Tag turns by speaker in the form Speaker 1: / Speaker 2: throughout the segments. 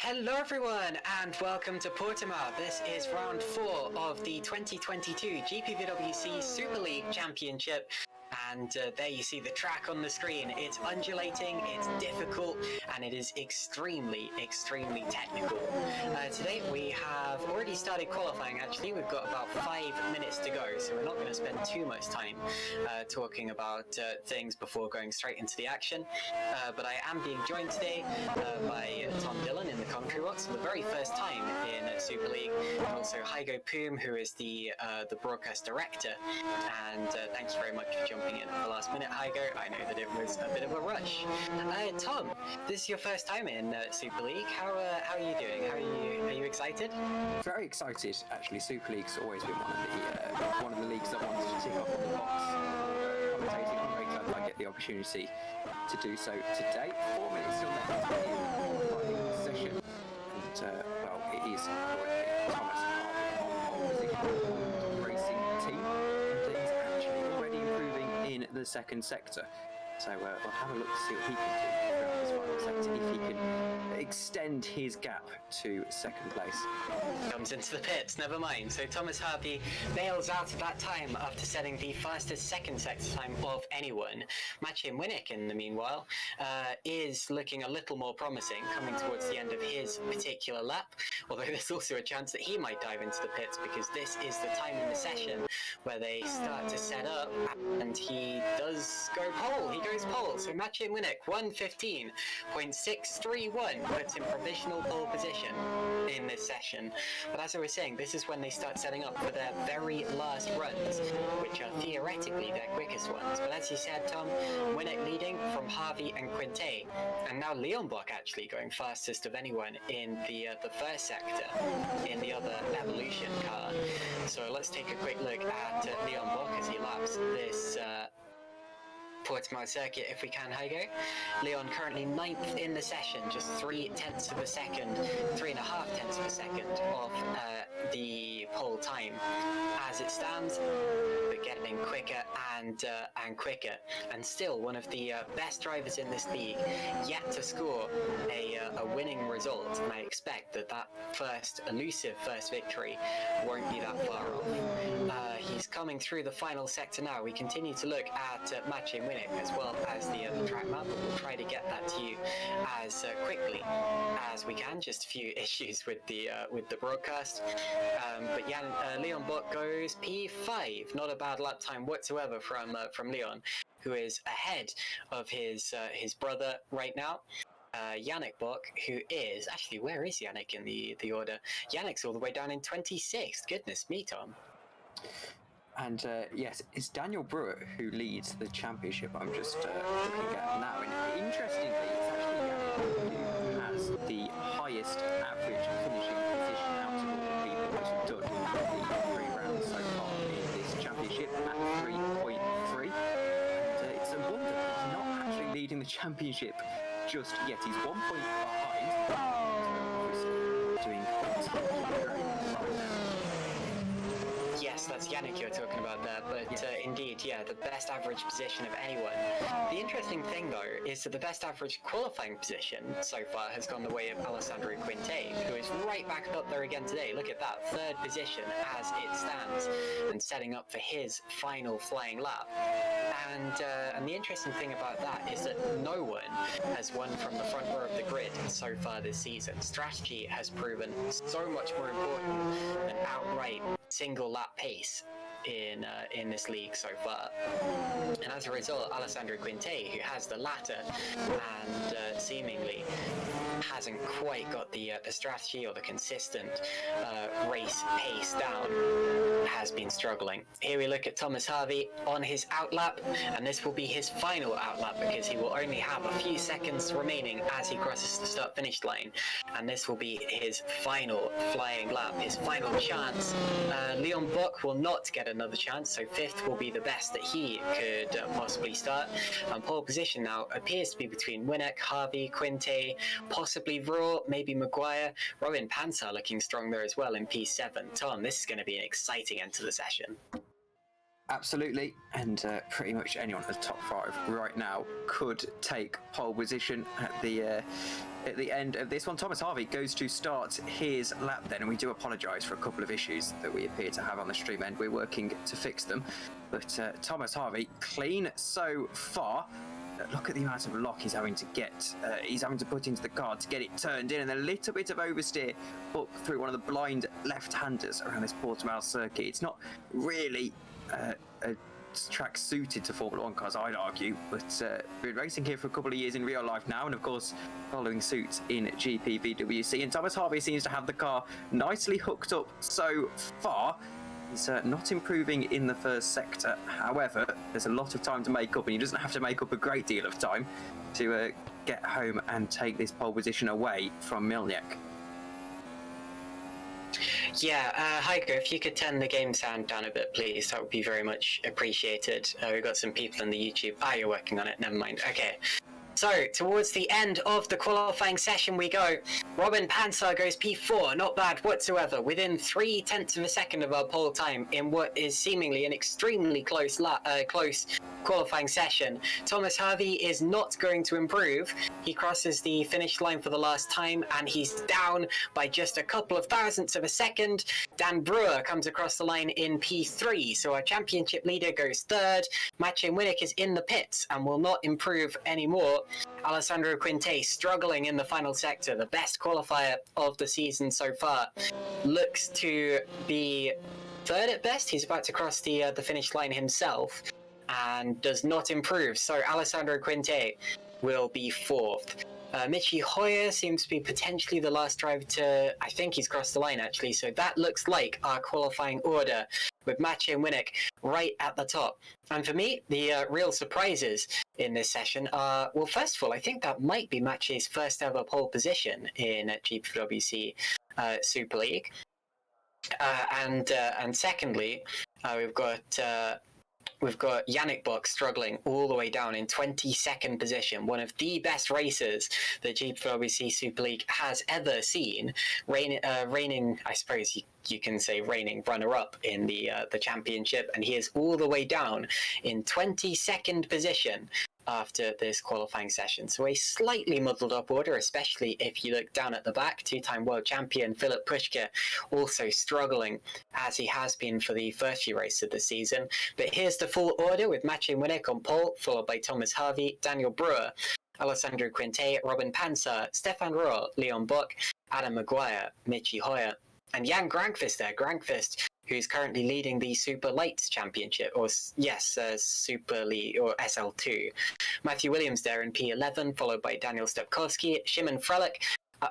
Speaker 1: Hello everyone and welcome to Portimao. This is round 4 of the 2022 GPVWC Super League Championship. And there you see the track on the screen. It's undulating, it's difficult, and it is extremely technical. Today we have already started qualifying actually. We've got about 5 minutes to go, so we're not going to spend too much time talking about things before going straight into the action. But I am being joined today by Tom Dillon in the commentary box for the very first time in Super League, and also Hygo Poom, who is the broadcast director. And thank you very much for jumping in at the last minute, Hygo. I know that it was a bit of a rush. Tom, this is your first time in Super League. How are you doing? Are you excited?
Speaker 2: Very excited, actually. Super League's always been one of the leagues that I wanted to tick off on the box. Commentating, I'm very glad that I get the opportunity to do so today. 4 minutes still left in the qualifying session, and well, it is currently Thomas on pole position racing team, and he's actually already improving in the second sector. So we'll have a look to see what he can do throughout this final sector, if he can extend his gap to second place.
Speaker 1: Comes into the pits, never mind. So Thomas Harvey bails out at that time after setting the fastest second sector time of anyone. Machin Winnick, in the meanwhile, is looking a little more promising, coming towards the end of his particular lap, although there's also a chance that he might dive into the pits, because this is the time in the session where they start to set up, and he does go pole. He goes pole. So Machin Winnick, 1:15.631, puts in provisional pole position in this session. But as I was saying, this is when they start setting up for their very last runs, which are theoretically their quickest ones. But as you said, Tom, Winnick leading from Harvey and Quinte, and now Leon Bock actually going fastest of anyone in the first sector in the other Evolution car. So let's take a quick look at Leon Bock as he laps this Portimao circuit, if we can, Hygo. Leon currently 9th in the session, just 3/10 of a second, 3.5 of a second off the pole time as it stands, but getting quicker and quicker, and still one of the best drivers in this league, yet to score a winning result. And I expect that elusive first victory won't be that far off. He's coming through the final sector now. We continue to look at Machin Winnick as well as the track map, but we'll try to get that to you as quickly as we can. Just a few issues with the broadcast, but yeah, Leon Bock goes P5. Not a bad lap time whatsoever from Leon, who is ahead of his brother right now. Yannick Bock, who is actually, where is Yannick in the order? Yannick's all the way down in 26th. Goodness me, Tom.
Speaker 2: And yes, it's Daniel Brewer who leads the championship. I'm just looking at now, and interestingly, it's actually Yannick who has the highest average finishing position out of all people that have done the 3 rounds so far in this championship at 3.3. And it's a wonder that he's not actually leading the championship just yet. He's 1 point behind. So obviously doing particularly very well right now.
Speaker 1: Yes, that's Yannick you're talking about there, but indeed, the best average position of anyone. The interesting thing, though, is that the best average qualifying position so far has gone the way of Alessandro Quinte, who is right back up there again today. Look at that, 3rd position as it stands, and setting up for his final flying lap. And the interesting thing about that is that no one has won from the front row of the grid so far this season. Strategy has proven so much more important than outright single lap pace in this league so far. And as a result, Alessandro Quinte, who has the latter and seemingly hasn't quite got the strategy or the consistent race pace down, has been struggling. Here we look at Thomas Harvey on his outlap, and this will be his final outlap because he will only have a few seconds remaining as he crosses the start-finish line, and this will be his final flying lap, his final chance. Leon Bock will not get another chance, so 5th will be the best that he could possibly start. Pole position now appears to be between Winnick, Harvey, Quinte, possibly Raw, maybe Maguire. Robin Panzer looking strong there as well in P7. Tom, this is going to be an exciting end to the session.
Speaker 2: Absolutely, and pretty much anyone at the top 5 right now could take pole position at the end of this one. Thomas Harvey goes to start his lap then, and we do apologise for a couple of issues that we appear to have on the stream end. We're working to fix them, but Thomas Harvey clean so far. Look at the amount of lock he's having to get. He's having to put into the car to get it turned in, and a little bit of oversteer up through one of the blind left-handers around this Portimao circuit. It's not really a track suited to Formula 1 cars, I'd argue, but we've been racing here for a couple of years in real life now, and of course following suit in GPVWC, and Thomas Harvey seems to have the car nicely hooked up so far. He's not improving in the first sector. However, there's a lot of time to make up, and he doesn't have to make up a great deal of time to get home and take this pole position away from Milniak.
Speaker 1: Yeah, Heiko, if you could turn the game sound down a bit, please, that would be very much appreciated. We've got some people in the YouTube. You're working on it, never mind. Okay. So, towards the end of the qualifying session we go. Robin Panzer goes P4, not bad whatsoever, within 0.3 of a second of our pole time in what is seemingly an extremely close qualifying session. Thomas Harvey is not going to improve. He crosses the finish line for the last time, and he's down by just a couple of thousandths of a second. Dan Brewer comes across the line in P3, so our championship leader goes 3rd. Maciej Winnick is in the pits and will not improve anymore. Alessandro Quinte struggling in the final sector, the best qualifier of the season so far, looks to be 3rd at best. He's about to cross the finish line himself and does not improve, so Alessandro Quinte will be 4th. Michi Hoyer seems to be potentially the last driver to... I think he's crossed the line, actually, so that looks like our qualifying order, with Maciej Winnick right at the top. And for me, the real surprises in this session are... Well, first of all, I think that might be Maciej's first ever pole position in GPVWC Super League. And secondly, we've got Yannick Bock struggling all the way down in 22nd position, one of the best racers the GPVWC Super League has ever seen, reigning, I suppose you can say reigning runner-up in the championship, and he is all the way down in 22nd position after this qualifying session. So a slightly muddled up order, especially if you look down at the back. 2-time world champion Philip Puschke also struggling, as he has been for the first few races of the season. But here's the full order, with Maciej Winnick on pole, followed by Thomas Harvey, Daniel Brewer, Alessandro Quinte, Robin Panzer, Stefan Rohr, Leon Bock, Adam Maguire, Michi Hoyer, and Jan Grankvist there. Grankvist, who's currently leading the Super Lights Championship, or Super League, or SL2. Matthew Williams there in P11, followed by Daniel Stepkowski, Szymon Frelik,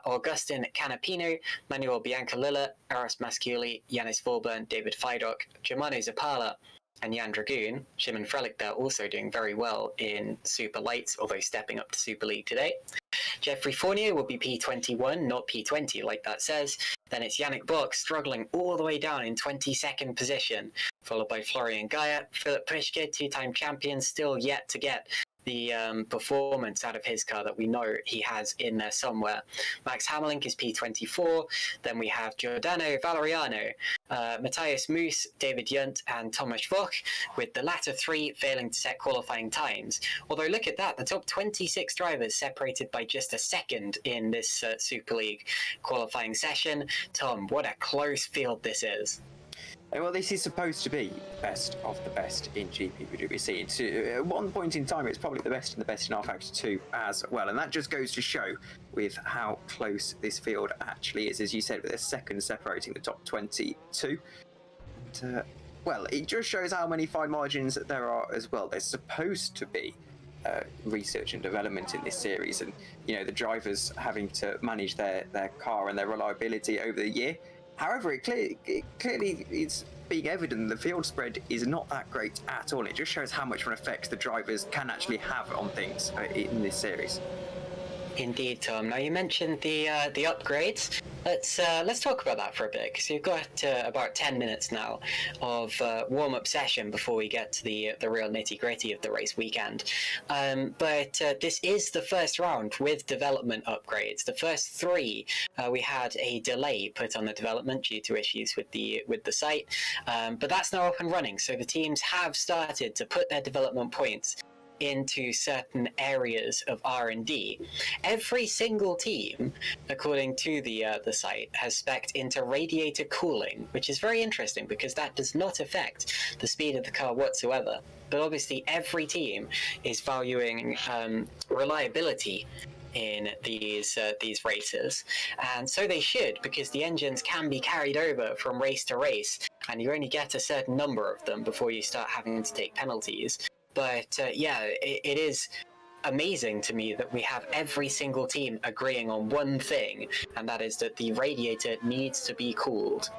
Speaker 1: Augustin Canapino, Manuel Biancalilla, Aros Masciuli, Yanis Vorburn, David Fidok, Germano Zapala, and Jan Dragoon, Szymon Frelik there also doing very well in Super Lights, although stepping up to Super League today. Jeffrey Fournier will be P21, not P20 like that says. Then it's Yannick Bock struggling all the way down in 22nd position, followed by Florian Gaia. Philip Prischke, two-time champion, still yet to get the performance out of his car that we know he has in there somewhere. Max Hammerlink is P24. Then we have Giordano Valeriano, Matthias Moos, David Junt, and Thomas Voch, with the latter three failing to set qualifying times. Although look at that, the top 26 drivers separated by just a second in this Super League qualifying session. Tom, what a close field this is.
Speaker 2: Well, this is supposed to be best of the best in GPVWC. At one point in time, it's probably the best and the best in R Factor 2 as well. And that just goes to show with how close this field actually is. As you said, with a second separating the top 22. Well, it just shows how many fine margins there are as well. There's supposed to be research and development in this series. And, you know, the drivers having to manage their car and their reliability over the year. However, it clearly it's being evident the field spread is not that great at all. It just shows how much of an effect the drivers can actually have on things in this series.
Speaker 1: Indeed, Tom. Now you mentioned the upgrades. Let's talk about that for a bit, because you've got about 10 minutes now of warm-up session before we get to the real nitty-gritty of the race weekend. But this is the first round with development upgrades. The first three, we had a delay put on the development due to issues with the site, but that's now up and running. So the teams have started to put their development points into certain areas of R&D. Every single team, according to the site, has spec'd into radiator cooling, which is very interesting because that does not affect the speed of the car whatsoever. But obviously every team is valuing reliability in these races, and so they should, because the engines can be carried over from race to race, and you only get a certain number of them before you start having to take penalties. But yeah, it is amazing to me that we have every single team agreeing on one thing, and that is that the radiator needs to be cooled.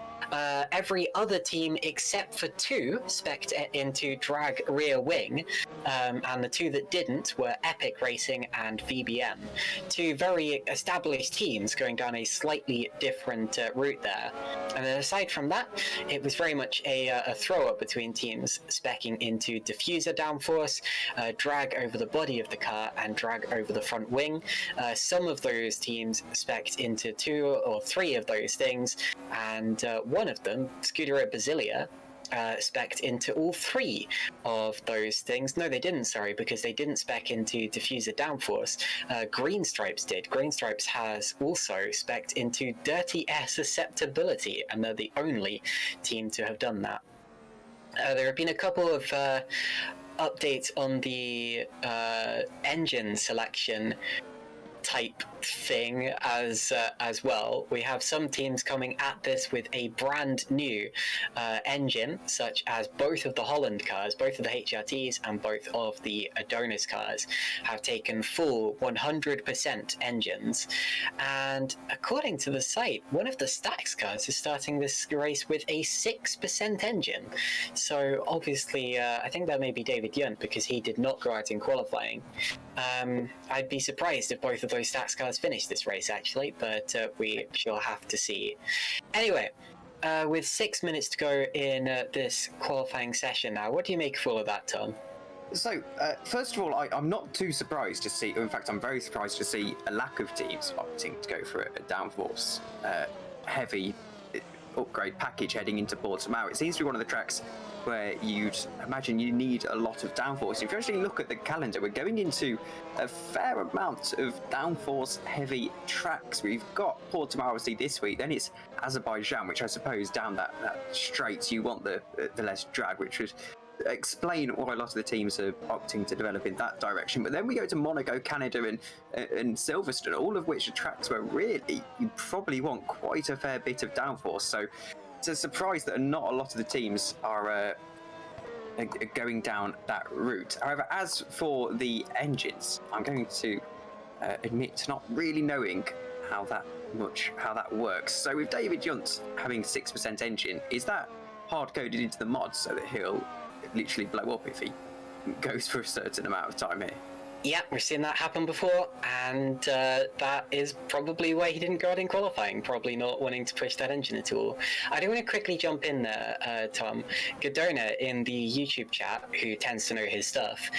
Speaker 1: Every other team except for two spec'd into drag rear wing, and the two that didn't were Epic Racing and VBM. Two very established teams going down a slightly different route there. And then aside from that, it was very much a throw-up between teams spec'ing into diffuser downforce, drag over the body of the car, and drag over the front wing. Some of those teams spec'd into two or three of those things, and one of them, Scuderia Basilia, spec'd into all three of those things. No, they didn't, sorry, because they didn't spec into diffuser downforce. Green Stripes did. Green Stripes has also spec'd into dirty air susceptibility, and they're the only team to have done that. There have been a couple of updates on the engine selection type thing as well. We have some teams coming at this with a brand new engine, such as both of the Holland cars, both of the HRTs and both of the Adonis cars have taken full 100% engines. And according to the site, one of the Stax cars is starting this race with a 6% engine. So obviously, I think that may be David Junt, because he did not go out in qualifying. I'd be surprised if both of those Stax cars finish this race, actually, but we shall have to see. Anyway, with 6 minutes to go in this qualifying session now, what do you make of all of that, Tom?
Speaker 2: So, first of all, I'm not too surprised to see, in fact, I'm very surprised to see a lack of teams opting to go for a downforce heavy upgrade package heading into Portimao. It seems to be one of the tracks where you'd imagine you need a lot of downforce. If you actually look at the calendar, we're going into a fair amount of downforce heavy tracks. We've got Portimao obviously this week, then it's Azerbaijan, which I suppose down that straight you want the less drag, which would explain why a lot of the teams are opting to develop in that direction. But then we go to Monaco, Canada and Silverstone, all of which are tracks where really you probably want quite a fair bit of downforce. So it's a surprise that not a lot of the teams are going down that route. However, as for the engines, I'm going to admit to not really knowing how that works. So with David Junt having 6% engine, is that hard coded into the mods so that he'll literally blow up if he goes for a certain amount of time here.
Speaker 1: Yeah, we've seen that happen before, and that is probably why he didn't go out in qualifying, probably not wanting to push that engine at all. I do want to quickly jump in there, Tom. Godona in the YouTube chat, who tends to know his stuff,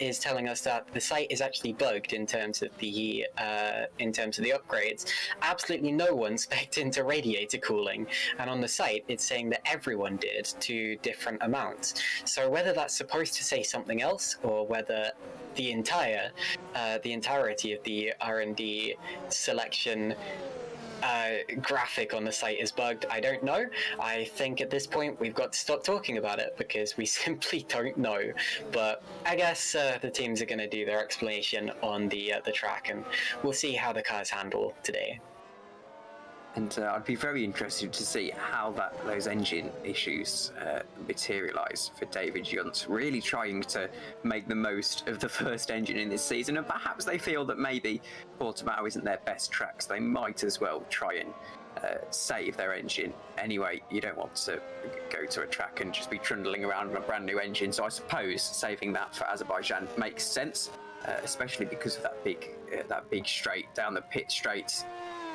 Speaker 1: is telling us that the site is actually bugged in terms of the upgrades. Absolutely no one spec'd into radiator cooling, and on the site it's saying that everyone did to different amounts. So whether that's supposed to say something else, or whether the entirety of the R&D selection graphic on the site is bugged, I don't know. I think at this point we've got to stop talking about it because we simply don't know. But I guess the teams are going to do their explanation on the track, and we'll see how the cars handle today.
Speaker 2: And I'd be very interested to see how those engine issues materialise for David Junt, really trying to make the most of the first engine in this season. And perhaps they feel that maybe Portimao isn't their best track, so they might as well try and save their engine. Anyway, you don't want to go to a track and just be trundling around with a brand new engine, so I suppose saving that for Azerbaijan makes sense, especially because of that big straight down the pit straight.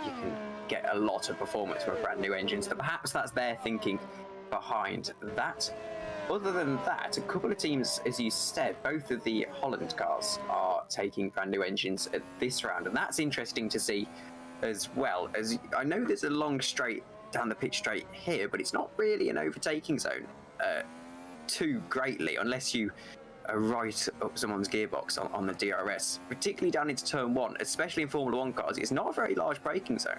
Speaker 2: You can get a lot of performance from a brand new engine, so perhaps that's their thinking behind that. Other than that, a couple of teams, as you said, both of the Holland cars are taking brand new engines at this round, and that's interesting to see as well. As I know there's a long straight down the pitch straight here, but it's not really an overtaking zone too greatly, unless you right up someone's gearbox on the DRS, particularly down into turn 1, especially in Formula 1 cars. It's not a very large braking zone.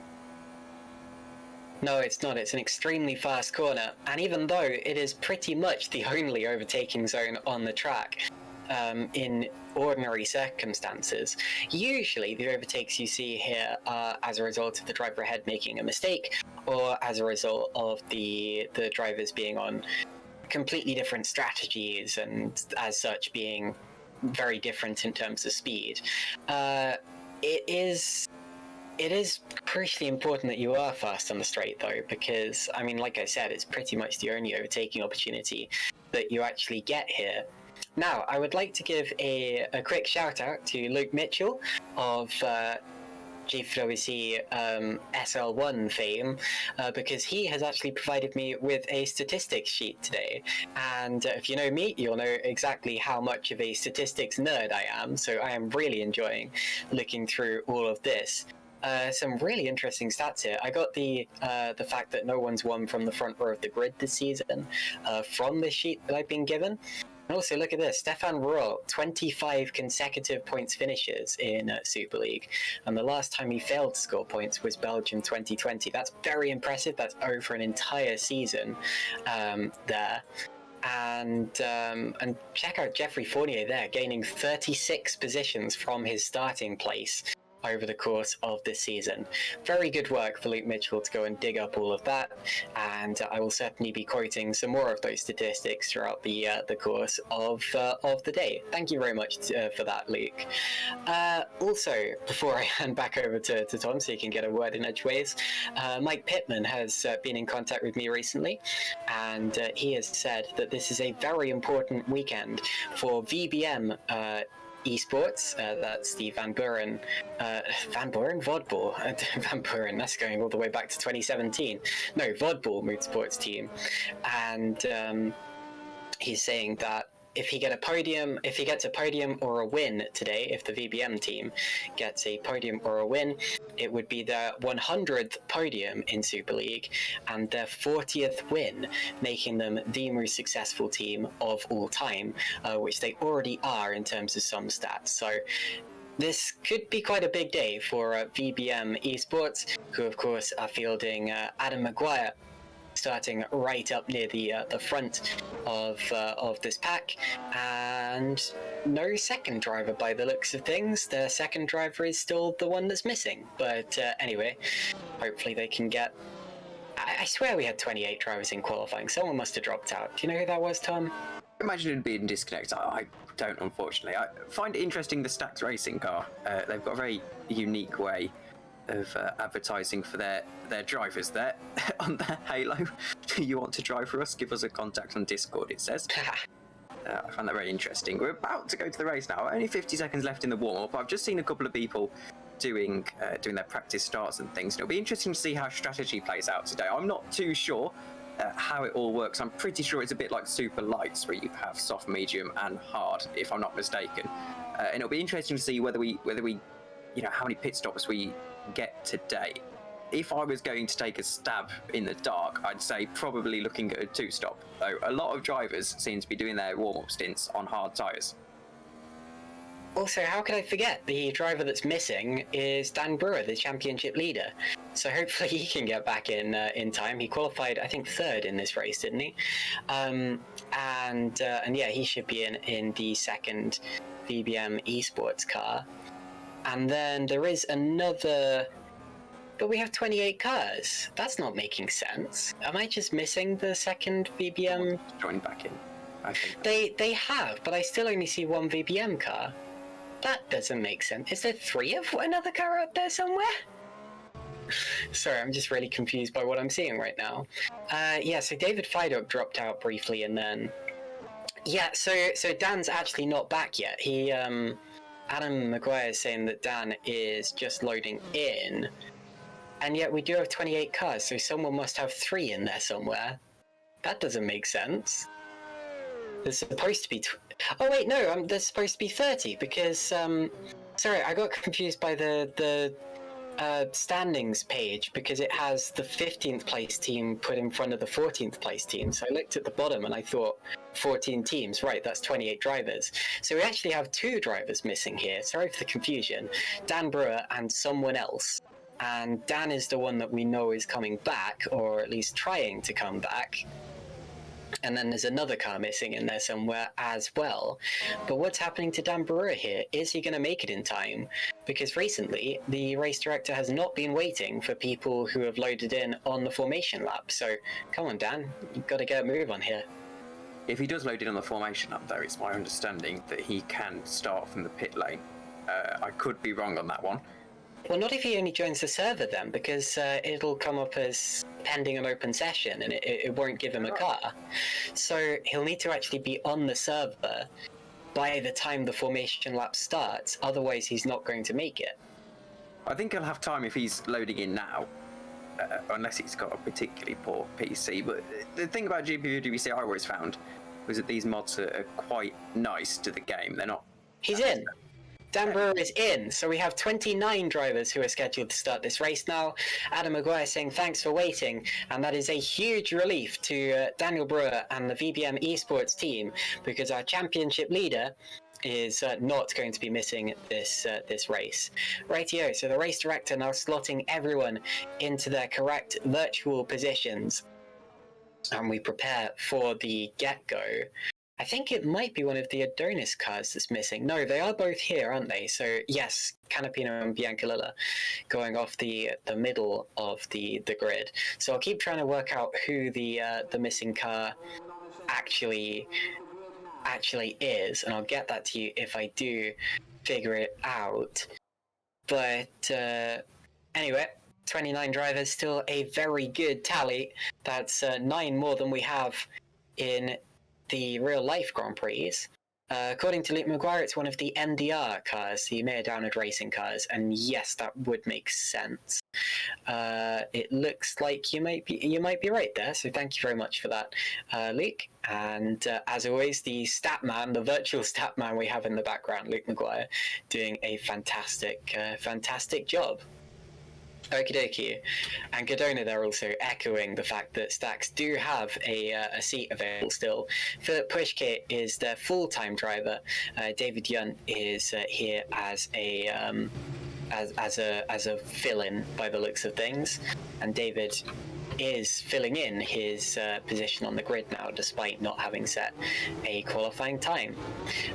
Speaker 1: No, it's not. It's an extremely fast corner, and even though it is pretty much the only overtaking zone on the track in ordinary circumstances, usually the overtakes you see here are as a result of the driver ahead making a mistake, or as a result of the drivers being on completely different strategies and as such being very different in terms of speed. It is crucially important that you are fast on the straight, though, because, I mean, like I said, it's pretty much the only overtaking opportunity that you actually get here. Now, I would like to give a quick shout out to Luke Mitchell of GPVWC SL1 fame, because he has actually provided me with a statistics sheet today. And if you know me, you'll know exactly how much of a statistics nerd I am, so I am really enjoying looking through all of this. Some really interesting stats here. I got the fact that no one's won from the front row of the grid this season from this sheet that I've been given. And also, look at this. Stefan Roll, 25 consecutive points finishes in Super League. And the last time he failed to score points was Belgium 2020. That's very impressive. That's over an entire season there. And check out Jeffrey Fournier there, gaining 36 positions from his starting place over the course of this season. Very good work for Luke Mitchell to go and dig up all of that, and I will certainly be quoting some more of those statistics throughout the course of the day. Thank you very much for that, Luke. Also, before I hand back over to Tom so he can get a word in edgeways, Mike Pittman has been in contact with me recently, and he has said that this is a very important weekend for VBM esports. That's the Van Buren Vodball. Van Buren, that's going all the way back to 2017. No, Vodball Motorsports team. And he's saying that if he gets a podium or a win today, if the VBM team gets a podium or a win, it would be their 100th podium in Super League and their 40th win, making them the most successful team of all time, which they already are in terms of some stats. So this could be quite a big day for VBM Esports, who of course are fielding Adam Maguire, starting right up near the front of this pack, and no second driver by the looks of things. The second driver is still the one that's missing, but anyway, hopefully they can get... I swear we had 28 drivers in qualifying. Someone must have dropped out. Do you know who that was, Tom?
Speaker 2: I imagine it'd be in disconnect. I don't, unfortunately. I find it interesting, the Stax Racing car. They've got a very unique way of advertising for their drivers there on their Halo. Do you want to drive for us? Give us a contact on Discord, it says. I find that very interesting. We're about to go to the race now. Only 50 seconds left in the warm-up. I've just seen a couple of people doing their practice starts and things. It'll be interesting to see how strategy plays out today. I'm not too sure how it all works. I'm pretty sure it's a bit like super lights, where you have soft, medium, and hard, if I'm not mistaken. And it'll be interesting to see whether we, how many pit stops we get today. If I was going to take a stab in the dark, I'd say probably looking at a 2-stop. Though a lot of drivers seem to be doing their warm-up stints on hard tyres.
Speaker 1: Also, how could I forget? The driver that's missing is Dan Brewer, the championship leader. So hopefully he can get back in time. He qualified, I think, 3rd in this race, didn't he? And yeah, he should be in the 2nd VBM esports car. And then there is another... But we have 28 cars. That's not making sense. Am I just missing the 2nd VBM?
Speaker 2: Join back in, I think.
Speaker 1: They have, but I still only see 1 VBM car. That doesn't make sense. Is there 3 of another car out there somewhere? Sorry, I'm just really confused by what I'm seeing right now. Yeah, so David Fidok dropped out briefly, and then... Yeah, so Dan's actually not back yet. He, Adam Maguire is saying that Dan is just loading in. And yet we do have 28 cars, so someone must have 3 in there somewhere. That doesn't make sense. There's supposed to be... Oh wait, no, there's supposed to be 30, because... sorry, I got confused by the standings page, because it has the 15th place team put in front of the 14th place team. So I looked at the bottom and I thought, 14 teams, right, that's 28 drivers. So we actually have 2 drivers missing here. Sorry for the confusion. Dan Brewer and someone else. And Dan is the one that we know is coming back, or at least trying to come back. And then there's another car missing in there somewhere as well. But what's happening to Dan Brewer here? Is he going to make it in time? Because recently, the race director has not been waiting for people who have loaded in on the formation lap. So, come on, Dan, you've got to get a move on here.
Speaker 2: If he does load in on the formation lap, though, it's my understanding that he can start from the pit lane. I could be wrong on that one.
Speaker 1: Well, not if he only joins the server then, because it'll come up as pending an open session and it won't give him a car. So he'll need to actually be on the server by the time the formation lap starts, otherwise he's not going to make it.
Speaker 2: I think he'll have time if he's loading in now, unless he's got a particularly poor PC. But the thing about GPVWC I always found was that these mods are quite nice to the game. They're not...
Speaker 1: He's in. Dan Brewer is in, so we have 29 drivers who are scheduled to start this race now. Adam Maguire saying thanks for waiting, and that is a huge relief to Daniel Brewer and the VBM esports team, because our championship leader is not going to be missing this race. Rightio, so the race director now slotting everyone into their correct virtual positions, and we prepare for the get-go. I think it might be one of the Adonis cars that's missing. No, they are both here, aren't they? So yes, Canapino and Biancalilla going off the middle of the grid. So I'll keep trying to work out who the missing car actually is, and I'll get that to you if I do figure it out. But anyway, 29 drivers, still a very good tally. That's 9 more than we have in the real-life Grand Prix. According to Luke Maguire, it's one of the MDR cars, the Mayor Downard Racing cars, and yes, that would make sense. It looks like you might be right there, so thank you very much for that, Luke. And as always, the stat man, the virtual stat man we have in the background, Luke Maguire, doing a fantastic job. Okie dokie. And Godona there also echoing the fact that Stax do have a seat available still. Philip Pushkit is their full-time driver. David Yunt is here as a fill-in by the looks of things, and David is filling in his position on the grid now, despite not having set a qualifying time.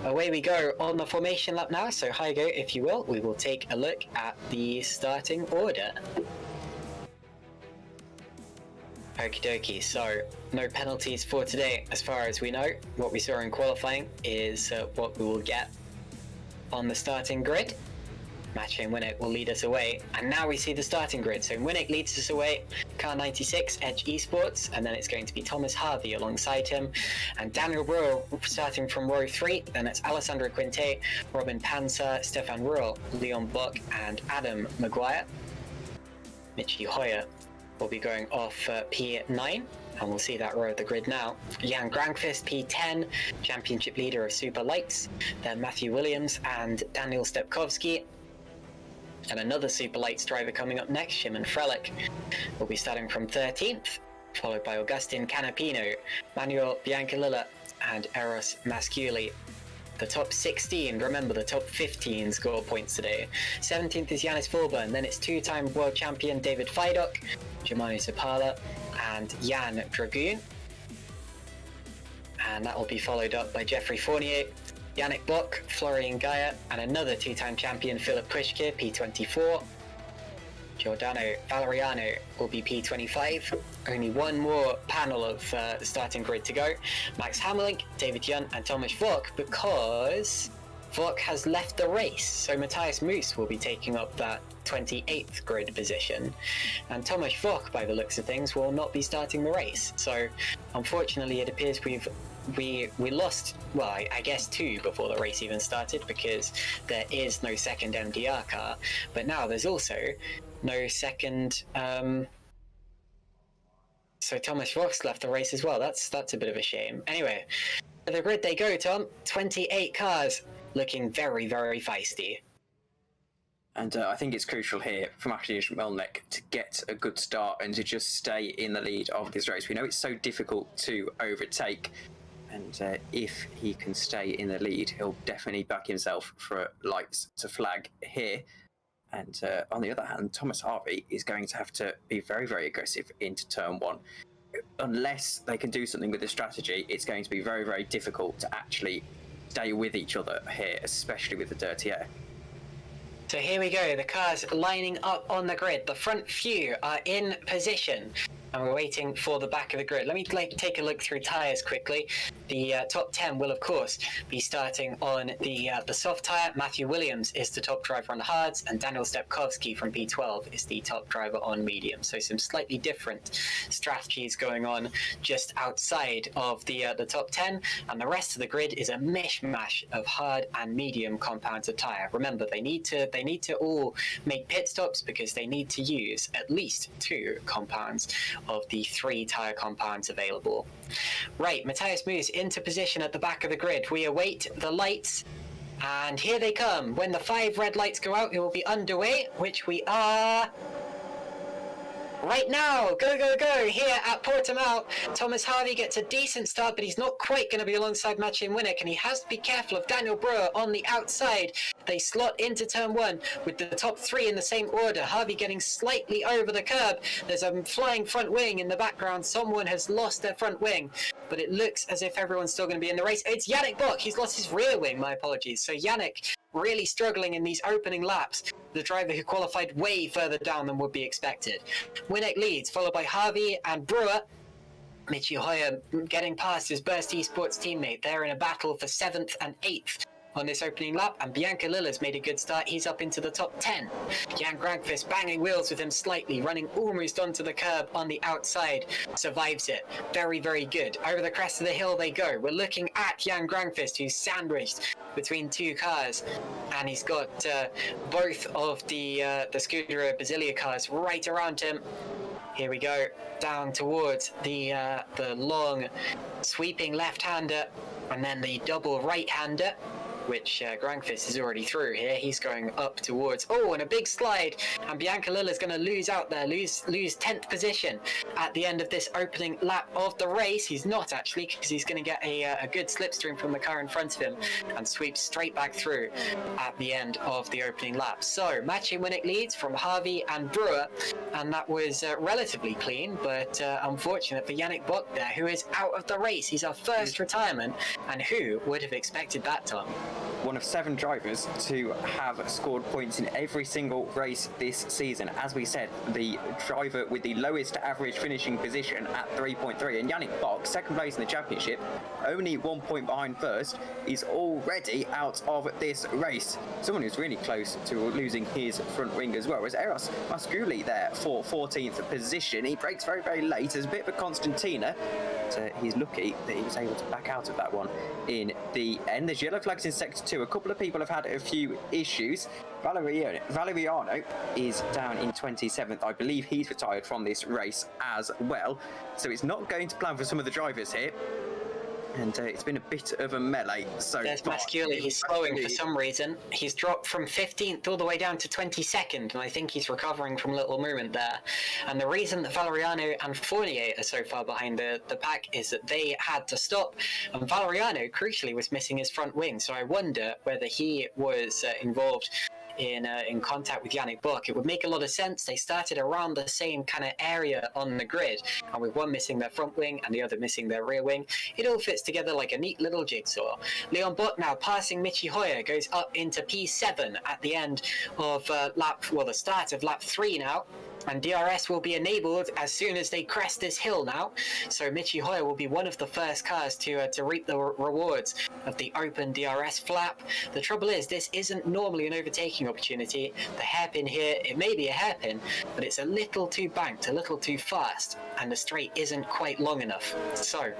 Speaker 1: Away we go on the formation lap now, so Hygo, if you will, we will take a look at the starting order. Okie dokie, so no penalties for today as far as we know. What we saw in qualifying is what we will get on the starting grid. Matching Winnick will lead us away, and now we see the starting grid. So Winnick leads us away, car 96, Edge Esports, and then it's going to be Thomas Harvey alongside him, and Daniel Brewer starting from row 3. Then it's Alessandro Quinte, Robin Panzer, Stefan Ruhl, Leon Buck, and Adam Maguire. Michi Hoyer will be going off P9, and we'll see that row of the grid now. Jan Grankvist, P10, championship leader of Super Lights. Then Matthew Williams and Daniel Stepkowski. And another Super Lights driver coming up next, Szymon Frelik, will be starting from 13th, followed by Augustin Canapino, Manuel Biancalilla, and Eros Masculi. The top 16, remember the top 15 score points today. 17th is Yanis Fulburn, then it's two-time world champion David Fidok, Germano Zapala, and Jan Dragoon. And that will be followed up by Jeffrey Fournier, Yannick Bock, Florian Gaia, and another two-time champion Philip Pushke, P24. Giordano Valeriano will be P25. Only one more panel of the starting grid to go. Max Hamelink, David Young, and Thomas Vogt, because Vogt has left the race. So Matthias Moos will be taking up that 28th grid position. And Thomas Vogt, by the looks of things, will not be starting the race. So unfortunately, it appears we lost, well, I guess 2 before the race even started, because there is no second MDR car. But now there's also no second, so Thomas Vogt's left the race as well. That's a bit of a shame. Anyway, to the grid they go, Tom. 28 cars, looking very, very feisty.
Speaker 2: And I think it's crucial here for Mateusz Melnik to get a good start and to just stay in the lead of this race. We know it's so difficult to overtake, and if he can stay in the lead, he'll definitely back himself for lights to flag here. And on the other hand, Thomas Harvey is going to have to be very, very aggressive into turn 1. Unless they can do something with the strategy, it's going to be very, very difficult to actually stay with each other here, especially with the dirty air.
Speaker 1: So here we go, the cars lining up on the grid. The front few are in position, and we're waiting for the back of the grid. Let me take a look through tyres quickly. The top 10 will, of course, be starting on the soft tyre. Matthew Williams is the top driver on the hards, and Daniel Stepkowski from P12 is the top driver on medium. So some slightly different strategies going on just outside of the top 10, and the rest of the grid is a mishmash of hard and medium compounds of tyre. Remember, they need to all make pit stops because they need to use at least 2 compounds of the 3 tyre compounds available. Right, Matthias Moos into position at the back of the grid. We await the lights, and here they come. When the 5 red lights go out, it will be underway, which we are right now. Go, go, go here at Portimao. Thomas Harvey gets a decent start, but he's not quite going to be alongside Maciej Winnick, and he has to be careful of Daniel Brewer on the outside. They slot into turn 1 with the top 3 in the same order. Harvey getting slightly over the curb. There's a flying front wing in the background. Someone has lost their front wing, but it looks as if everyone's still going to be in the race. It's Yannick Bock. He's lost his rear wing. My apologies. So Yannick really struggling in these opening laps. The driver who qualified way further down than would be expected. Winnick leads, followed by Harvey and Brewer. Michi Hoyer getting past his Burst Esports teammate. They're in a battle for 7th and 8th on this opening lap, and Bianca Lilla's made a good start. He's up into the top 10. Jan Grankvist banging wheels with him slightly, running almost onto the curb on the outside. Survives it. Very, very good. Over the crest of the hill they go. We're looking at Jan Grankvist, who's sandwiched between 2 cars, and he's got both of the Scuderia Basilia cars right around him. Here we go, down towards the long sweeping left-hander, and then the double right-hander, which Grankvist is already through here. He's going up towards, and a big slide, and Bianca Lilla's going to lose out there, lose 10th position at the end of this opening lap of the race. He's not actually, because he's going to get a good slipstream from the car in front of him and sweep straight back through at the end of the opening lap. So Maciej Winnick leads from Harvey and Brewer, and that was relatively clean, but unfortunate for Yannick Bock there, who is out of the race. He's our first retirement, and who would have expected that, Tom?
Speaker 2: one of 7 drivers to have scored points in every single race this season. As we said, the driver with the lowest average finishing position at 3.3, and Yannick Bock, second place in the championship, only 1 point behind first, is already out of this race. Someone who's really close to losing his front wing as well is Eros Masculi there for 14th position. He breaks very, very late. There's a bit of a Constantina, so he's lucky that he was able to back out of that one in the end. There's yellow flags in sector 2. A couple of people have had a few issues. Valeriano is down in 27th. I believe he's retired from this race as well. So it's not going to plan for some of the drivers here. And it's been a bit of a melee so
Speaker 1: There's
Speaker 2: far.
Speaker 1: Masculi, he's slowing for some reason. He's dropped from 15th all the way down to 22nd, and I think he's recovering from a little movement there. And the reason that Valeriano and Fournier are so far behind the pack is that they had to stop, and Valeriano, crucially, was missing his front wing, so I wonder whether he was involved in contact with Yannick Bock. It would make a lot of sense. They started around the same kind of area on the grid, and with one missing their front wing and the other missing their rear wing, it all fits together like a neat little jigsaw. Leon Bock now passing Michi Hoyer, goes up into P7 at the end of the start of lap 3 now. And DRS will be enabled as soon as they crest this hill now. So Michi Hoyer will be one of the first cars to reap the rewards of the open DRS flap. The trouble is, this isn't normally an overtaking opportunity. The hairpin here, it may be a hairpin, but it's a little too banked, a little too fast, and the straight isn't quite long enough. So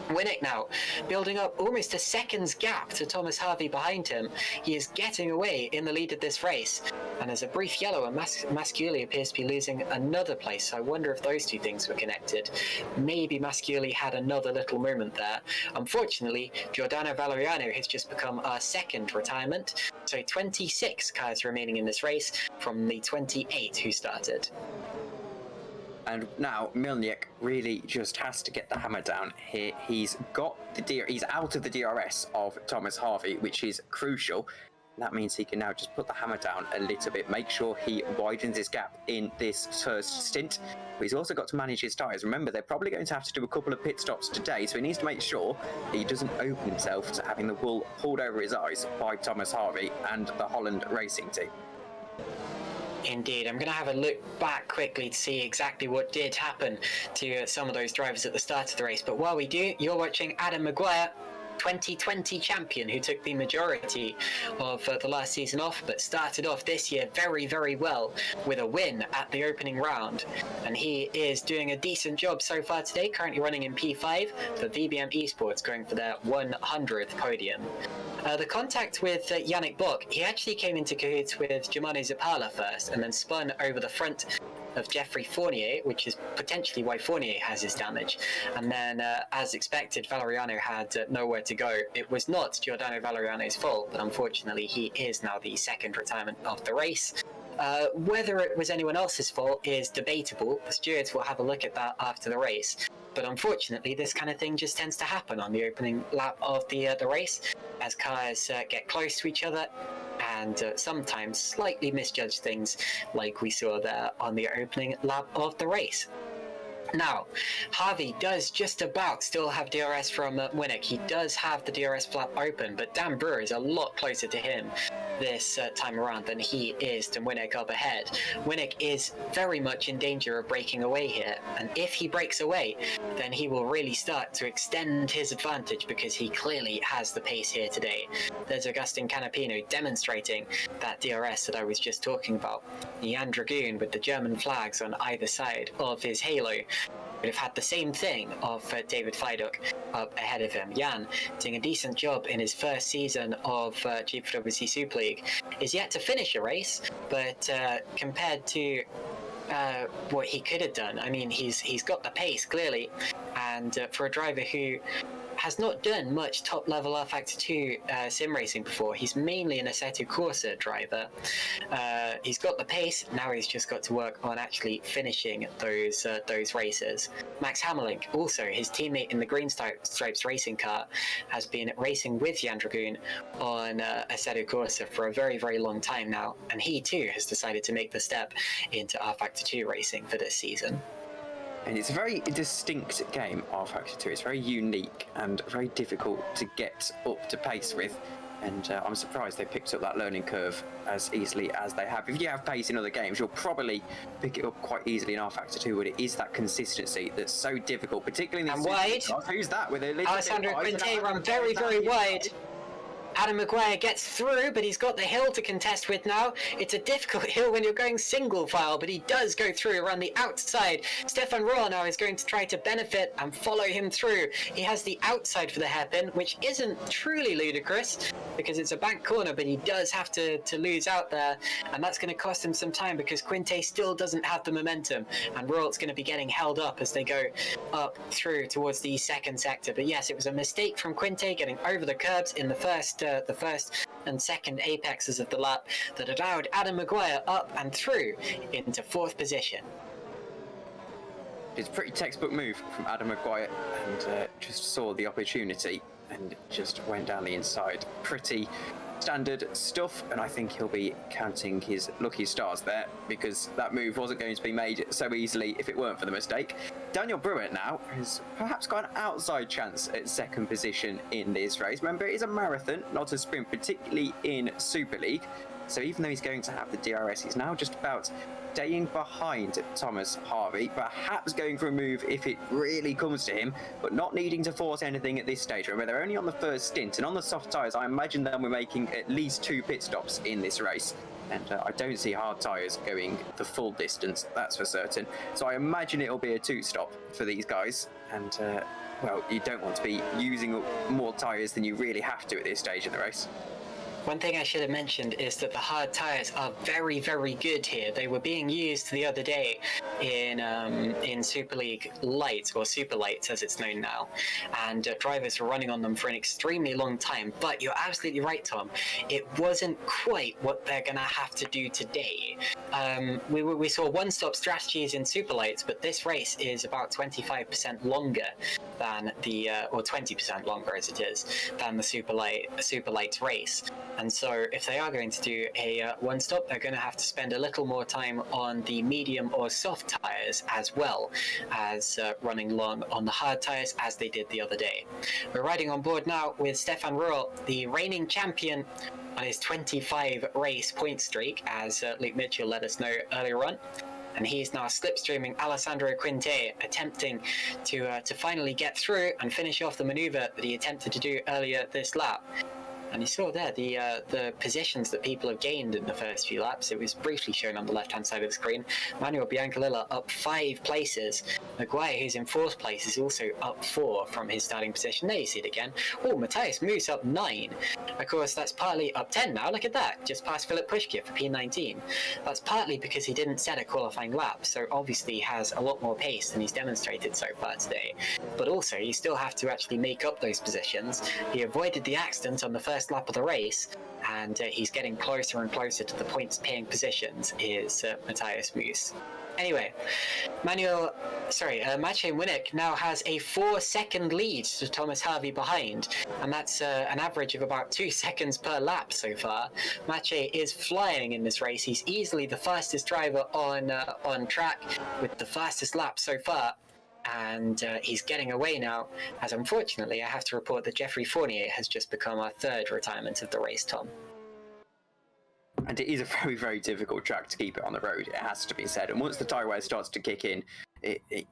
Speaker 1: Winnick now building up almost a second's gap to Thomas Harvey behind him. He is getting away in the lead of this race, and there's a brief yellow, and Masculi appears to be losing another place. So I wonder if those two things were connected. Maybe Masculi had another little moment there. Unfortunately, Giordano Valeriano has just become our second retirement, so 26 cars remaining in this race from the 28 who started.
Speaker 2: And now Milniak really just has to get the hammer down here. He's out of the DRS of Thomas Harvey, which is crucial. That means he can now just put the hammer down a little bit, make sure he widens his gap in this first stint. But he's also got to manage his tyres. Remember, they're probably going to have to do a couple of pit stops today, so he needs to make sure he doesn't open himself to having the wool pulled over his eyes by Thomas Harvey and the Holland racing team.
Speaker 1: Indeed, I'm going to have a look back quickly to see exactly what did happen to some of those drivers at the start of the race. But while we do, you're watching Adam Maguire, 2020 champion, who took the majority of the last season off, but started off this year very, very well with a win at the opening round. And he is doing a decent job so far today, currently running in P5 for VBM Esports, going for their 100th podium. The contact with Yannick Bock, he actually came into cahoots with Germano Zappala first, and then spun over the front of Jeffrey Fournier, which is potentially why Fournier has his damage. And then, as expected, Valeriano had nowhere to go. It was not Giordano Valeriano's fault, but unfortunately he is now the second retirement of the race. Whether it was anyone else's fault is debatable. The stewards will have a look at that after the race. But unfortunately, this kind of thing just tends to happen on the opening lap of the race, as cars get close to each other and sometimes slightly misjudge things, like we saw there on the opening lap of the race. Now, Harvey does just about still have DRS from Winnick. He does have the DRS flap open, but Dan Brewer is a lot closer to him this time around than he is to Winnick up ahead. Winnick is very much in danger of breaking away here, and if he breaks away, then he will really start to extend his advantage, because he clearly has the pace here today. There's Augustin Canapino demonstrating that DRS that I was just talking about. The Jan Dragoon with the German flags on either side of his halo would have had the same thing of David Feiduk up ahead of him. Jan, doing a decent job in his first season of GPVWC Superleague, is yet to finish a race, but compared to what he could have done, I mean, he's got the pace, clearly, and for a driver who has not done much top-level R-Factor 2 sim racing before. He's mainly an Assetto Corsa driver. He's got the pace, now he's just got to work on actually finishing those races. Max Hammerlink, also his teammate in the Green Stripes racing car, has been racing with Jan Dragoon on Assetto Corsa for a very, very long time now, and he too has decided to make the step into R-Factor 2 racing for this season.
Speaker 2: And it's a very distinct game, R-Factor 2. It's very unique and very difficult to get up to pace with. And I'm surprised they picked up that learning curve as easily as they have. If you have pace in other games, you'll probably pick it up quite easily in R-Factor 2, but it is that consistency that's so difficult, particularly in
Speaker 1: And
Speaker 2: the
Speaker 1: wide.
Speaker 2: Who's that with a little
Speaker 1: Alessandro
Speaker 2: bit
Speaker 1: Quinte run very, very wide. Adam Maguire gets through, but he's got the hill to contest with now. It's a difficult hill when you're going single file, but he does go through around the outside. Stefan Rohr now is going to try to benefit and follow him through. He has the outside for the hairpin, which isn't truly ludicrous because it's a bank corner, but he does have to lose out there, and that's going to cost him some time because Quinte still doesn't have the momentum, and Rohr's going to be getting held up as they go up through towards the second sector. But yes, it was a mistake from Quinte getting over the curbs in the first and second apexes of the lap that allowed Adam Maguire up and through into fourth position.
Speaker 2: It's a pretty textbook move from Adam Maguire, and just saw the opportunity and just went down the inside. Pretty standard stuff, and I think he'll be counting his lucky stars there because that move wasn't going to be made so easily if it weren't for the mistake. Daniel Brewer now has perhaps got an outside chance at second position in this race. Remember, it is a marathon, not a sprint, particularly in Super League. So even though he's going to have the DRS, he's now just about staying behind Thomas Harvey, perhaps going for a move if it really comes to him, but not needing to force anything at this stage. Remember, they're only on the first stint, and on the soft tyres, I imagine them we're making at least 2 pit stops in this race. And I don't see hard tyres going the full distance, that's for certain. So I imagine it'll be a 2-stop for these guys. And, well, you don't want to be using up more tyres than you really have to at this stage of the race.
Speaker 1: One thing I should have mentioned is that the hard tyres are very, very good here. They were being used the other day in Super League Light, or Super Lights as it's known now, and drivers were running on them for an extremely long time. But you're absolutely right, Tom. It wasn't quite what they're going to have to do today. We saw one-stop strategies in Super Lights, but this race is about 25% longer than the, or 20% longer as it is, than the Super Lights race. And so if they are going to do a one-stop, they're going to have to spend a little more time on the medium or soft tyres as well as running long on the hard tyres as they did the other day. We're riding on board now with Stefan Rohr, the reigning champion on his 25 race point streak, as Luke Mitchell let us know earlier on. And he's now slipstreaming Alessandro Quinte, attempting to finally get through and finish off the manoeuvre that he attempted to do earlier this lap. And you saw there the positions that people have gained in the first few laps. It was briefly shown on the left-hand side of the screen. Manuel Biancalilla up 5 places. Maguire, who's in 4th place, is also up 4 from his starting position. There you see it again. Oh, Matthias moves up 9. Of course, that's partly up 10 now. Look at that. Just past Philip Pushkia for P19. That's partly because he didn't set a qualifying lap, so obviously he has a lot more pace than he's demonstrated so far today. But also, you still have to actually make up those positions. He avoided the accident on the first lap of the race, and he's getting closer and closer to the points paying positions is Matthias Moos. Anyway, Maciej Winnick now has a 4-second lead to Thomas Harvey behind, and that's an average of about 2 seconds per lap so far. Maciej is flying in this race. He's easily the fastest driver on track with the fastest lap so far. And he's getting away now, as unfortunately I have to report that Geoffrey Fournier has just become our 3rd retirement of the race, Tom.
Speaker 2: And it is a very, very difficult track to keep it on the road, it has to be said. And once the tyre wear starts to kick in,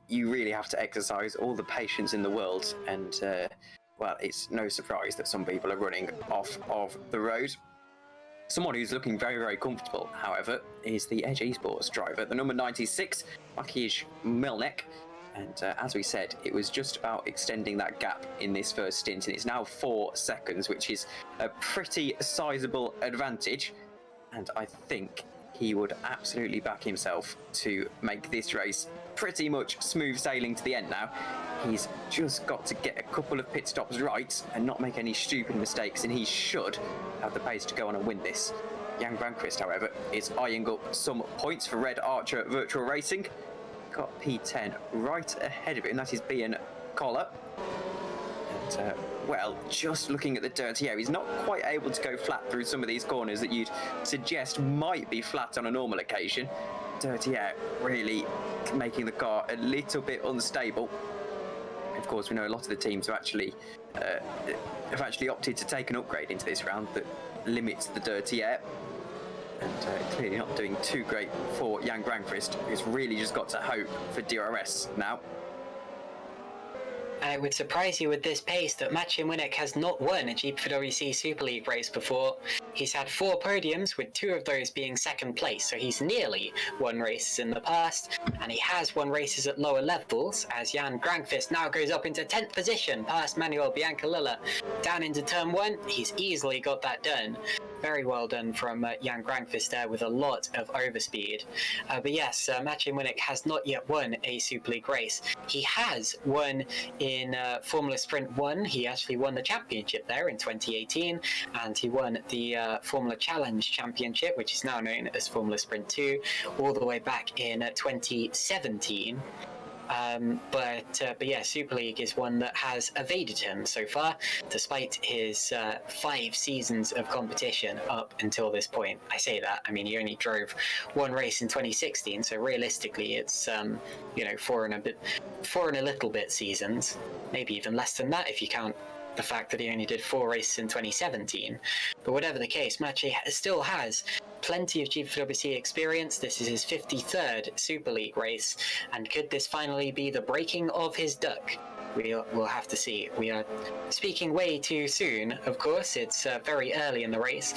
Speaker 2: you really have to exercise all the patience in the world. And, well, it's no surprise that some people are running off of the road. Someone who's looking very, very comfortable, however, is the Edge Esports driver, the number 96, Maciej Milnek. And as we said, it was just about extending that gap in this first stint, and it's now 4 seconds, which is a pretty sizable advantage. And I think he would absolutely back himself to make this race pretty much smooth sailing to the end now. He's just got to get a couple of pit stops right and not make any stupid mistakes, and he should have the pace to go on and win this. Jan Granqvist, however, is eyeing up some points for Red Archer Virtual Racing. Got P10 right ahead of him, that is Bian Collar. And, well, just looking at the dirty air, he's not quite able to go flat through some of these corners that you'd suggest might be flat on a normal occasion. Dirty air really making the car a little bit unstable. Of course, we know a lot of the teams have actually opted to take an upgrade into this round that limits the dirty air. And clearly not doing too great for Jan Granqvist, who's really just got to hope for DRS now.
Speaker 1: And it would surprise you with this pace that Maciej Winnick has not won a GPVWC Super League race before. He's had 4 podiums, with 2 of those being second place, so he's nearly won races in the past, and he has won races at lower levels, as Jan Granqvist now goes up into 10th position, past Manuel Biancalilla. Down into turn 1, he's easily got that done. Very well done from Jan Granqvist there with a lot of overspeed. But yes, Maciej Winnick has not yet won a Super League race. He has won in Formula Sprint 1. He actually won the championship there in 2018, and he won the Formula Challenge Championship, which is now known as Formula Sprint 2, all the way back in 2017. But yeah, Super League is one that has evaded him so far, despite his 5 seasons of competition up until this point. I say that, I mean, he only drove 1 race in 2016, so realistically it's, you know, 4 and a little bit seasons, maybe even less than that if you count the fact that he only did 4 races in 2017. But whatever the case, Maciej still has plenty of GPVWC experience. This is his 53rd Super League race, and could this finally be the breaking of his duck? We'll have to see. We are speaking way too soon, of course. It's very early in the race,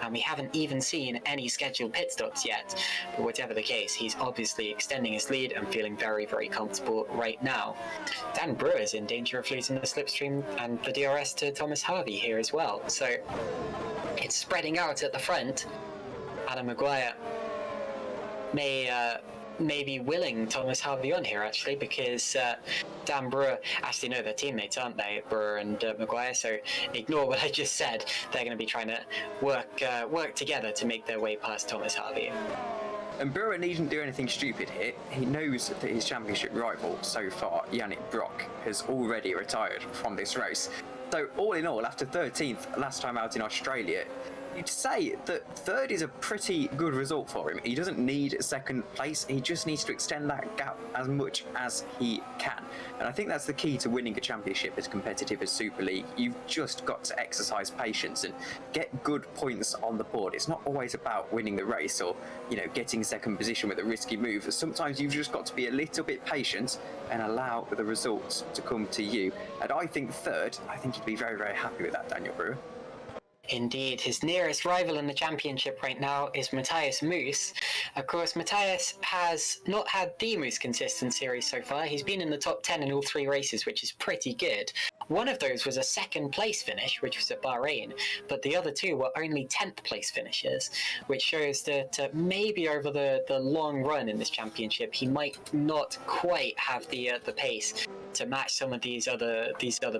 Speaker 1: and we haven't even seen any scheduled pit stops yet. But whatever the case, he's obviously extending his lead and feeling very, very comfortable right now. Dan Brewer is in danger of losing the slipstream and the DRS to Thomas Harvey here as well. So it's spreading out at the front. Adam Maguire may be willing Thomas Harvey on here, actually, because Dan Brewer, actually no, they're teammates, aren't they, Brewer and Maguire, so ignore what I just said. They're going to be trying to work together to make their way past Thomas Harvey.
Speaker 2: And Brewer needn't do anything stupid here. He knows that his championship rival so far, Yannick Brock, has already retired from this race. So all in all, after 13th last time out in Australia, you'd say that 3rd is a pretty good result for him. He doesn't need 2nd place, he just needs to extend that gap as much as he can. And I think that's the key to winning a championship as competitive as Super League. You've just got to exercise patience and get good points on the board. It's not always about winning the race or, you know, getting 2nd position with a risky move. Sometimes you've just got to be a little bit patient and allow the results to come to you. And I think 3rd, I think you'd be very, very happy with that, Daniel Brewer.
Speaker 1: Indeed, his nearest rival in the championship right now is Matthias Moos. Of course, Matthias has not had the most consistent series so far. He's been in the top 10 in all 3 races, which is pretty good. One of those was a 2nd place finish, which was at Bahrain, but the other 2 were only 10th place finishes, which shows that maybe over the long run in this championship, he might not quite have the pace to match some of these other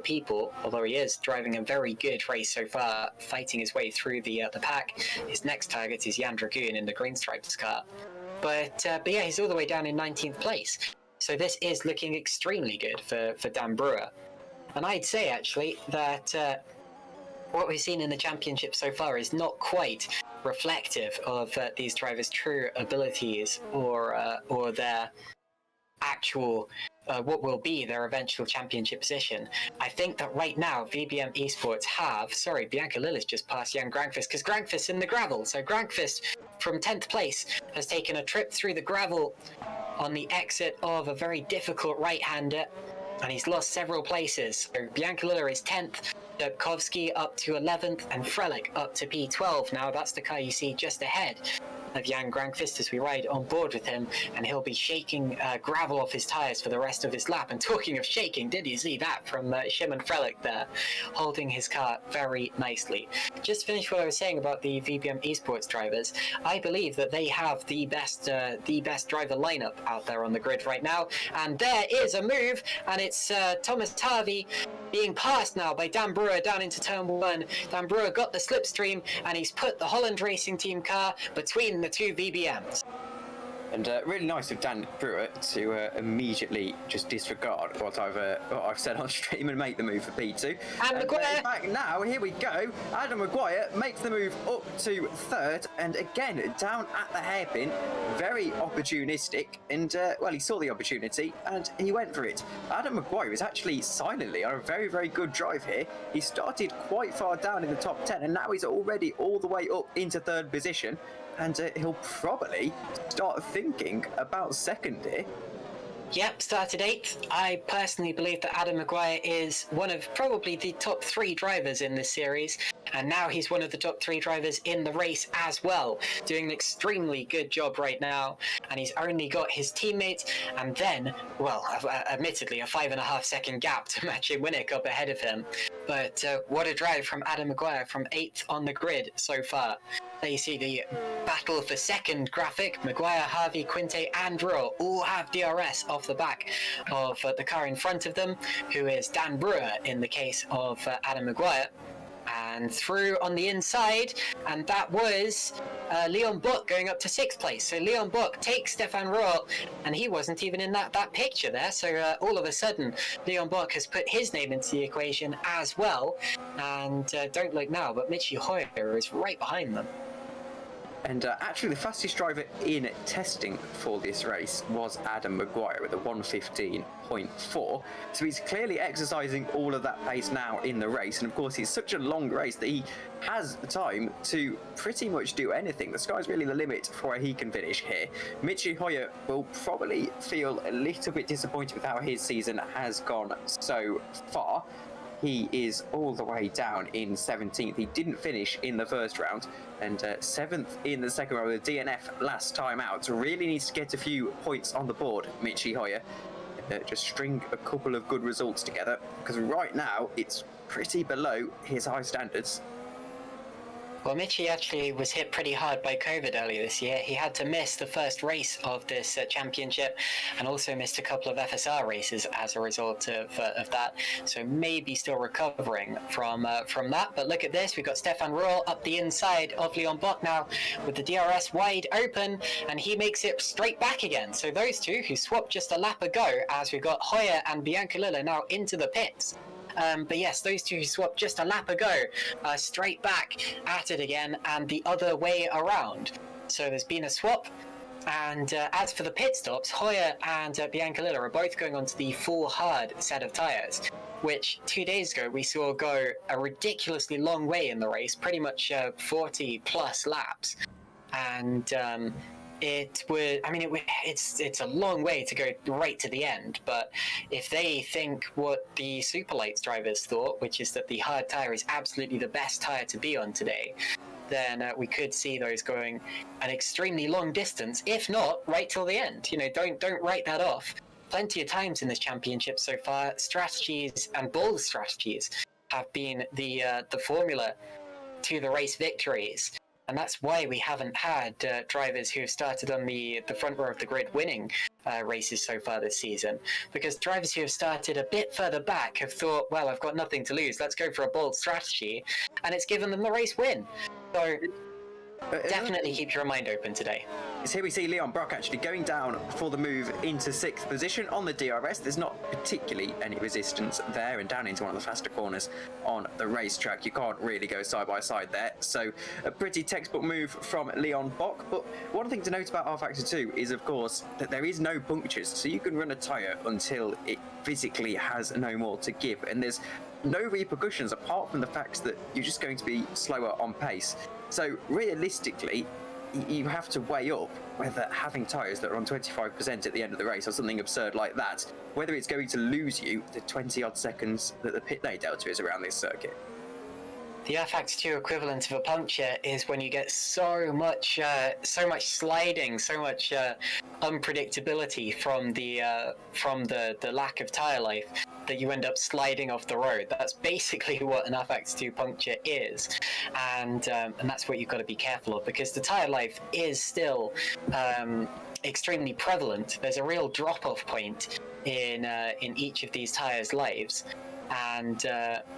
Speaker 1: people, although he is driving a very good race so far, fighting his way through the pack. His next target is Jan Dragoon in the Green Stripes car. But yeah, he's all the way down in 19th place. So this is looking extremely good for Dan Brewer. And I'd say, actually, that what we've seen in the championship so far is not quite reflective of these drivers' true abilities or their actual what will be their eventual championship position. I think that right now VBM Esports Biancalilla's just passed Jan Granqvist, because Granqvist's in the gravel. So Granqvist from 10th place has taken a trip through the gravel on the exit of a very difficult right-hander, and he's lost several places. So Biancalilla is 10th, Dubkovsky up to 11th, and Frelik up to P12. Now that's the car you see just ahead of Jan Granqvist as we ride on board with him, and he'll be shaking gravel off his tyres for the rest of his lap. And talking of shaking, did you see that from Szymon Frelik there, holding his car very nicely. Just to finish what I was saying about the VBM Esports drivers, I believe that they have the best driver lineup out there on the grid right now, and there is a move, and it's Thomas Harvey being passed now by Dan Brewer down into turn 1. Dan Brewer got the slipstream, and he's put the Holland Racing Team car between the 2 VBMs.
Speaker 2: And really nice of Dan Brewer to immediately just disregard what I've said on stream and make the move for P2.
Speaker 1: And Maguire!
Speaker 2: Back now, here we go. Adam Maguire makes the move up to third, and again, down at the hairpin. Very opportunistic, and well, he saw the opportunity, and he went for it. Adam Maguire is actually silently on a very, very good drive here. He started quite far down in the top 10, and now he's already all the way up into third position. And he'll probably start thinking about second here.
Speaker 1: Yep, started 8th. I personally believe that Adam Maguire is one of probably the top 3 drivers in this series, and now he's one of the top 3 drivers in the race as well, doing an extremely good job right now, and he's only got his teammates and then, well, admittedly, a 5.5 second gap to Maciej Winnick up ahead of him. But what a drive from Adam Maguire from 8th on the grid so far. There you see the battle for second graphic. Maguire, Harvey, Quinte and Brewer all have DRS off the back of the car in front of them, who is Dan Brewer in the case of Adam Maguire. And through on the inside, and that was Leon Buck going up to 6th place. So Leon Buck takes Stefan Rohl, and he wasn't even in that picture there. So all of a sudden, Leon Buck has put his name into the equation as well. And don't look now, but Michi Hoyer is right behind them.
Speaker 2: And actually, the fastest driver in testing for this race was Adam Maguire with a 1:15.4. So he's clearly exercising all of that pace now in the race. And of course, it's such a long race that he has time to pretty much do anything. The sky's really the limit for where he can finish here. Michi Hoyer will probably feel a little bit disappointed with how his season has gone so far. He is all the way down in 17th. He didn't finish in the first round, and 7th in the second round with a DNF last time out. So really needs to get a few points on the board, Michi Hoyer. Just string a couple of good results together, because right now it's pretty below his high standards.
Speaker 1: Well, Michi actually was hit pretty hard by COVID earlier this year. He had to miss the first race of this championship, and also missed a couple of FSR races as a result of that. So maybe still recovering from that. But look at this, we've got Stefan Rohl up the inside of Leon Buck now with the DRS wide open, and he makes it straight back again. So those two who swapped just a lap ago, as we've got Hoyer and Bianca Lilla now into the pits. But yes, those two who swapped just a lap ago are straight back at it again, and the other way around. So there's been a swap, and as for the pit stops, Hoyer and Bianca Lilla are both going onto the full hard set of tyres, which 2 days ago we saw go a ridiculously long way in the race, pretty much 40 plus laps. And it's a long way to go right to the end, but if they think what the Superlights drivers thought, which is that the hard tyre is absolutely the best tyre to be on today, then we could see those going an extremely long distance, if not right till the end. You know, don't write that off. Plenty of times in this championship so far, strategies and bold strategies have been the formula to the race victories. And that's why we haven't had drivers who have started on the front row of the grid winning races so far this season. Because drivers who have started a bit further back have thought, well, I've got nothing to lose, let's go for a bold strategy. And it's given them the race win. So definitely keep your mind open today.
Speaker 2: So here we see Leon Brock actually going down for the move into 6th position on the DRS. There's not particularly any resistance there, and down into one of the faster corners on the racetrack. You can't really go side by side there. So a pretty textbook move from Leon Brock. But one thing to note about R-Factor 2 is, of course, that there is no punctures. So you can run a tyre until it physically has no more to give. And there's no repercussions apart from the fact that you're just going to be slower on pace. So realistically, you have to weigh up whether having tyres that are on 25% at the end of the race or something absurd like that, whether it's going to lose you the 20 odd seconds that the pit lane delta is around this circuit.
Speaker 1: The R-Factor 2 equivalent of a puncture is when you get so much sliding, so much unpredictability from the lack of tyre life that you end up sliding off the road. That's basically what an R-Factor 2 puncture is, and that's what you've got to be careful of, because the tyre life is still extremely prevalent. There's a real drop-off point in each of these tyres' lives. And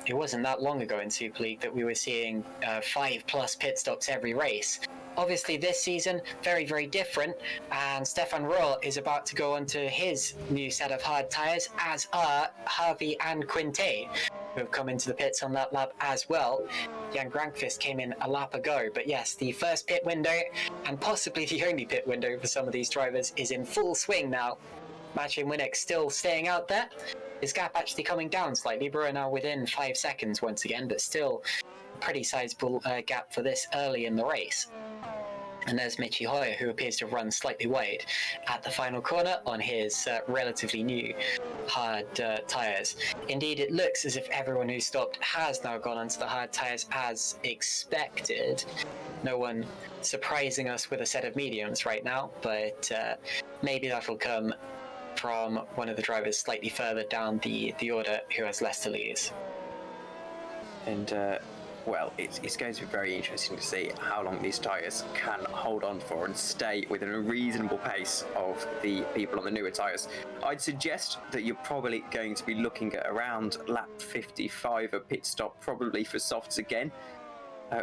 Speaker 1: it wasn't that long ago in Super League that we were seeing 5+ pit stops every race. obviously this season, very, very different, and Stefan Roll is about to go onto his new set of hard tyres, as are Harvey and Quinte, who have come into the pits on that lap as well. Jan Grankvist came in a lap ago, but yes, the first pit window, and possibly the only pit window for some of these drivers, is in full swing now. Marcin Winnick still staying out there. His gap actually coming down slightly. Brewer now within 5 seconds once again, but still a pretty sizable gap for this early in the race. And there's Michi Hoyer, who appears to have run slightly wide at the final corner on his relatively new hard tyres. Indeed, it looks as if everyone who stopped has now gone onto the hard tyres as expected. No one surprising us with a set of mediums right now, but maybe that'll come from one of the drivers slightly further down the order who has less to lose.
Speaker 2: And well, it's going to be very interesting to see how long these tyres can hold on for and stay within a reasonable pace of the people on the newer tyres. I'd suggest that you're probably going to be looking at around lap 55, a pit stop probably for softs again,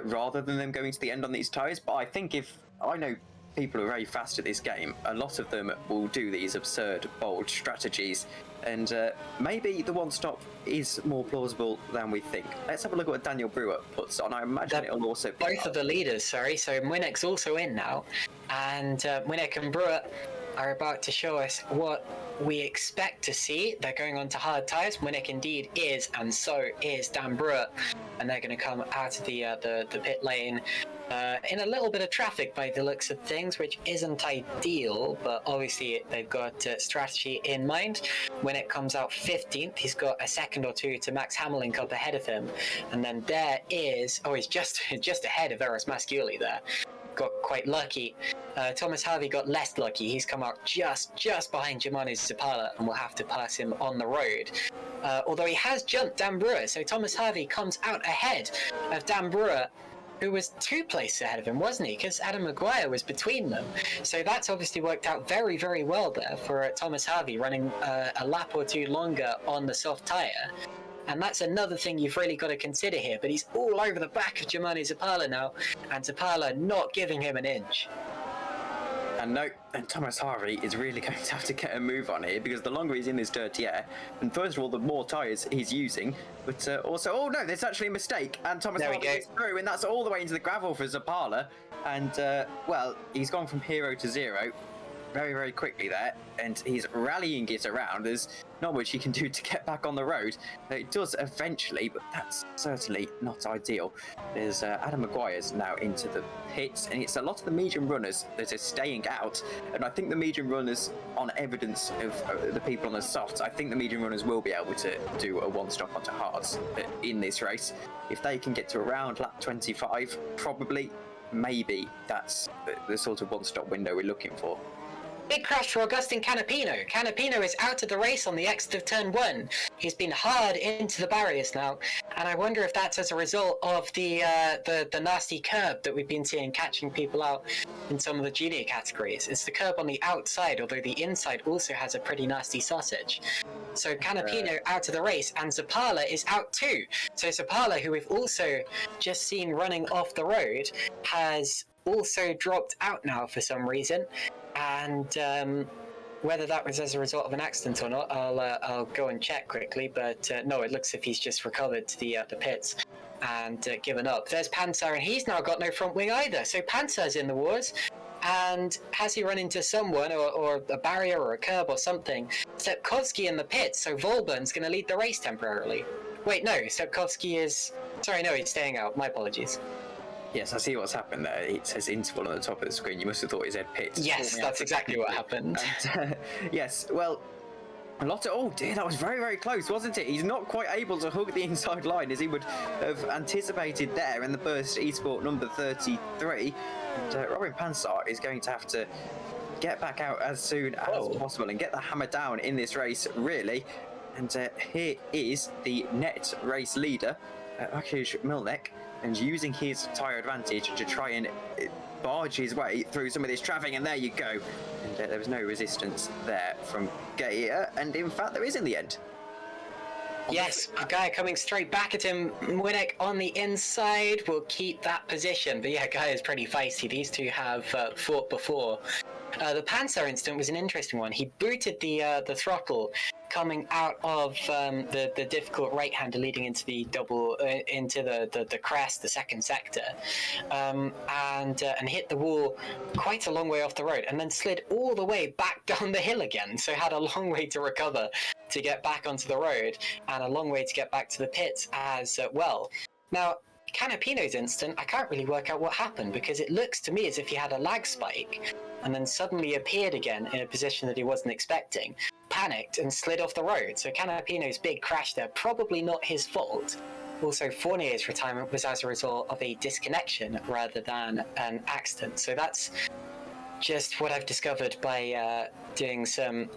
Speaker 2: rather than them going to the end on these tyres. But I think I know people who are very fast at this game, a lot of them will do these absurd, bold strategies, and maybe the one stop is more plausible than we think. Let's have a look at what Daniel Brewer puts on. I imagine it'll also be
Speaker 1: both of the leaders, sorry, so Winnick's also in now, and Winnick and Brewer are about to show us what we expect to see. They're going on to hard tyres. Winnick indeed is, and so is Dan Brewer, and they're going to come out of the pit lane in a little bit of traffic by the looks of things, which isn't ideal, but obviously they've got strategy in mind. When it comes out 15th, he's got a second or two to Max Hammerlink up ahead of him, and then there is, he's just ahead of Eros Masciuli there. Got quite lucky. Thomas Harvey got less lucky. He's come out just behind Jimani Zapala and will have to pass him on the road. Although he has jumped Dan Brewer, so Thomas Harvey comes out ahead of Dan Brewer, who was 2 places ahead of him, wasn't he? Because Adam Maguire was between them. So that's obviously worked out very, very well there for Thomas Harvey, running a lap or two longer on the soft tyre. And that's another thing you've really got to consider here. But he's all over the back of Jimani Zapala now, and Zapala not giving him an inch.
Speaker 2: And no, and Thomas Harvey is really going to have to get a move on here, because the longer he's in this dirty air, and first of all, the more tyres he's using, but also, oh no, there's actually a mistake, and Thomas Harvey is through, and that's all the way into the gravel for Zapala, and well, he's gone from hero to zero very, very quickly there, and he's rallying it around. There's not much he can do to get back on the road. It does eventually, but that's certainly not ideal. There's Adam Maguire's now into the pits, and it's a lot of the medium runners that are staying out, and I think the medium runners, on evidence of the people on the softs, I think the medium runners will be able to do a one-stop onto hards in this race. If they can get to around lap 25, probably, maybe that's the sort of one-stop window we're looking for.
Speaker 1: Big crash for Augustin Canapino. Canapino is out of the race on the exit of turn 1. He's been hard into the barriers now, and I wonder if that's as a result of the nasty curb that we've been seeing catching people out in some of the junior categories. It's the curb on the outside, although the inside also has a pretty nasty sausage. So Canapino out of the race, and Zapala is out too. So Zapala, who we've also just seen running off the road, has also dropped out now for some reason. And whether that was as a result of an accident or not, I'll go and check quickly. But no, it looks as if he's just recovered to the pits and given up. There's Pansar, and he's now got no front wing either. So Pansar's in the wars. And has he run into someone or a barrier or a curb or something? Stepkovsky in the pits, so Volburn's going to lead the race temporarily. Wait, no, Stepkovsky is... Sorry, no, he's staying out. My apologies.
Speaker 2: Yes, I see what's happened there. It says interval on the top of the screen. You must have thought it said pits.
Speaker 1: Yes, that's exactly what happened.
Speaker 2: And, yes, well, a lot of... Oh dear, that was very, very close, wasn't it? He's not quite able to hook the inside line as he would have anticipated there in the burst eSport number 33. And Robin Pansar is going to have to get back out as soon as possible and get the hammer down in this race, really. And here is the net race leader, Akish Milnek, and using his tyre advantage to try and barge his way through some of this traffic, and there you go. And there was no resistance there from Gaia, and in fact there is in the end.
Speaker 1: Yes, Gaia coming straight back at him. Winnick on the inside will keep that position. But yeah, Gaia is pretty feisty. These two have fought before. The Panzer incident was an interesting one. He booted the throttle coming out of the difficult right-hander leading into the double into the crest, the second sector, and hit the wall quite a long way off the road, and then slid all the way back down the hill again. So had a long way to recover to get back onto the road, and a long way to get back to the pits as well. Now, Canapino's instant, I can't really work out what happened, because it looks to me as if he had a lag spike and then suddenly appeared again in a position that he wasn't expecting, panicked and slid off the road. So Canapino's big crash there, probably not his fault. Also, Fournier's retirement was as a result of a disconnection rather than an accident. So that's just what I've discovered by doing some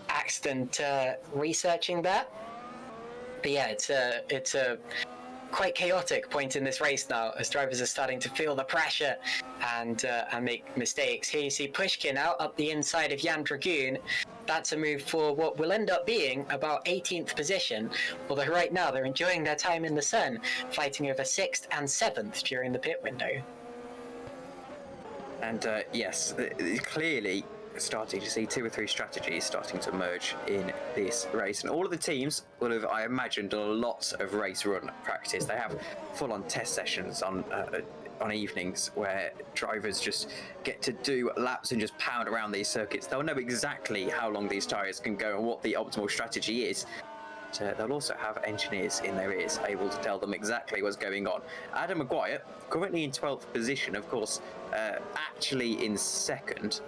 Speaker 1: accident researching there. But yeah, it's a quite chaotic point in this race now, as drivers are starting to feel the pressure and make mistakes. Here you see Pushkin out up the inside of Jan Dragoon. That's a move for what will end up being about 18th position, although right now they're enjoying their time in the sun, fighting over 6th and 7th during the pit window.
Speaker 2: And yes, clearly starting to see 2 or 3 strategies starting to emerge in this race, and all of the teams will have, I imagine, done a lot of race run practice. They have full-on test sessions on evenings where drivers just get to do laps and just pound around these circuits. They'll know exactly how long these tyres can go and what the optimal strategy is. They'll also have engineers in their ears able to tell them exactly what's going on. Adam Maguire, currently in 12th position, of course, actually in second.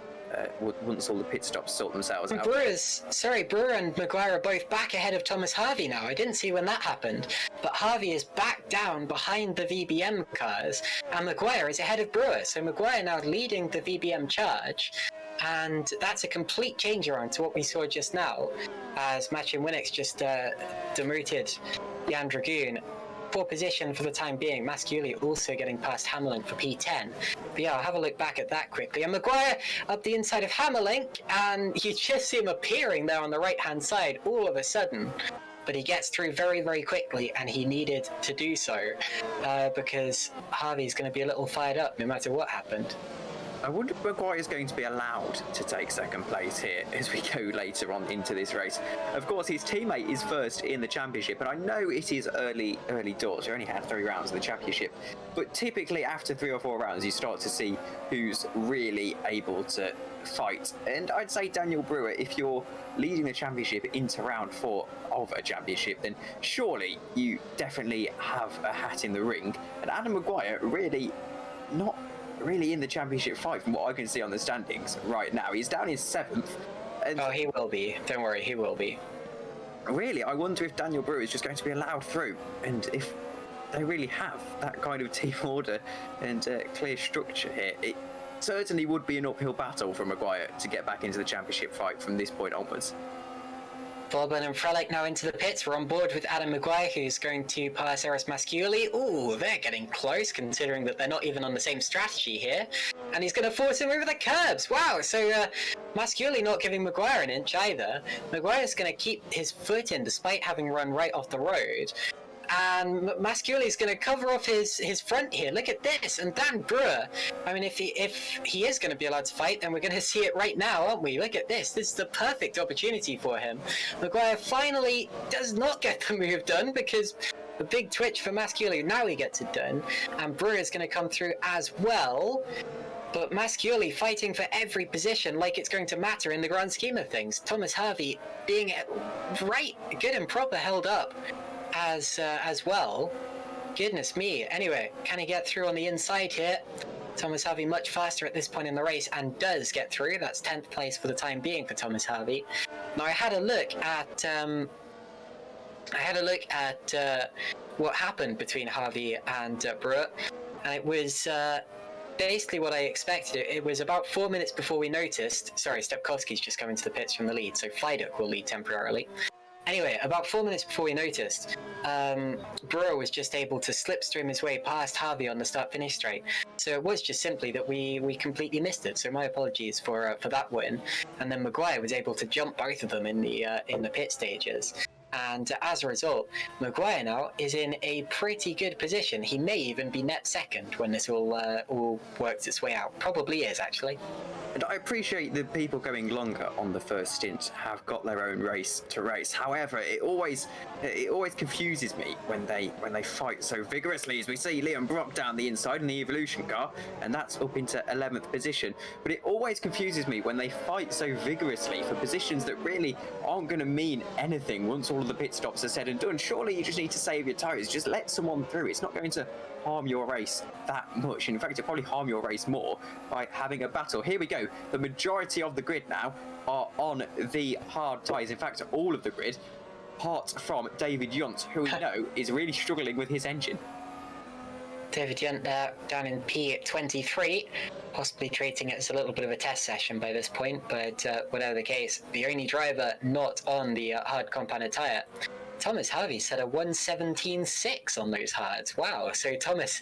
Speaker 2: Once all the pit stops sort themselves out.
Speaker 1: Brewer and Maguire are both back ahead of Thomas Harvey now. I didn't see when that happened, but Harvey is back down behind the VBM cars, and Maguire is ahead of Brewer. So Maguire now leading the VBM charge, and that's a complete change around to what we saw just now, as Matthew Winnick just demoted Jan Dragoon. Poor position for the time being. Masciuli also getting past Hammerlink for P10. But yeah, I'll have a look back at that quickly. And Maguire up the inside of Hammerlink, and you just see him appearing there on the right-hand side all of a sudden. But he gets through very, very quickly, and he needed to do so because Harvey's going to be a little fired up no matter what happened.
Speaker 2: I wonder if Maguire is going to be allowed to take second place here as we go later on into this race. Of course, his teammate is first in the championship, and I know it is early doors. We only had 3 rounds of the championship, but typically after 3 or 4 rounds, you start to see who's really able to fight. And I'd say Daniel Brewer, if you're leading the championship into round 4 of a championship, then surely you definitely have a hat in the ring. And Adam Maguire really not really in the championship fight from what I can see on the standings right now. He's down in 7th.
Speaker 1: Oh, he will be. Don't worry, he will be.
Speaker 2: Really, I wonder if Daniel Brewer is just going to be allowed through, and if they really have that kind of team order and clear structure here. It certainly would be an uphill battle for Maguire to get back into the championship fight from this point onwards.
Speaker 1: Boban and Frelik now into the pits. We're on board with Adam Maguire, who's going to pass Eris Masciuli. Ooh, they're getting close, considering that they're not even on the same strategy here. And he's going to force him over the curbs. Wow, so Masciuli not giving Maguire an inch either. Maguire's going to keep his foot in despite having run right off the road. And Masciuli is going to cover off his front here. Look at this. And Dan Brewer, I mean, if he is going to be allowed to fight, then we're going to see it right now, aren't we? Look at this. This is the perfect opportunity for him. Maguire finally does not get the move done, because a big twitch for Masciuli. Now he gets it done. And Brewer is going to come through as well. But Masciuli fighting for every position like it's going to matter in the grand scheme of things. Thomas Harvey being right, good and proper held up as well. Goodness me. Anyway, can he get through on the inside here? Thomas Harvey much faster at this point in the race, and does get through. That's 10th place for the time being for Thomas Harvey. Now I had a look at what happened between Harvey and Brewer, and it was basically what I expected. It was about 4 minutes before we noticed. Sorry, Stepkowski's just coming to the pits from the lead, so Flyduk will lead temporarily. Anyway, about 4 minutes before we noticed, Brewer was just able to slipstream his way past Harvey on the start-finish straight. So it was just simply that we completely missed it. So my apologies for that win. And then Maguire was able to jump both of them in the pit stages. And as a result, Maguire now is in a pretty good position. He may even be net second when this all works its way out. Probably is, actually.
Speaker 2: And I appreciate the people going longer on the first stint have got their own race to race. However, it always confuses me when they fight so vigorously, as we see Liam Brock down the inside in the Evolution car, and that's up into 11th position. But it always confuses me when they fight so vigorously for positions that really aren't going to mean anything once all of the pit stops are said and done. Surely you just need to save your tyres. Just let someone through. It's not going to harm your race that much. In fact, it'll probably harm your race more by having a battle. Here we go. The majority of the grid now are on the hard tyres. In fact, all of the grid, apart from David Yunt, who we know is really struggling with his engine.
Speaker 1: David Yunt there, down in P23, possibly treating it as a little bit of a test session by this point, but whatever the case, the only driver not on the hard compounded tyre, Thomas Harvey set a 1:17.6 on those hards. Wow, so Thomas,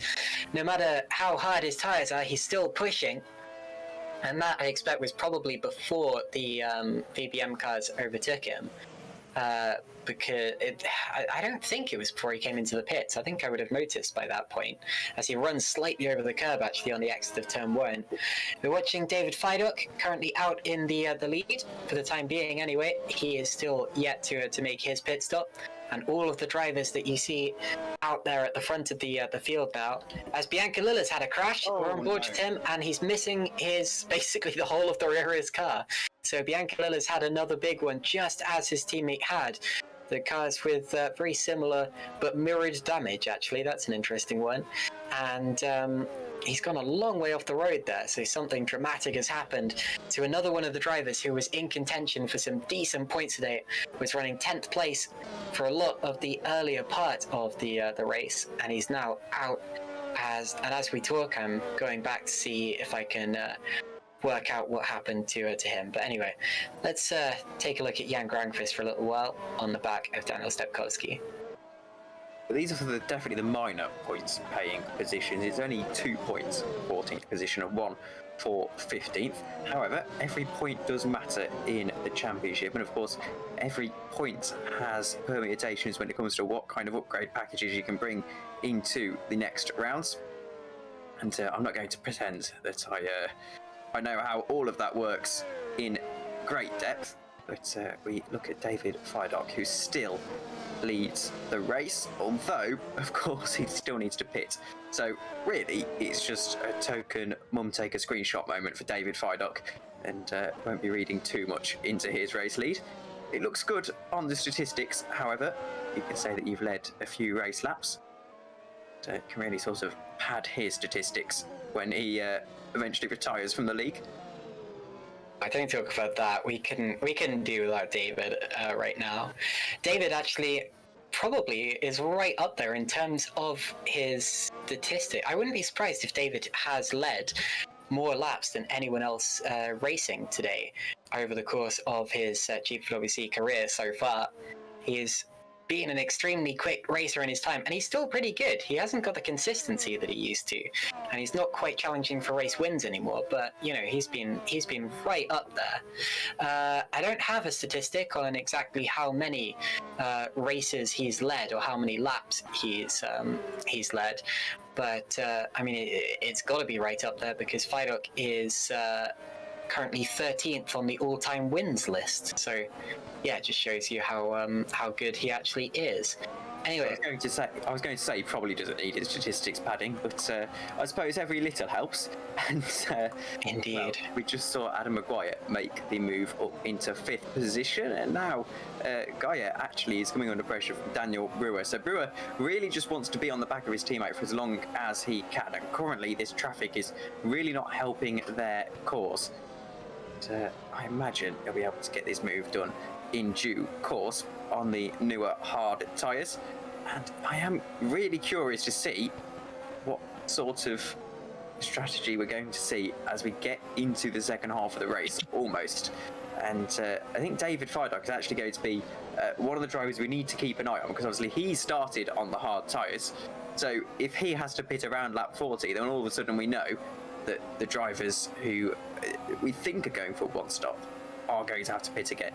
Speaker 1: no matter how hard his tyres are, he's still pushing. And that, I expect, was probably before the VBM cars overtook him. Because I don't think it was before he came into the pits. I think I would have noticed by that point, as he runs slightly over the curb, actually, on the exit of turn 1. We're watching David Fidok, currently out in the lead, for the time being anyway. He is still yet to make his pit stop. And all of the drivers that you see out there at the front of the field now, as Bianca Lilla's had a crash, we're on board with him, and he's missing basically the whole of the rear of his car. So Bianca Lilla's had another big one, just as his teammate had. The cars with very similar but mirrored damage, actually. That's an interesting one. And he's gone a long way off the road there, so something dramatic has happened to another one of the drivers who was in contention for some decent points today, was running 10th place for a lot of the earlier part of the race, and he's now out. As we talk, I'm going back to see if I can work out what happened to him. But anyway, let's take a look at Jan Granqvist for a little while on the back of Daniel Stepkowski.
Speaker 2: But these are for definitely the minor points paying positions. It's only 2 points, 14th position, and 1 for 15th. However, every point does matter in the championship, and of course, every point has permutations when it comes to what kind of upgrade packages you can bring into the next rounds. And I'm not going to pretend that I know how all of that works in great depth, but we look at David Fidok, who still leads the race, although of course he still needs to pit. So really it's just a token mum take a screenshot moment for David Fidok, and won't be reading too much into his race lead. It looks good on the statistics, however. You can say that you've led a few race laps. So it can really sort of pad his statistics when he eventually retires from the league.
Speaker 1: I don't talk about that. We couldn't do without David right now. David actually probably is right up there in terms of his statistic. I wouldn't be surprised if David has led more laps than anyone else racing today over the course of his GPVWC career so far. He is being an extremely quick racer in his time, and he's still pretty good. He hasn't got the consistency that he used to, and he's not quite challenging for race wins anymore, but you know, he's been right up there. I don't have a statistic on exactly how many races he's led or how many laps he's led, but I mean, it's got to be right up there, because Fidok is currently 13th on the all-time wins list. So yeah, it just shows you how good he actually is. Anyway,
Speaker 2: I was going to say he probably doesn't need his statistics padding, but I suppose every little helps. And
Speaker 1: indeed,
Speaker 2: well, we just saw Adam Maguire make the move up into 5th position, and now Gaia actually is coming under pressure from Daniel Brewer. So Brewer really just wants to be on the back of his teammate for as long as he can, and currently this traffic is really not helping their cause. But, I imagine he'll be able to get this move done in due course on the newer hard tyres, and I am really curious to see what sort of strategy we're going to see as we get into the second half of the race almost. And I think David Fidok is actually going to be one of the drivers we need to keep an eye on, because obviously he started on the hard tyres, so if he has to pit around lap 40, then all of a sudden we know that the drivers who we think are going for one stop are going to have to pit again.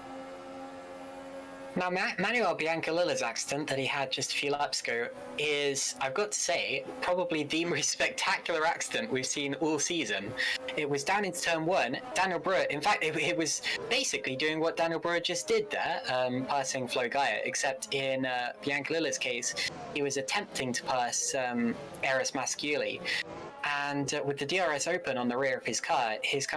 Speaker 1: Now, Manuel Biancalilla's accident that he had just a few laps ago is, I've got to say, probably the most spectacular accident we've seen all season. It was down into turn 1. Daniel Brewer, in fact, it was basically doing what Daniel Brewer just did there, passing Flo Gaia, except in Biancalilla's case, he was attempting to pass Eris Masciuli. And with the DRS open on the rear of his car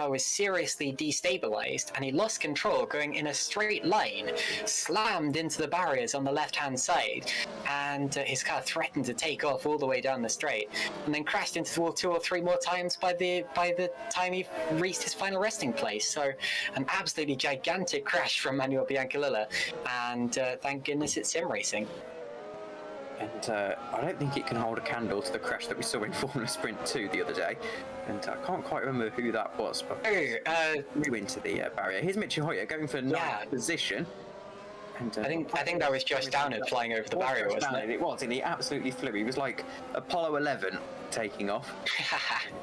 Speaker 1: was seriously destabilized, and he lost control going in a straight line, slammed into the barriers on the left-hand side, and his car threatened to take off all the way down the straight, and then crashed into the wall 2 or 3 more times by the time he reached his final resting place. So an absolutely gigantic crash from Manuel Biancalilla, and thank goodness it's sim racing.
Speaker 2: And I don't think it can hold a candle to the crash that we saw in Formula Sprint 2 the other day. And I can't quite remember who that was, but flew into the barrier. Here's Michi Hoyer going for 9th position. And,
Speaker 1: I think that was Josh Downard flying over the barrier, wasn't it?
Speaker 2: It was, and he absolutely flew. He was like Apollo 11 taking off.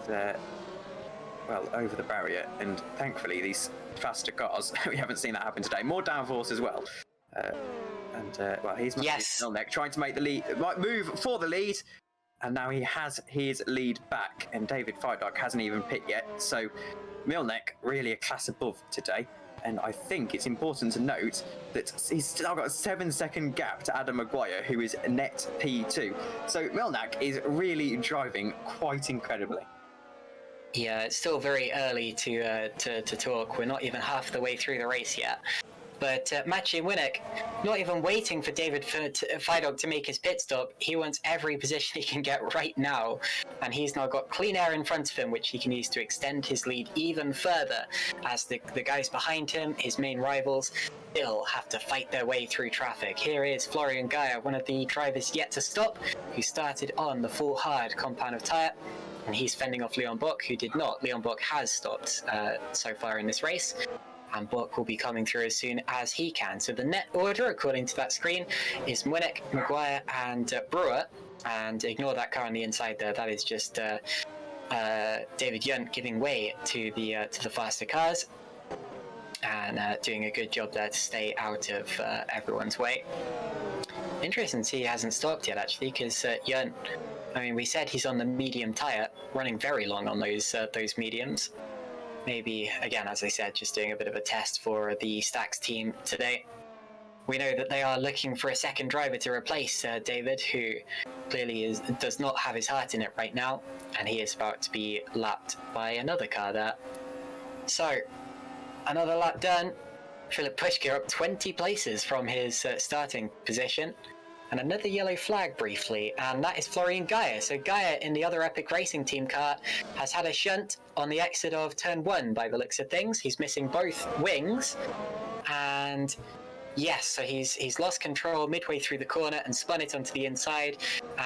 Speaker 2: Well, over the barrier. And thankfully, these faster cars, we haven't seen that happen today. More downforce as well. Well, he's Milnek trying to make the lead, might move for the lead, and now he has his lead back, and David Feidog hasn't even pit yet, so Milnek really a class above today. And I think it's important to note that he's still got a 7-second gap to Adam Maguire, who is net P2. So Milnek is really driving quite incredibly.
Speaker 1: Yeah, it's still very early to talk. We're not even half the way through the race yet. But Maciej Winnick, not even waiting for David Feidog to make his pit stop, he wants every position he can get right now. And he's now got clean air in front of him, which he can use to extend his lead even further, as the guys behind him, his main rivals, still have to fight their way through traffic. Here is Florian Gaia, one of the drivers yet to stop, who started on the full hard compound of tyre. And he's fending off Leon Bock, who did not. Leon Bock has stopped so far in this race. And Bock will be coming through as soon as he can. So the net order, according to that screen, is Winnick, Maguire, and Brewer. And ignore that car on the inside there. That is just David Yunt giving way to the faster cars, and doing a good job there to stay out of everyone's way. Interesting to see he hasn't stopped yet, actually, because Yunt, I mean, we said he's on the medium tyre, running very long on those mediums. Maybe, again, as I said, just doing a bit of a test for the Stax team today. We know that they are looking for a second driver to replace David, who clearly does not have his heart in it right now, and he is about to be lapped by another car there. So, another lap done. Philip Pushka up 20 places from his starting position. And another yellow flag briefly, and that is Florian Gaia. So Gaia in the other Epic Racing Team car has had a shunt on the exit of turn 1 by the looks of things. He's missing both wings, and yes, so he's lost control midway through the corner and spun it onto the inside,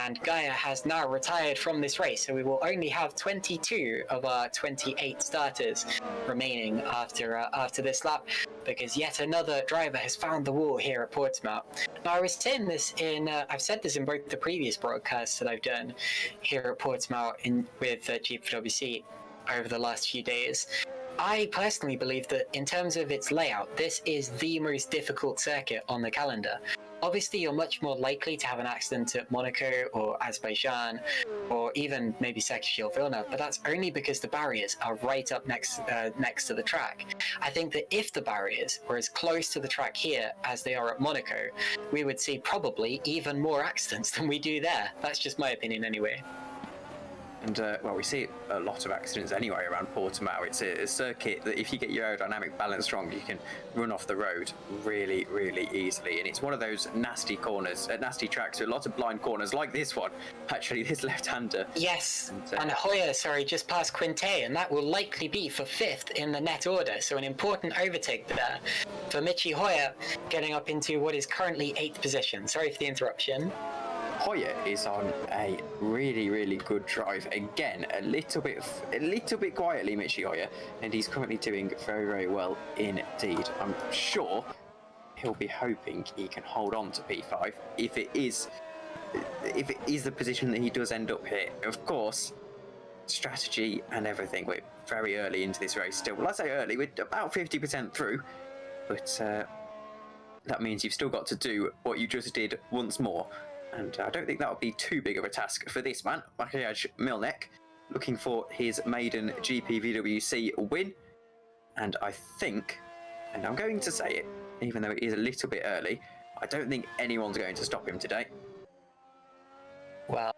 Speaker 1: and Gaia has now retired from this race. So we will only have 22 of our 28 starters remaining after this lap, because yet another driver has found the wall here at Portimao. Now, I was saying this I've said this in both the previous broadcasts that I've done here at Portimao with GPVWC over the last few days. I personally believe that in terms of its layout, this is the most difficult circuit on the calendar. Obviously, you're much more likely to have an accident at Monaco or Azerbaijan, or even maybe Villeneuve, but that's only because the barriers are right up next to the track. I think that if the barriers were as close to the track here as they are at Monaco, we would see probably even more accidents than we do there. That's just my opinion anyway.
Speaker 2: And, well, we see a lot of accidents anyway around Portimao. It's a circuit that if you get your aerodynamic balance wrong, you can run off the road really, really easily. And it's one of those nasty corners, nasty tracks with lots of blind corners, like this one. Actually, this left-hander.
Speaker 1: Yes, and Hoyer, just past Quinte, and that will likely be for 5th in the net order. So an important overtake there for Michi Hoyer, getting up into what is currently 8th position. Sorry for the interruption.
Speaker 2: Hoyer is on a really, really good drive. Again, a little bit quietly, Michi Hoyer, and he's currently doing very, very well indeed. I'm sure he'll be hoping he can hold on to P5 if it is the position that he does end up here. Of course, strategy and everything. We're very early into this race still. Well, I say early, we're about 50% through, but that means you've still got to do what you just did once more. And I don't think that would be too big of a task for this man, Maciej Milnek, looking for his maiden GPVWC win. And I think, and I'm going to say it, even though it is a little bit early, I don't think anyone's going to stop him today.
Speaker 1: Well,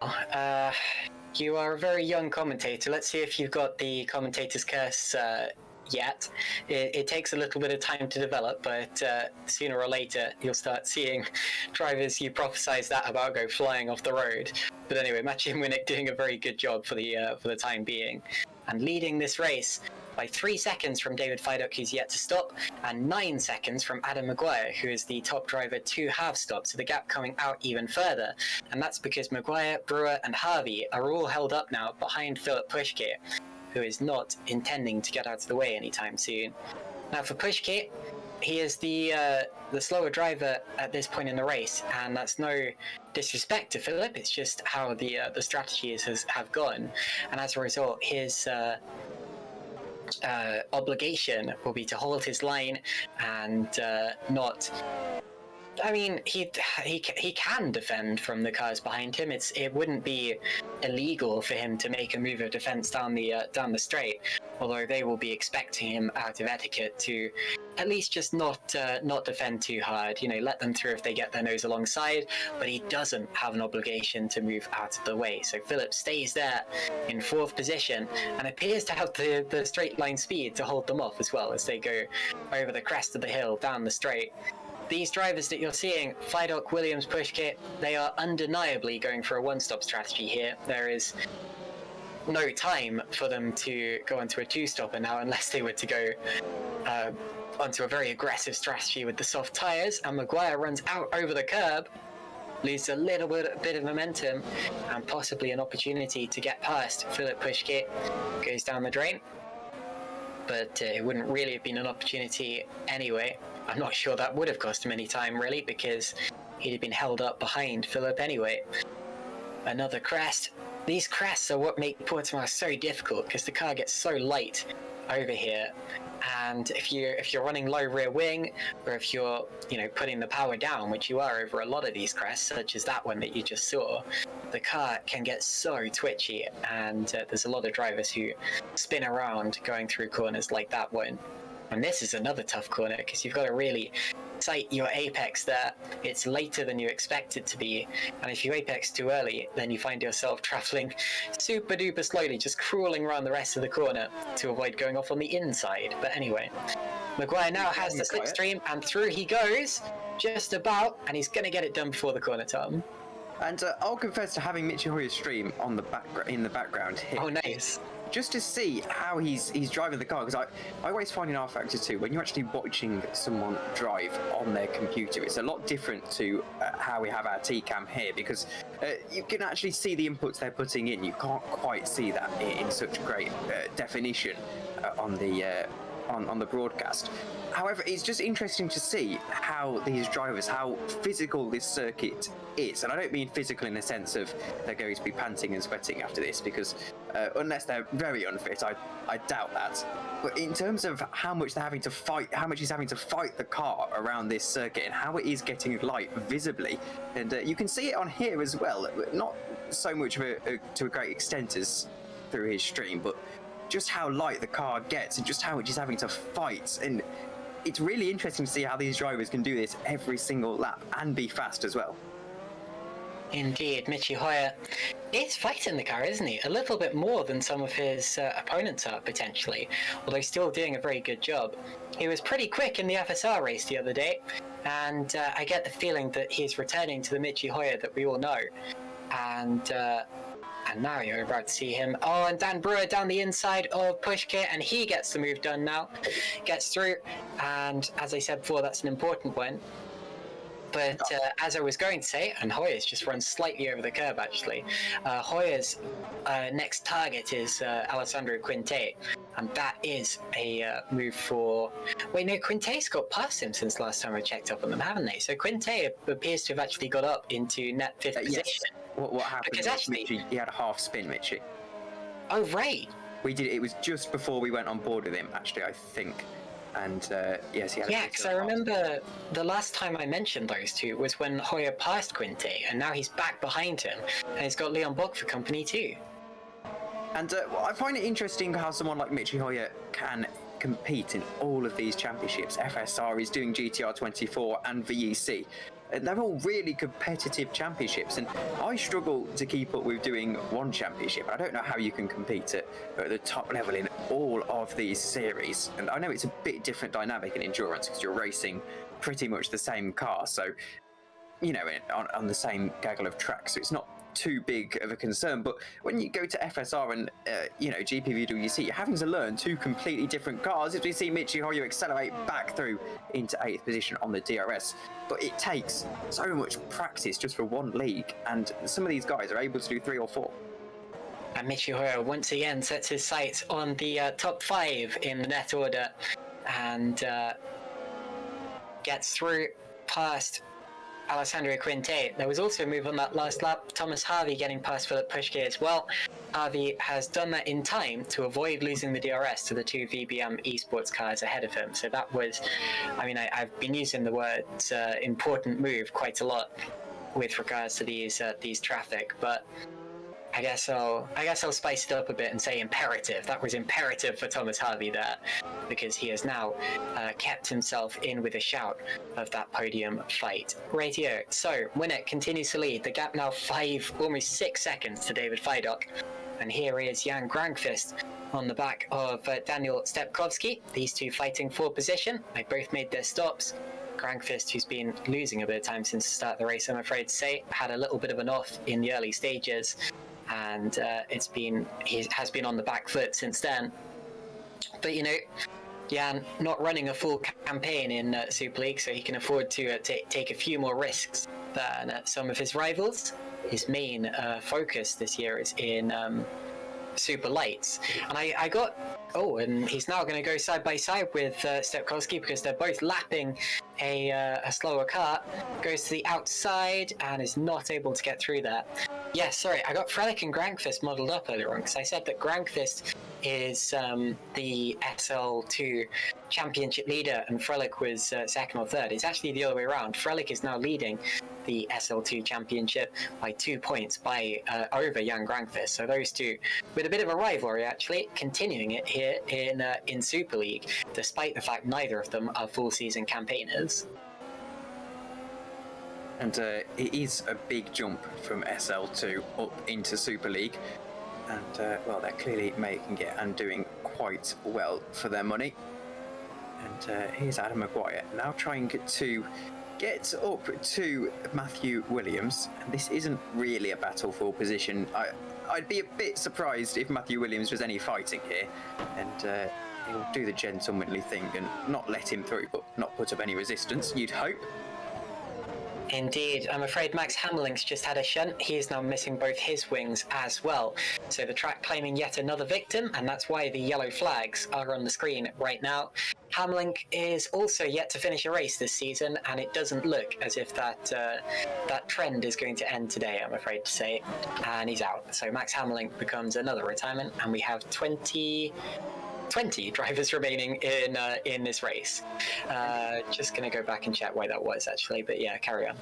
Speaker 1: you are a very young commentator. Let's see if you've got the commentator's curse yet. It takes a little bit of time to develop, but sooner or later you'll start seeing drivers you prophesized that about go flying off the road. But anyway, Maciej Milnek doing a very good job for the time being, and leading this race by 3 seconds from David Fiduk, who's yet to stop, and 9 seconds from Adam Maguire, who is the top driver to have stopped. So the gap coming out even further, and that's because Maguire, Brewer, and Harvey are all held up now behind Philip Pushkit, who is not intending to get out of the way anytime soon. Now for Pushkit, he is the slower driver at this point in the race, and that's no disrespect to Philip. It's just how the strategies have gone, and as a result, his obligation will be to hold his line and not. I mean, he can defend from the cars behind him. It wouldn't be illegal for him to make a move of defense down the straight, although they will be expecting him out of etiquette to at least just not defend too hard. You know, let them through if they get their nose alongside, but he doesn't have an obligation to move out of the way. So Philip stays there in 4th position and appears to have the straight line speed to hold them off as well as they go over the crest of the hill down the straight. These drivers that you're seeing, Fiduk, Williams, Pushkit, they are undeniably going for a one-stop strategy here. There is no time for them to go onto a two-stopper now unless they were to go onto a very aggressive strategy with the soft tyres, and Maguire runs out over the curb, loses a little bit of momentum and possibly an opportunity to get past Philip Pushkit, goes down the drain. But it wouldn't really have been an opportunity anyway. I'm not sure that would have cost him any time, really, because he'd have been held up behind Philip anyway. Another crest. These crests are what make Portimao so difficult, because the car gets so light over here. And if you're running low rear wing, or if you're putting the power down, which you are over a lot of these crests, such as that one that you just saw, the car can get so twitchy, and there's a lot of drivers who spin around going through corners like that one. And this is another tough corner because you've got to really sight your apex there. It's later than you expect it to be, and if you apex too early, then you find yourself traveling super duper slowly, just crawling around the rest of the corner to avoid going off on the inside. But anyway, Maguire now has the slipstream, and through he goes, just about, and he's going to get it done before the corner, Tom.
Speaker 2: And I'll confess to having Mitchie Hoyer's stream on in the background here.
Speaker 1: Oh, nice.
Speaker 2: Just to see how he's driving the car, because I always find in R-Factor 2, when you're actually watching someone drive on their computer, it's a lot different to how we have our T-Cam here, because you can actually see the inputs they're putting in. You can't quite see that in such great definition on the broadcast. However, it's just interesting to see how these drivers, how physical this circuit is. And I don't mean physical in the sense of they're going to be panting and sweating after this, because unless they're very unfit, I doubt that. But in terms of how much they're having to fight, how much he's having to fight the car around this circuit, and how it is getting light visibly. And you can see it on here as well, not so much of to a great extent as through his stream, but just how light the car gets and just how much he's having to fight. And it's really interesting to see how these drivers can do this every single lap and be fast as well.
Speaker 1: Indeed, Mitchie Hoyer is fighting the car, isn't he? A little bit more than some of his opponents are, potentially, although still doing a very good job. He was pretty quick in the FSR race the other day, and I get the feeling that he's returning to the Mitchie Hoyer that we all know. And now you're about to see him. Oh, and Dan Brewer down the inside of Pushkit, and he gets the move done now. Gets through, and as I said before, that's an important one. But as I was going to say, and Hoyer's just run slightly over the curb, actually. Hoyer's next target is Alessandro Quinte, and that is a move for... Wait, no, Quinte's got past him since last time I checked up on them, haven't they? So Quinte appears to have actually got up into net 5th position.
Speaker 2: Yes. What happened
Speaker 1: because
Speaker 2: was
Speaker 1: actually,
Speaker 2: Mitchie, he had a half spin, Mitchie.
Speaker 1: Oh, right.
Speaker 2: We did. It was just before we went on board with him, actually, I think. And yes, he had.
Speaker 1: Yeah, because I remember the last time I mentioned those two was when Hoyer passed Quinte, and now he's back behind him, and he's got Leon Bock for company too.
Speaker 2: And well, I find it interesting how someone like Michi Hoyer can compete in all of these championships. FSR is doing GTR 24 and VEC. And they're all really competitive championships, and I struggle to keep up with doing one championship. I don't know how you can compete at the top level in all of these series. And I know it's a bit different dynamic in endurance because you're racing pretty much the same car, so you know, on the same gaggle of tracks, so it's not too big of a concern. But when you go to FSR and you know, GPVWC, you're having to learn two completely different cars. As we see Michi Hoyer accelerate back through into 8th position on the DRS, but it takes so much practice just for one league, and some of these guys are able to do 3 or 4.
Speaker 1: And Michi Hoyer once again sets his sights on the top 5 in the net order, and gets through past Alessandro Quinte. There was also a move on that last lap. Thomas Harvey getting past Philip Pushke as well. Harvey has done that in time to avoid losing the DRS to the 2 VBM esports cars ahead of him. So that was, I mean, I've been using the words important move quite a lot with regards to these traffic, but I guess I'll spice it up a bit and say imperative. That was imperative for Thomas Harvey there, because he has now kept himself in with a shout of that podium fight. Rightio. So Winnet continues to lead. The gap now 5, almost 6 seconds to David Feidock. And here is Jan Grankvist on the back of Daniel Stepkowski. These two fighting for position. They both made their stops. Grankvist, who's been losing a bit of time since the start of the race, I'm afraid to say, had a little bit of an off in the early stages, and he has been on the back foot since then. But you know, Jan not running a full campaign in Super League, so he can afford to take a few more risks than some of his rivals. His main focus this year is in Super Lights, and I got and he's now going to go side by side with Stepkowski, because they're both lapping a slower car. Goes to the outside and is not able to get through that. Yes, sorry, I got Frelik and Grankvist modelled up earlier on, because I said that Grankvist is the SL2 championship leader and Frelik was second or third. It's actually the other way around. Frelik is now leading the SL2 championship by 2 points over Jan Grankvist. So those two, with a bit of a rivalry actually, continuing it here in Super League, despite the fact neither of them are full season campaigners.
Speaker 2: And it is a big jump from SL2 up into Super League. And well, they're clearly making it and doing quite well for their money. And here's Adam Maguire now trying to get up to Matthew Williams. And this isn't really a battle for position. I'd be a bit surprised if Matthew Williams was any fighting here. And he'll do the gentlemanly thing and not let him through, but not put up any resistance, you'd hope.
Speaker 1: Indeed, I'm afraid Max Hammerling's just had a shunt. He is now missing both his wings as well. So the track claiming yet another victim, and that's why the yellow flags are on the screen right now. Hammerling is also yet to finish a race this season, and it doesn't look as if that trend is going to end today, I'm afraid to say. And he's out. So Max Hammerling becomes another retirement, and we have 20 drivers remaining in this race. Just going to go back and check why that was actually, but yeah, carry on.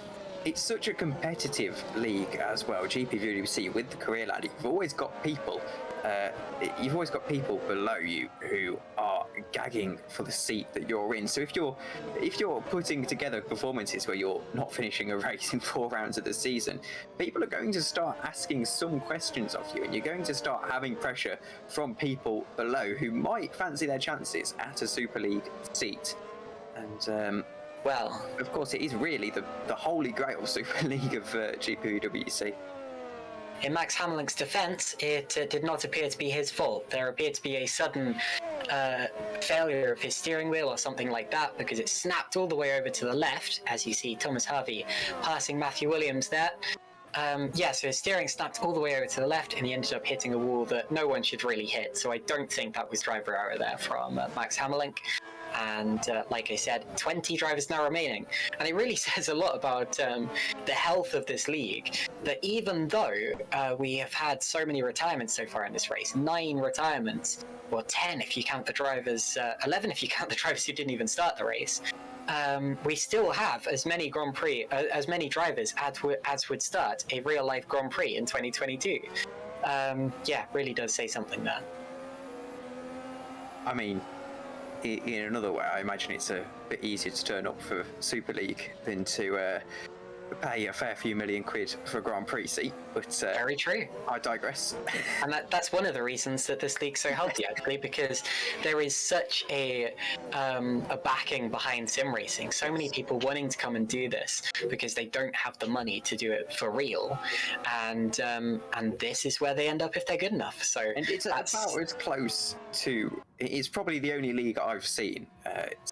Speaker 2: It's such a competitive league as well, GPVWC, with the career ladder. You've always got people below you who are gagging for the seat that you're in. So if you're putting together performances where you're not finishing a race in 4 rounds of the season, people are going to start asking some questions of you, and you're going to start having pressure from people below who might fancy their chances at a Super League seat. And well, of course, it is really the holy grail Super League of GPVWC.
Speaker 1: In Max Hammerling's defence, it did not appear to be his fault. There appeared to be a sudden failure of his steering wheel or something like that, because it snapped all the way over to the left, as you see Thomas Harvey passing Matthew Williams there. So his steering snapped all the way over to the left, and he ended up hitting a wall that no one should really hit. So I don't think that was driver error there from Max Hammerling. And like I said, 20 drivers now remaining. And it really says a lot about the health of this league, that even though we have had so many retirements so far in this race, 9 retirements, or 10 if you count the drivers, 11 if you count the drivers who didn't even start the race, we still have as many Grand Prix, as many drivers as would start a real life Grand Prix in 2022. Yeah, really does say something there.
Speaker 2: I mean, in another way, I imagine it's a bit easier to turn up for Super League than to pay a fair few million quid for a Grand Prix seat, but
Speaker 1: very true.
Speaker 2: I digress.
Speaker 1: And that's one of the reasons that this league's so healthy, actually, because there is such a backing behind sim racing. So many people wanting to come and do this because they don't have the money to do it for real, and this is where they end up if they're good enough. So
Speaker 2: and it's about as close to. It's probably the only league I've seen,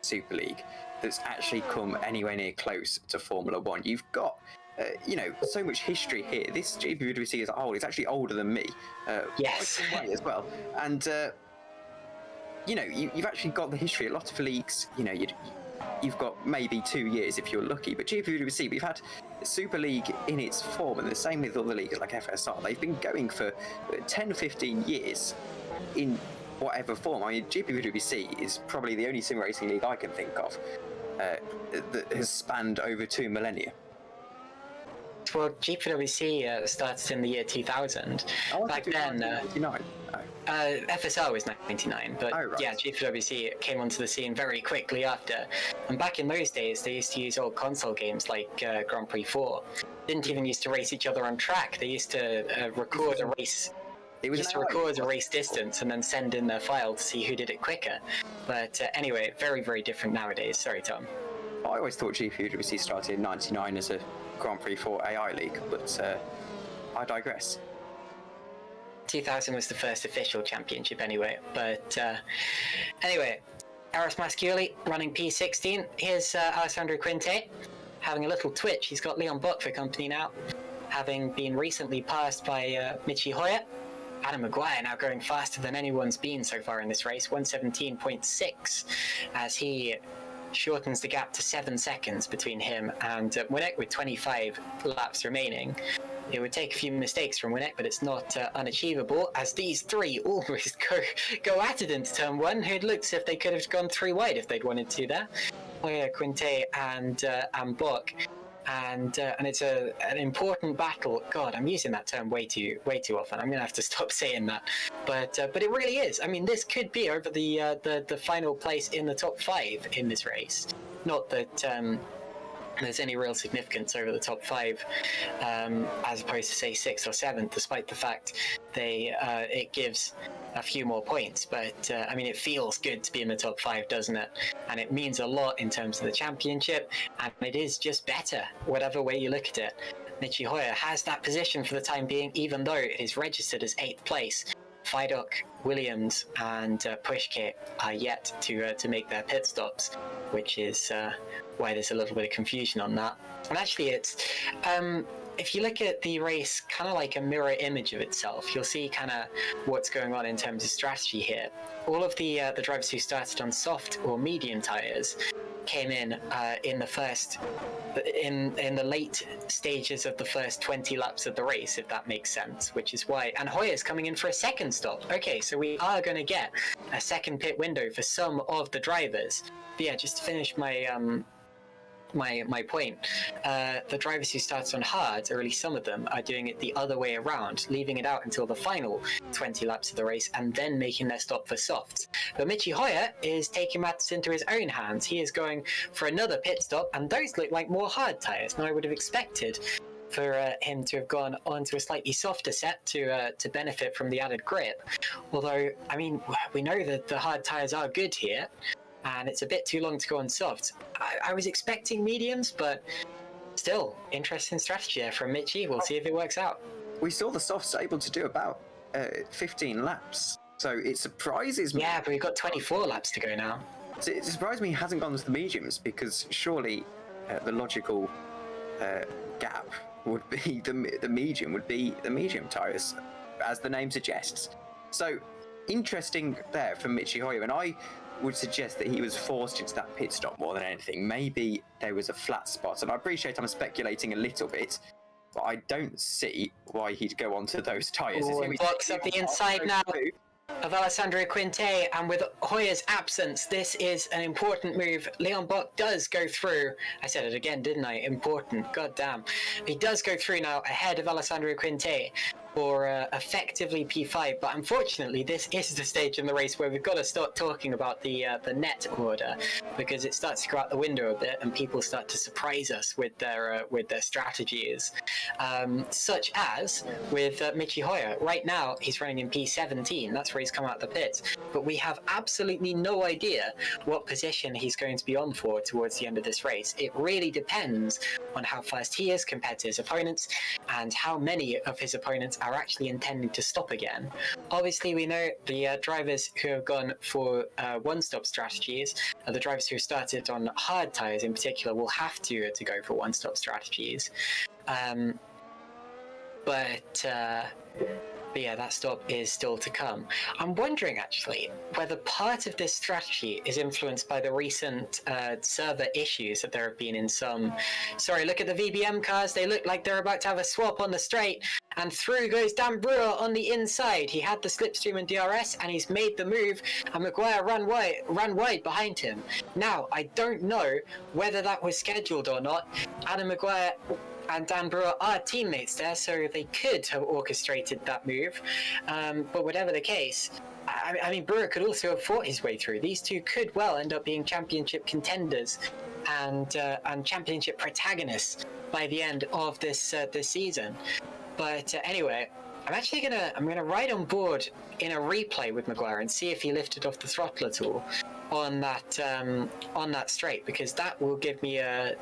Speaker 2: Super League, that's actually come anywhere near close to Formula One. You've got, so much history here. This GPVWC as a whole is actually older than me.
Speaker 1: Yes.
Speaker 2: As well. And, you've actually got the history. A lot of leagues, you've got maybe 2 years if you're lucky. But GPVWC, we've had Super League in its form, and the same with other leagues like FSR. They've been going for 10, 15 years in whatever form. I mean, GPVWC is probably the only sim racing league I can think of that has spanned over 2 millennia.
Speaker 1: Well, GPWC started in the year 2000. Back then,
Speaker 2: 1999.
Speaker 1: FSR was 1999, but
Speaker 2: right.
Speaker 1: Yeah, GPWC came onto the scene very quickly after. And back in those days, they used to use old console games like Grand Prix 4. Didn't even used to race each other on track. They used to record a race. They used to record a race distance and then send in their file to see who did it quicker. But anyway, very, very different nowadays. Sorry, Tom.
Speaker 2: I always thought GPWC started in 99 as a Grand Prix 4 AI league, but I digress.
Speaker 1: 2000 was the first official championship anyway. But anyway, Aris Masciuli running P16. Here's Alessandro Quinte having a little twitch. He's got Leon Buck for company now, having been recently passed by Michi Hoyer. Adam Maguire now going faster than anyone's been so far in this race, 117.6, as he shortens the gap to 7 seconds between him and Winnick with 25 laps remaining. It would take a few mistakes from Winnick, but it's not unachievable, as these three almost go at it into turn 1. Who'd looked as if they could have gone 3 wide if they'd wanted to there. Hoyer, Quinte and Buck. And it's an important battle. God, I'm using that term way too often. I'm gonna have to stop saying that. But it really is. I mean, this could be over the final place in the top 5 in this race. Not that there's any real significance over the top 5, as opposed to say 6th or 7th, despite the fact it gives a few more points. But I mean, it feels good to be in the top 5, doesn't it? And it means a lot in terms of the championship, and it is just better, whatever way you look at it. Michi Hoyer has that position for the time being, even though it is registered as 8th place. Fidok, Williams, and Pushkit are yet to make their pit stops, which is why there's a little bit of confusion on that. And actually, it's if you look at the race kind of like a mirror image of itself, you'll see kind of what's going on in terms of strategy here. All of the drivers who started on soft or medium tires came in the late stages of the first 20 laps of the race, if that makes sense, which is why. And Hoyer's coming in for a second stop. Okay, so we are going to get a second pit window for some of the drivers. But yeah, just to finish my my point, the drivers who started on hards, or at least some of them, are doing it the other way around, leaving it out until the final 20 laps of the race and then making their stop for softs. But Michi Hoyer is taking matters into his own hands. He is going for another pit stop, and those look like more hard tyres. Now, I would have expected for him to have gone onto a slightly softer set to benefit from the added grip. Although, I mean, we know that the hard tyres are good here, and it's a bit too long to go on soft. I was expecting mediums, but still, interesting strategy there from Michi. We'll see if it works out.
Speaker 2: We saw the softs able to do about 15 laps, so it surprises me.
Speaker 1: Yeah, but we've got 24 laps to go now.
Speaker 2: So it surprised me he hasn't gone to the mediums, because surely the logical gap would be the medium would be the medium tyres, as the name suggests. So interesting there from Michi Hoyer, and I would suggest that he was forced into that pit stop more than anything. Maybe there was a flat spot, and I appreciate I'm speculating a little bit, but I don't see why he'd go onto those tyres.
Speaker 1: Blocks up the inside now of Alessandro Quinte, and with Hoyer's absence, this is an important move. Leon Bock does go through. I said it again, didn't I? Important. God damn. He does go through now ahead of Alessandro Quinte for effectively P5, but unfortunately this is the stage in the race where we've got to start talking about the net order, because it starts to go out the window a bit and people start to surprise us with their strategies, such as with Michi Hoyer. Right now he's running in P17, that's where he's come out the pits, but we have absolutely no idea what position he's going to be on for towards the end of this race. It really depends on how fast he is compared to his opponents and how many of his opponents are actually intending to stop again. Obviously, we know the drivers who have gone for one-stop strategies, the drivers who started on hard tyres in particular, will have to go for one-stop strategies. But yeah, that stop is still to come. I'm wondering, actually, whether part of this strategy is influenced by the recent server issues that there have been in some... Sorry, look at the VBM cars. They look like they're about to have a swap on the straight. And through goes Dan Brewer on the inside. He had the slipstream and DRS, and he's made the move, and Maguire ran wide behind him. Now, I don't know whether that was scheduled or not. Adam Maguire and Dan Brewer are teammates there, so they could have orchestrated that move. But whatever the case, I mean, Brewer could also have fought his way through. These two could well end up being championship contenders and championship protagonists by the end of this season. But anyway, I'm gonna ride on board in a replay with Maguire and see if he lifted off the throttle at all on that straight, because that will give me a...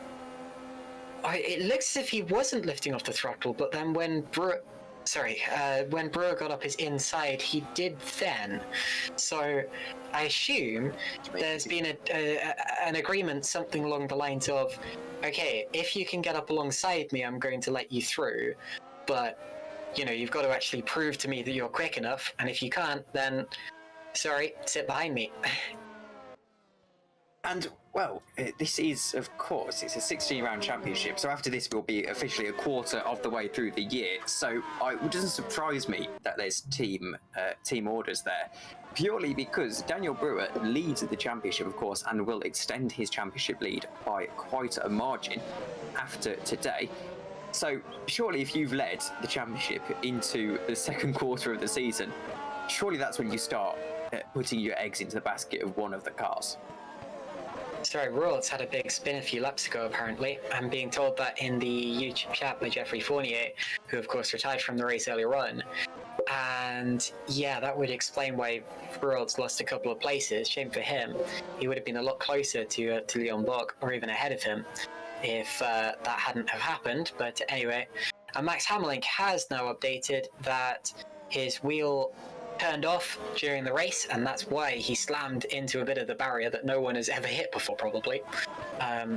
Speaker 1: It looks as if he wasn't lifting off the throttle, but then when Brewer got up his inside, he did then. So I assume there's been an agreement, something along the lines of, okay, if you can get up alongside me, I'm going to let you through, but you know, you've got to actually prove to me that you're quick enough, and if you can't, then sorry, sit behind me.
Speaker 2: And, well, this is, of course, it's a 16-round championship, so after this we'll be officially a quarter of the way through the year, so it doesn't surprise me that there's team orders there, purely because Daniel Brewer leads the championship, of course, and will extend his championship lead by quite a margin after today. So, surely if you've led the championship into the second quarter of the season, surely that's when you start putting your eggs into the basket of one of the cars.
Speaker 1: Sorry, Royals had a big spin a few laps ago, apparently. I'm being told that in the YouTube chat by Jeffrey Fournier, who of course retired from the race earlier on. And yeah, that would explain why Royals lost a couple of places. Shame for him. He would have been a lot closer to Leon Bock, or even ahead of him, if that hadn't have happened. But anyway, Max Hammerlink has now updated that his wheel turned off during the race, and that's why he slammed into a bit of the barrier that no one has ever hit before, probably.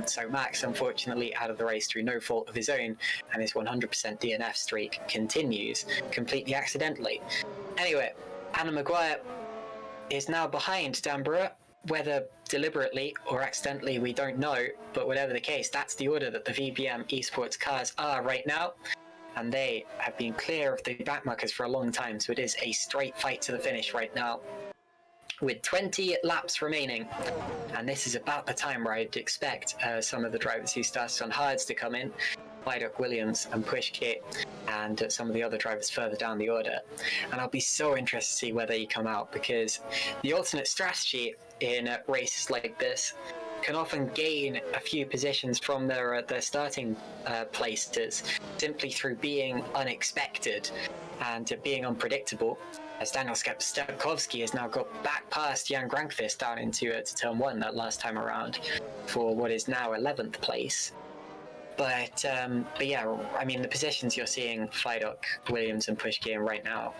Speaker 1: So Max, unfortunately, out of the race through no fault of his own, and his 100% DNF streak continues completely accidentally. Anyway, Anna Maguire is now behind Dan Brewer, whether deliberately or accidentally, we don't know, but whatever the case, that's the order that the VBM esports cars are right now. And they have been clear of the backmarkers for a long time, so it is a straight fight to the finish right now, with 20 laps remaining. And this is about the time where I'd expect some of the drivers who started on hards to come in, Vidoc, Williams and Pushkit, and some of the other drivers further down the order. And I'll be so interested to see where they come out, because the alternate strategy in races like this can often gain a few positions from their starting places simply through being unexpected and being unpredictable. As Daniel Stepkovsky has now got back past Jan Grankvist down into turn 1 that last time around for what is now 11th place. But yeah, I mean, the positions you're seeing Vidoc, Williams and Pushkin right now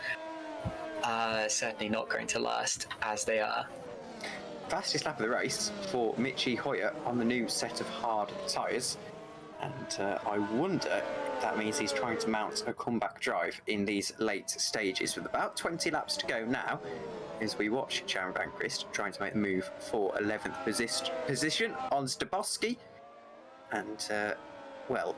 Speaker 1: are certainly not going to last as they are.
Speaker 2: Fastest lap of the race for Michi Hoyer on the new set of hard tyres, and I wonder that means he's trying to mount a comeback drive in these late stages. With about 20 laps to go now, as we watch Sharon Van Christ trying to make the move for 11th position on Staboski. And, well,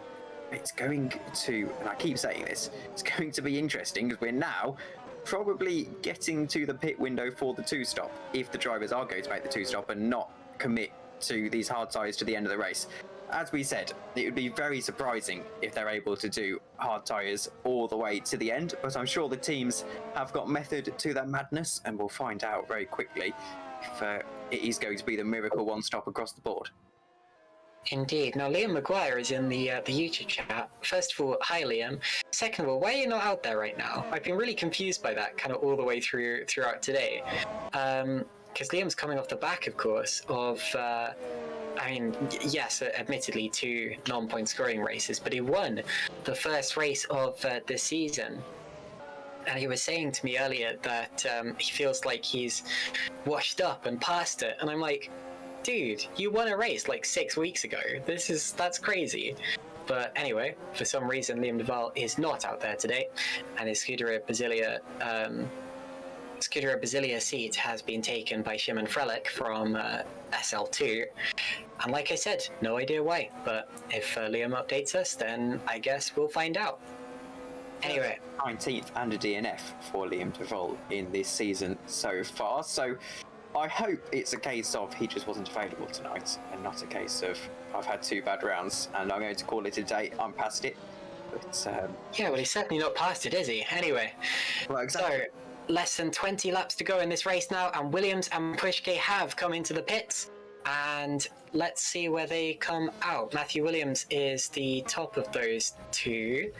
Speaker 2: it's going to, and I keep saying this, it's going to be interesting because we're now probably getting to the pit window for the two-stop, if the drivers are going to make the two-stop and not commit to these hard tyres to the end of the race. As we said, it would be very surprising if they're able to do hard tyres all the way to the end, but I'm sure the teams have got method to their madness, and we'll find out very quickly if it is going to be the miracle one-stop across the board.
Speaker 1: Indeed. Now, Liam Maguire is in the YouTube chat. First of all, hi Liam. Second of all, why are you not out there right now? I've been really confused by that kind of all the way throughout today. Because Liam's coming off the back, of course, of, yes, admittedly 2 non-point scoring races, but he won the first race of this season. And he was saying to me earlier that he feels like he's washed up and past it. And I'm like, dude, you won a race like 6 weeks ago. That's crazy. But anyway, for some reason, Liam Duval is not out there today, and his Scuderia Basilia seat has been taken by Szymon Frelik from SL2. And like I said, no idea why. But if Liam updates us, then I guess we'll find out. Anyway,
Speaker 2: 19th and a DNF for Liam Duval in this season so far. So I hope it's a case of he just wasn't available tonight, and not a case of I've had 2 bad rounds and I'm going to call it a day. I'm past it. But
Speaker 1: yeah, well, he's certainly not past it, is he? Anyway,
Speaker 2: well, exactly.
Speaker 1: So less than 20 laps to go in this race now, and Williams and Pushke have come into the pits, and let's see where they come out. Matthew Williams is the top of those 2.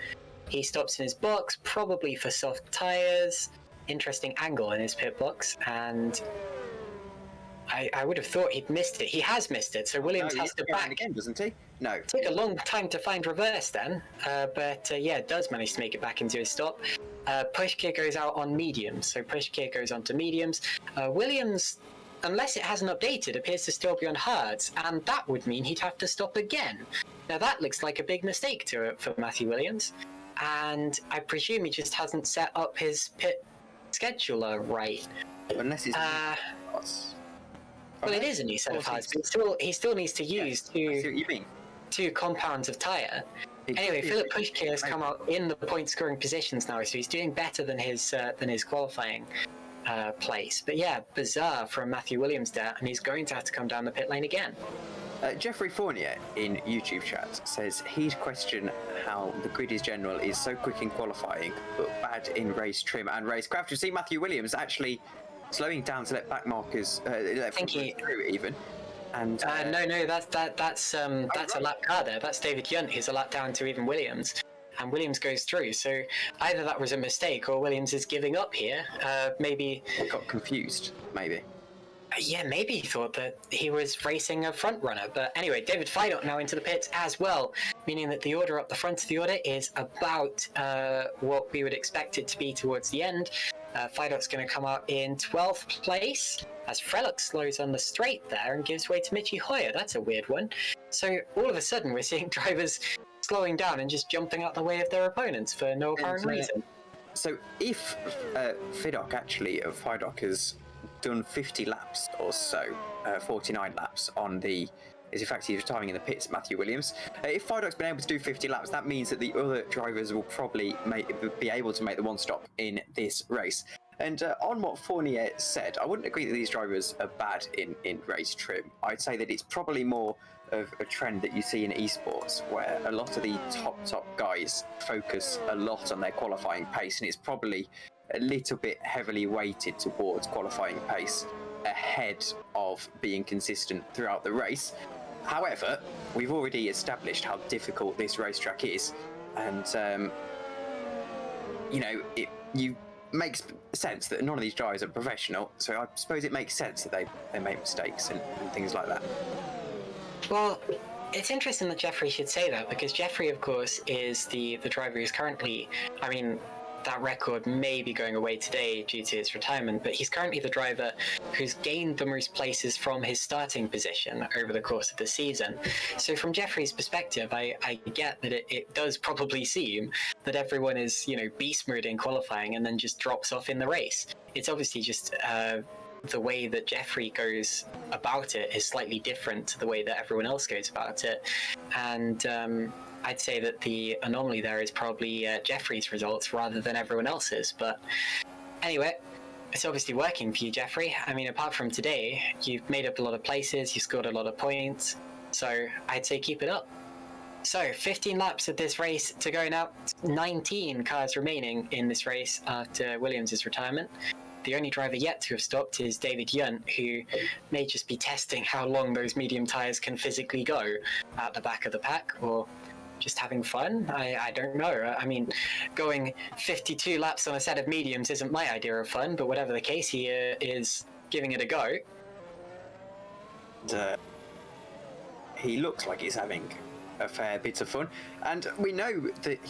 Speaker 1: He stops in his box, probably for soft tyres. Interesting angle in his pit box, and I would have thought he'd missed it. He has missed it, so Williams has to back
Speaker 2: again, doesn't he? No.
Speaker 1: Took a long time to find reverse then, but yeah, does manage to make it back into his stop. Pushke goes out on mediums, so Pushke goes on to mediums. Williams, unless it hasn't updated, appears to still be on hards, and that would mean he'd have to stop again. Now that looks like a big mistake for Matthew Williams, and I presume he just hasn't set up his pit scheduler right.
Speaker 2: Unless he's
Speaker 1: well, it is a new set of hards, but he still needs to use two compounds of tyre. Anyway, Philip Pushke has come out in the point scoring positions now, so he's doing better than his qualifying place. But yeah, bizarre from Matthew Williams there, and he's going to have to come down the pit lane again.
Speaker 2: Jeffrey Fournier in YouTube chat says he'd question how the grid is general is so quick in qualifying but bad in race trim and racecraft. You see Matthew Williams actually slowing down to let back markers through even. And
Speaker 1: no, that's a lap car there. That's David Yunt, who's a lap down to even Williams, and Williams goes through. So either that was a mistake or Williams is giving up here. Maybe
Speaker 2: got confused. Maybe.
Speaker 1: Yeah, maybe he thought that he was racing a front runner. But anyway, David Fidot now into the pits as well, meaning that the order up the front of the order is about what we would expect it to be towards the end. Fidot's going to come out in 12th place as Frelik slows on the straight there and gives way to Michi Hoyer. That's a weird one. So all of a sudden we're seeing drivers slowing down and just jumping out the way of their opponents for no apparent reason.
Speaker 2: So if Fidok has done 50 laps or so, 49 laps on the, is in fact he's timing in the pits, Matthew Williams. If Fidok's been able to do 50 laps, that means that the other drivers will probably be able to make the one stop in this race. And on what Fournier said, I wouldn't agree that these drivers are bad in race trim. I'd say that it's probably more of a trend that you see in esports, where a lot of the top guys focus a lot on their qualifying pace, and it's probably a little bit heavily weighted towards qualifying pace ahead of being consistent throughout the race. However, we've already established how difficult this racetrack is, and it makes sense that none of these drivers are professional, so I suppose it makes sense that they make mistakes and things like that.
Speaker 1: Well, it's interesting that Jeffrey should say that, because Jeffrey, of course, is the driver who's currently, that record may be going away today due to his retirement, but he's currently the driver who's gained the most places from his starting position over the course of the season. So from Jeffrey's perspective, I get that it does probably seem that everyone is, beast mode in qualifying and then just drops off in the race. It's obviously just the way that Jeffrey goes about it is slightly different to the way that everyone else goes about it. And I'd say that the anomaly there is probably Jeffrey's results rather than everyone else's. But anyway, it's obviously working for you, Jeffrey. I mean, apart from today, you've made up a lot of places, you scored a lot of points. So I'd say keep it up. So 15 laps of this race to go now. 19 cars remaining in this race after Williams' retirement. The only driver yet to have stopped is David Yunt, who may just be testing how long those medium tyres can physically go at the back of the pack, or just having fun. I don't know. I mean, going 52 laps on a set of mediums isn't my idea of fun, but whatever the case, he is giving it a go.
Speaker 2: He looks like he's having a fair bit of fun, and we know that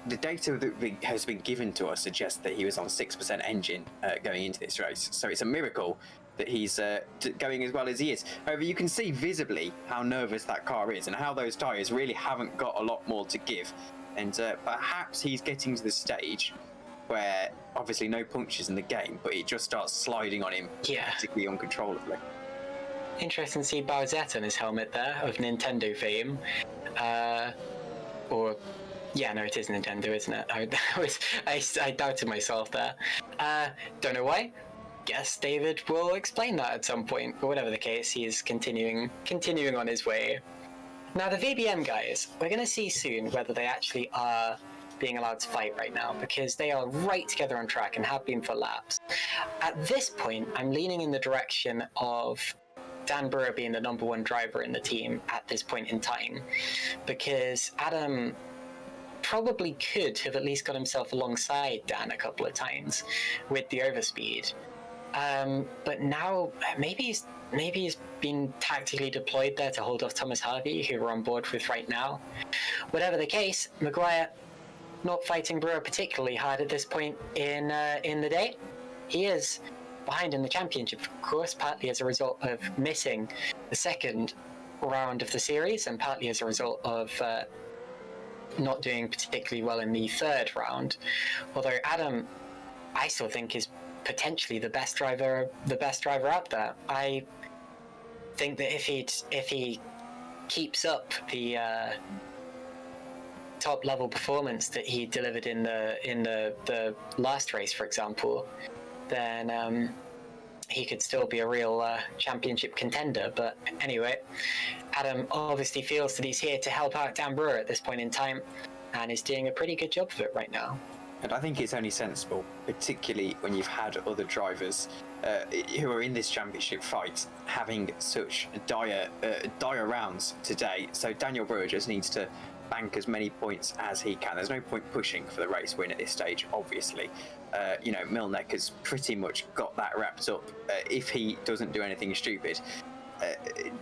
Speaker 2: the data that has been given to us suggests that he was on 6% engine going into this race. So it's a miracle that he's going as well as he is. However, you can see visibly how nervous that car is and how those tyres really haven't got a lot more to give. And perhaps he's getting to the stage where obviously no punctures in the game, but it just starts sliding on him practically uncontrollably.
Speaker 1: Interesting to see Bowsette on his helmet there, of Nintendo fame. Yeah, no, it is Nintendo, isn't it? I doubted myself there. Don't know why. Guess David will explain that at some point. But whatever the case, he is continuing on his way. Now, the VBM guys, we're going to see soon whether they actually are being allowed to fight right now, because they are right together on track and have been for laps. At this point, I'm leaning in the direction of Dan Brewer being the number one driver in the team at this point in time, because Adam probably could have at least got himself alongside Dan a couple of times with the overspeed. But now maybe he's been tactically deployed there to hold off Thomas Harvey, who we're on board with right now. Whatever the case, Maguire not fighting Brewer particularly hard at this point in the day. He is behind in the championship, of course, partly as a result of missing the second round of the series, and partly as a result of not doing particularly well in the third round. Although Adam, I still think, is potentially the best driver out there. I think that if he keeps up the top level performance that he delivered in the last race, for example, then he could still be a real championship contender. But anyway, Adam obviously feels that he's here to help out Dan Brewer at this point in time, and is doing a pretty good job of it right now.
Speaker 2: And I think it's only sensible, particularly when you've had other drivers who are in this championship fight having such dire rounds today. So Daniel Brewer just needs to bank as many points as he can. There's no point pushing for the race win at this stage, obviously. Milnek has pretty much got that wrapped up if he doesn't do anything stupid.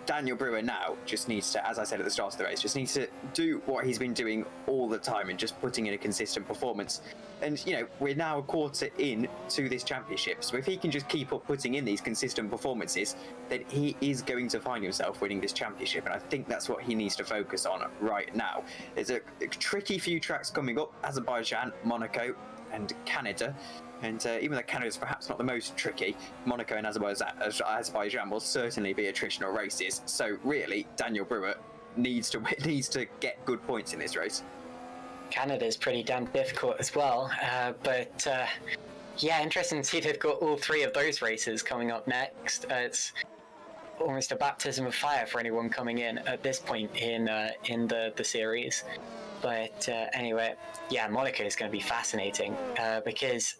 Speaker 2: Daniel Brewer now just needs to, as I said at the start of the race, just needs to do what he's been doing all the time and just putting in a consistent performance. And, we're now a quarter in to this championship. So if he can just keep up putting in these consistent performances, then he is going to find himself winning this championship. And I think that's what he needs to focus on right now. There's a tricky few tracks coming up: Azerbaijan, Monaco, and Canada. And even though Canada's perhaps not the most tricky, Monaco and Azerbaijan will certainly be attritional races. So really, Daniel Brewer needs to get good points in this race.
Speaker 1: Canada's pretty damn difficult as well, but interesting to see they've got all three of those races coming up next. It's almost a baptism of fire for anyone coming in at this point in the series. But anyway, Monaco is going to be fascinating because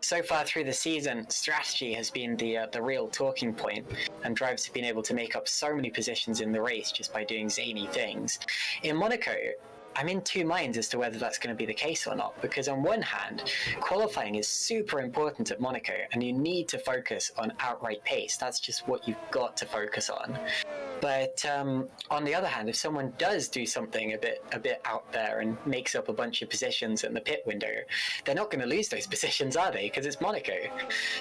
Speaker 1: so far through the season, strategy has been the real talking point, and drivers have been able to make up so many positions in the race just by doing zany things. In Monaco, I'm in two minds as to whether that's going to be the case or not, because on one hand, qualifying is super important at Monaco, and you need to focus on outright pace. That's just what you've got to focus on. But on the other hand, if someone does do something a bit out there and makes up a bunch of positions in the pit window, they're not going to lose those positions, are they? Because it's Monaco.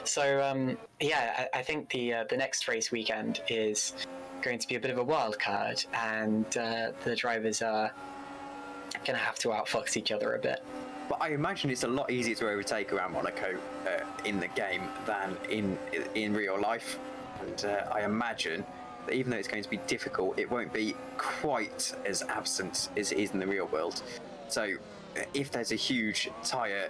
Speaker 1: So I think the next race weekend is going to be a bit of a wild card, and the drivers are going to have to outfox each other a bit.
Speaker 2: But I imagine it's a lot easier to overtake around Monaco in the game than in real life, and I imagine that even though it's going to be difficult, it won't be quite as absent as it is in the real world. So if there's a huge tyre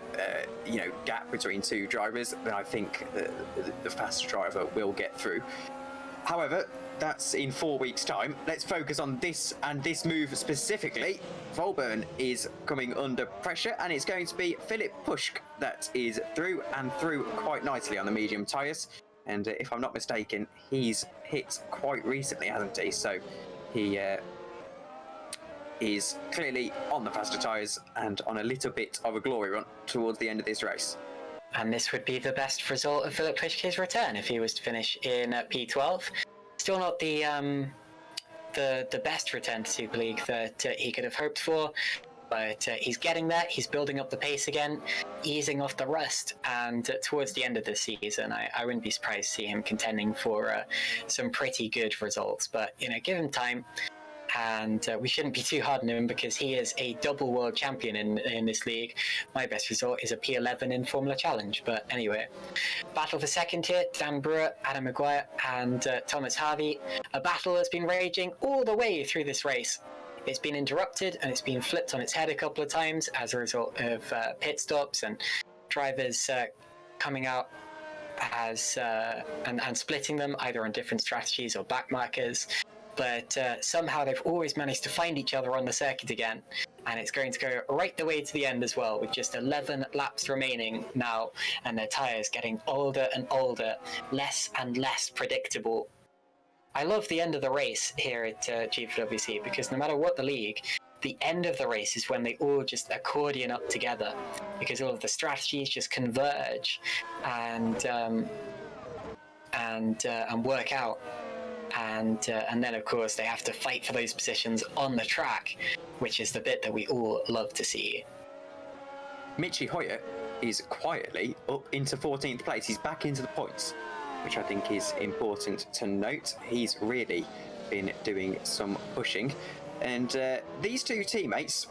Speaker 2: gap between two drivers, then I think the faster driver will get through. However, that's in 4 weeks' time. Let's focus on this and this move specifically. Volburn is coming under pressure, and it's going to be Philip Puschk that is through and through quite nicely on the medium tyres. And if I'm not mistaken, he's hit quite recently, hasn't he? So he is clearly on the faster tyres and on a little bit of a glory run towards the end of this race.
Speaker 1: And this would be the best result of Philip Puschk's return if he was to finish in P12. Still not the best return to Super League that he could have hoped for, but he's getting there. He's building up the pace again, easing off the rust, and towards the end of the season, I wouldn't be surprised to see him contending for some pretty good results. But give him time. And we shouldn't be too hard on him because he is a double world champion in this league. My best result is a P11 in Formula Challenge. But anyway, battle for second here, Dan Brewer, Adam Maguire and Thomas Harvey. A battle that's been raging all the way through this race. It's been interrupted and it's been flipped on its head a couple of times as a result of pit stops and drivers coming out as and splitting them either on different strategies or back markers. But somehow they've always managed to find each other on the circuit again, and it's going to go right the way to the end as well, with just 11 laps remaining now, and their tyres getting older and older, less and less predictable. I love the end of the race here at GPVWC because no matter what the league, the end of the race is when they all just accordion up together, because all of the strategies just converge and work out. And then, of course, they have to fight for those positions on the track, which is the bit that we all love to see.
Speaker 2: Michi Hoyer is quietly up into 14th place. He's back into the points, which I think is important to note. He's really been doing some pushing. And these two teammates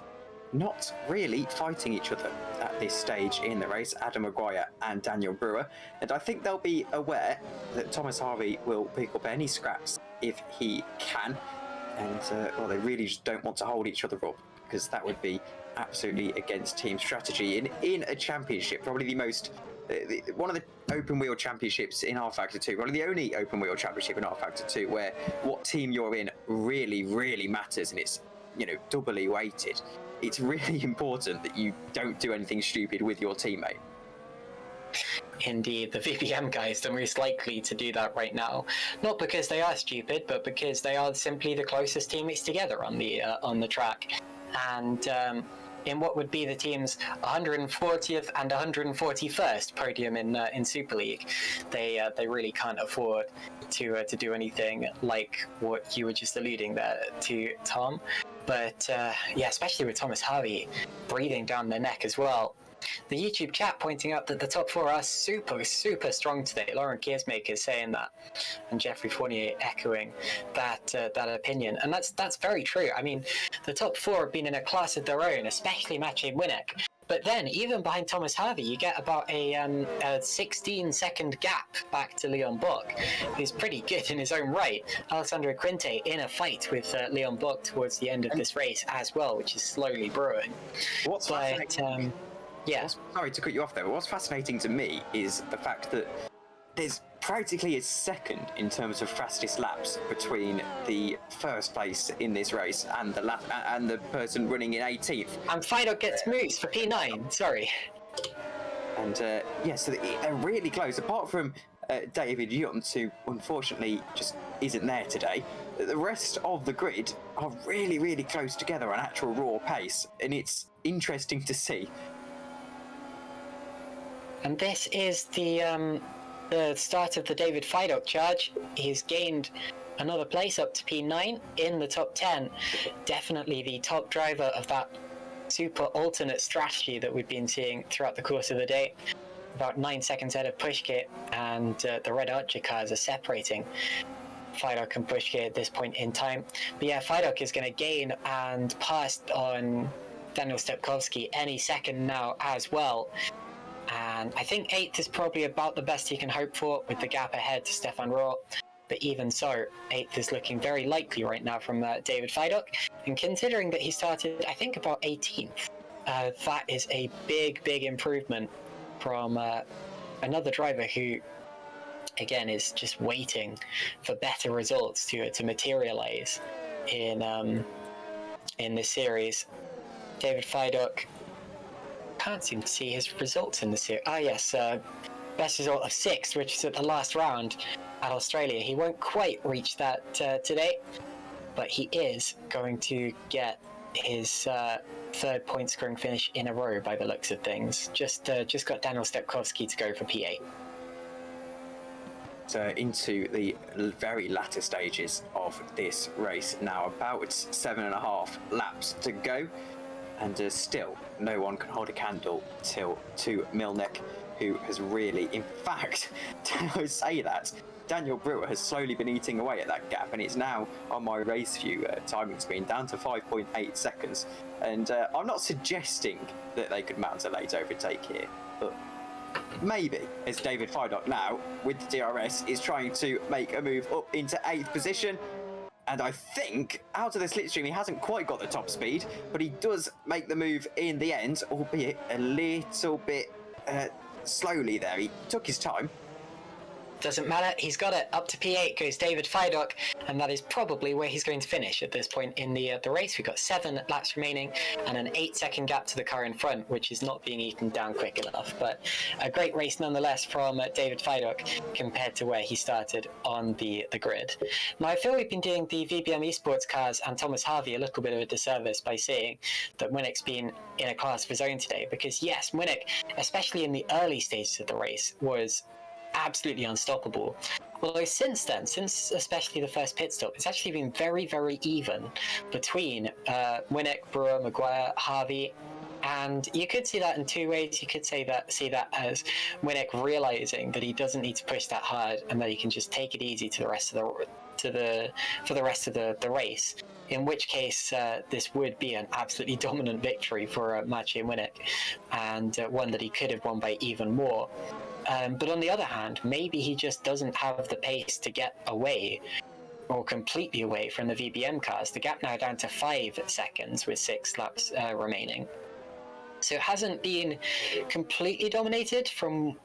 Speaker 2: not really fighting each other at this stage in the race, Adam Maguire and Daniel Brewer, and I think they'll be aware that Thomas Harvey will pick up any scraps if he can, and they really just don't want to hold each other up, because that would be absolutely against team strategy in a championship, probably the most one of the open wheel championships in R Factor 2, probably the only open wheel championship in R Factor 2 where what team you're in really matters, and it's doubly weighted. It's really important that you don't do anything stupid with your teammate.
Speaker 1: Indeed, the VBM guys are most likely to do that right now. Not because they are stupid, but because they are simply the closest teammates together on the track. And in what would be the team's 140th and 141st podium in Super League, they really can't afford to do anything like what you were just alluding there to, Tom. But especially with Thomas Harvey breathing down their neck as well. The YouTube chat pointing out that the top four are super strong today. Lauren Kiersmaker is saying that, and Jeffrey Fournier echoing that opinion, and that's very true. I mean, the top four have been in a class of their own, especially Maciej Winnick. But then, even behind Thomas Harvey, you get about a 16-second gap back to Leon Bock, who's pretty good in his own right. Alessandro Quinte in a fight with Leon Bock towards the end of this race as well, which is slowly brewing.
Speaker 2: Sorry to cut you off there, but what's fascinating to me is the fact that there's practically a second in terms of fastest laps between the first place in this race and the person running in 18th.
Speaker 1: And Fido gets moves for P9, sorry.
Speaker 2: And so they're really close, apart from David Yunt, who unfortunately just isn't there today. The rest of the grid are really close together on actual raw pace, and it's interesting to see.
Speaker 1: And this is the start of the David Fidok charge. He's gained another place up to P9 in the top 10. Definitely the top driver of that super alternate strategy that we've been seeing throughout the course of the day. About 9 seconds ahead of Pushkit, and the Red Archer cars are separating Fidok and Pushkit at this point in time. But yeah, Fidok is going to gain and pass on Daniel Stepkowski any second now as well. And I think 8th is probably about the best he can hope for, with the gap ahead to Stefan Rohr. But even so, 8th is looking very likely right now from David Fidok. And considering that he started, I think, about 18th, that is a big, big improvement from another driver who, again, is just waiting for better results to materialize in this series. David Fidok, can't seem to see his results in the series. Ah, yes, best result of 6th, which is at the last round at Australia. He won't quite reach that today, but he is going to get his third point scoring finish in a row by the looks of things. Just got Daniel Stepkowski to go for P8.
Speaker 2: So into the very latter stages of this race now, about 7.5 laps to go, and still no one can hold a candle to Milnek, who has really, in fact, I say that, Daniel Brewer has slowly been eating away at that gap, and it's now on my race view timing screen down to 5.8 seconds. And I'm not suggesting that they could mount a late overtake here, but maybe, as David Fidok now, with the DRS, is trying to make a move up into 8th position. And I think, out of the slipstream, he hasn't quite got the top speed, but he does make the move in the end, albeit a little bit slowly there. He took his time.
Speaker 1: Doesn't matter, he's got it. Up to P8 goes David Fidok, and that is probably where he's going to finish at this point in the race. We've got 7 laps remaining and an 8-second gap to the car in front, which is not being eaten down quick enough. But a great race nonetheless from David Fidok compared to where he started on the grid. Now, I feel we've been doing the VBM Esports cars and Thomas Harvey a little bit of a disservice by saying that Winnick's been in a class of his own today, because yes, Winnick, especially in the early stages of the race, was absolutely unstoppable. Although since then, since especially the first pit stop, it's actually been very, very even between Winnick, Brewer, Maguire, Harvey, and you could see that in 2 ways. You could see that as Winnick realizing that he doesn't need to push that hard and that he can just take it easy to the rest of the rest of the race. In which case, this would be an absolutely dominant victory for Maciej Winnick, and one that he could have won by even more. But on the other hand, maybe he just doesn't have the pace to get away or completely away from the VBM cars. The gap now down to 5 seconds with 6 laps remaining. So it hasn't been completely dominated from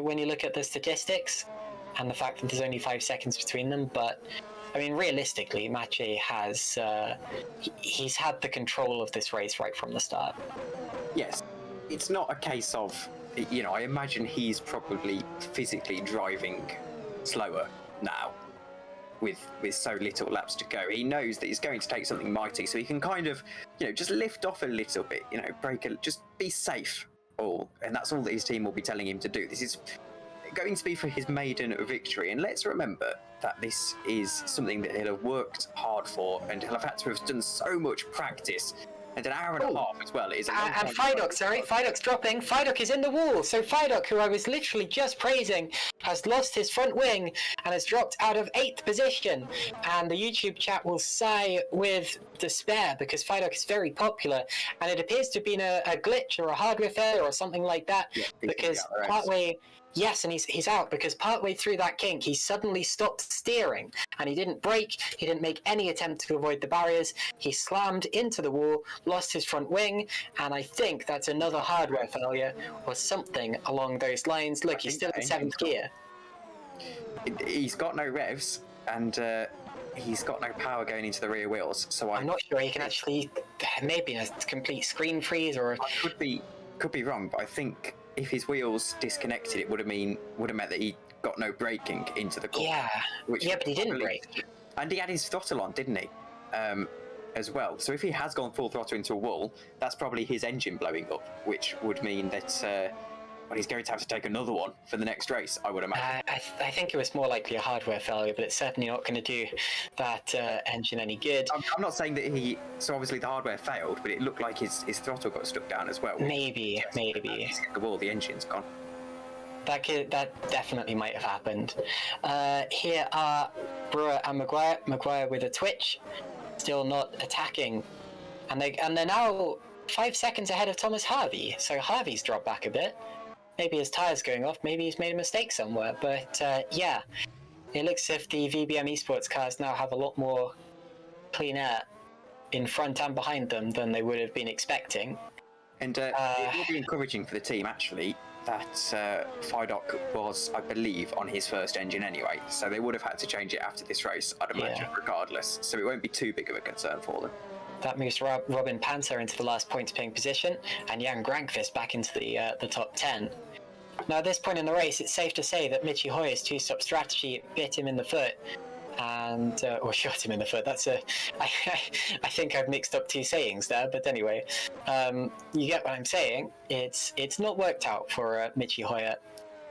Speaker 1: when you look at the statistics and the fact that there's only 5 seconds between them. But I mean, realistically, Maciej has he's had the control of this race right from the start.
Speaker 2: Yes, it's not a case of, you know, I imagine he's probably physically driving slower now with so little laps to go. He knows that he's going to take something mighty, so he can kind of, you know, just lift off a little bit, you know, just be safe all. And that's all that his team will be telling him to do. This is going to be for his maiden victory. And let's remember that this is something that he'll have worked hard for, and he'll have had to have done so much practice. And an hour and a half as well. It is
Speaker 1: and Fidok's dropping. Fidok is in the wall. So Fidok, who I was literally just praising, has lost his front wing and has dropped out of 8th position. And the YouTube chat will sigh with despair because Fidok is very popular. And it appears to have been a glitch or a hardware failure or something like that. Yeah, because partway... Yes, and he's out because partway through that kink, he suddenly stopped steering and he didn't brake, he didn't make any attempt to avoid the barriers, he slammed into the wall, lost his front wing, and I think that's another hardware failure or something along those lines. Look, he's still in 7th gear.
Speaker 2: He's got no revs and he's got no power going into the rear wheels, so
Speaker 1: I'm not sure he can actually, maybe a complete screen freeze or...
Speaker 2: I could be wrong, but I think if his wheels disconnected, it would have meant that he got no braking into the corner.
Speaker 1: Yeah, but he didn't brake.
Speaker 2: And he had his throttle on, didn't he? As well. So if he has gone full throttle into a wall, that's probably his engine blowing up, which would mean that well, he's going to have to take another one for the next race, I would imagine.
Speaker 1: I think it was more likely a hardware failure, but it's certainly not going to do that engine any good.
Speaker 2: I'm not saying that so obviously the hardware failed, but it looked like his throttle got stuck down as well.
Speaker 1: Maybe.
Speaker 2: The engine's gone.
Speaker 1: That definitely might have happened. Here are Brewer and Maguire. Maguire with a twitch, still not attacking, and they're now 5 seconds ahead of Thomas Harvey. So Harvey's dropped back a bit. Maybe his tire's going off. Maybe he's made a mistake somewhere. But yeah, it looks as if the VBM Esports cars now have a lot more clean air in front and behind them than they would have been expecting.
Speaker 2: And it will be encouraging for the team actually that Fidok was, I believe, on his first engine anyway, so they would have had to change it after this race, I'd imagine, regardless, so it won't be too big of a concern for them.
Speaker 1: That moves Robin Panther into the last points-paying position, and Jan Grankvist back into the top 10. Now, at this point in the race, it's safe to say that Michi Hoyer's two-stop strategy bit him in the foot, and or shot him in the foot. I think I've mixed up two sayings there, but anyway, you get what I'm saying. It's not worked out for Michi Hoyer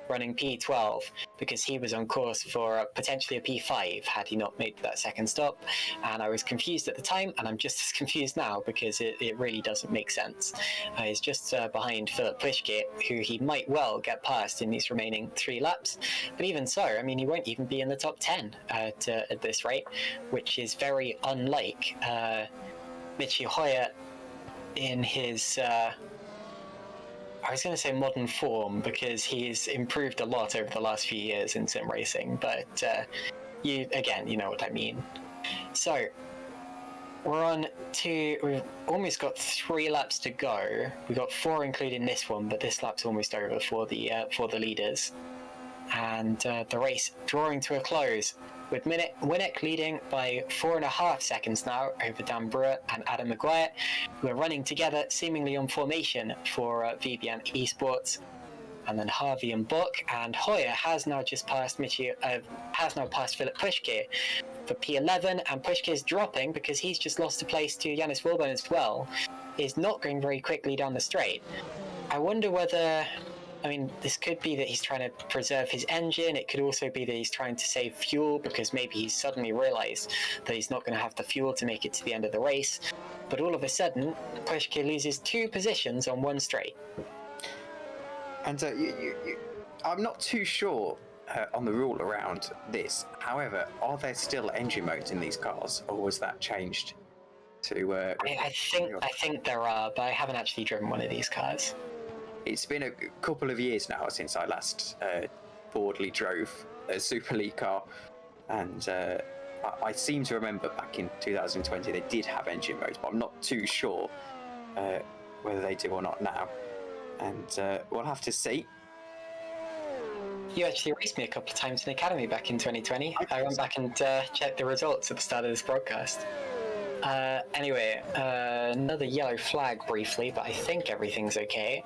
Speaker 1: running P12 because he was on course for potentially a P5 had he not made that second stop, and I was confused at the time, and I'm just as confused now because it really doesn't make sense. He's just behind Philip Plischke, who he might well get past in these remaining 3 laps, but even so, I mean, he won't even be in the top 10 at this rate, which is very unlike Michi Hoyer in his I was going to say modern form because he's improved a lot over the last few years in sim racing, but you know what I mean. So we've almost got 3 laps to go. We've got 4 including this one, but this lap's almost over for the leaders, and the race drawing to a close with Winnick leading by 4.5 seconds now over Dan Brewer and Adam Maguire, who are running together seemingly on formation for VBM Esports. And then Harvey and Buck, and Hoyer has now just passed Philip Plischke for P11, and Plischke is dropping because he's just lost a place to Janis Wilborn as well. Is not going very quickly down the straight. I wonder whether, I mean, this could be that he's trying to preserve his engine. It could also be that he's trying to save fuel because maybe he's suddenly realized that he's not going to have the fuel to make it to the end of the race. But all of a sudden, Plischke loses 2 positions on one straight.
Speaker 2: And I'm not too sure on the rule around this. However, are there still engine modes in these cars, or was that changed to?
Speaker 1: I think there are, but I haven't actually driven one of these cars.
Speaker 2: It's been a couple of years now since I last boldly drove a Superleague car, and I seem to remember back in 2020 they did have engine modes, but I'm not too sure whether they do or not now, and we'll have to see.
Speaker 1: You actually raced me a couple of times in Academy back in 2020. I went back and checked the results at the start of this broadcast. Anyway, another yellow flag briefly, but I think everything's okay.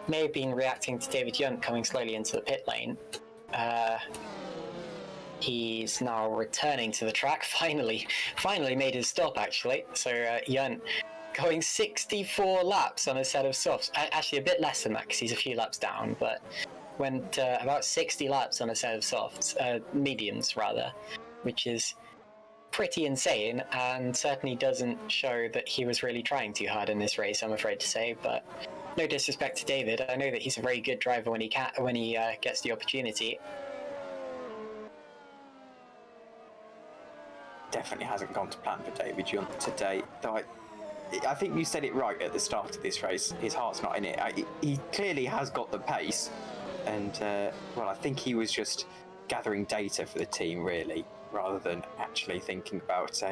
Speaker 1: May have been reacting to David Yunt coming slowly into the pit lane. He's now returning to the track. Finally made his stop, actually. So Yunt going 64 laps on a set of softs. Actually, a bit less than that because he's a few laps down, but went about 60 laps on a set of softs, mediums rather, which is pretty insane, and certainly doesn't show that he was really trying too hard in this race, I'm afraid to say. But no disrespect to David, I know that he's a very good driver when he gets the opportunity.
Speaker 2: Definitely hasn't gone to plan for David Yunt today. Though I think you said it right at the start of this race. His heart's not in it. He clearly has got the pace, and well, I think he was just gathering data for the team, really, rather than actually thinking about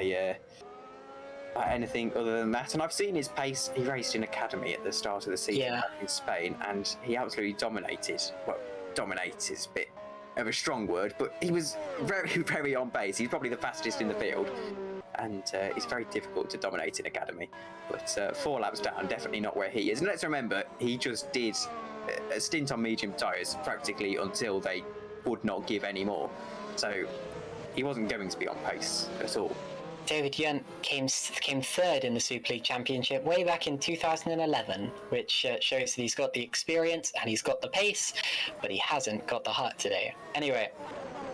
Speaker 2: anything other than that. And I've seen his pace. He raced in Academy at the start of the season in Spain, and he absolutely dominated. Well, dominated is a bit of a strong word, but he was very, very on pace. He's probably the fastest in the field, and it's very difficult to dominate in Academy. But 4 laps down, definitely not where he is. And let's remember, he just did a stint on medium tyres practically until they would not give any more. So he wasn't going to be on pace at all.
Speaker 1: David Yunt came third in the Super League Championship way back in 2011, which shows that he's got the experience and he's got the pace, but he hasn't got the heart today. Anyway,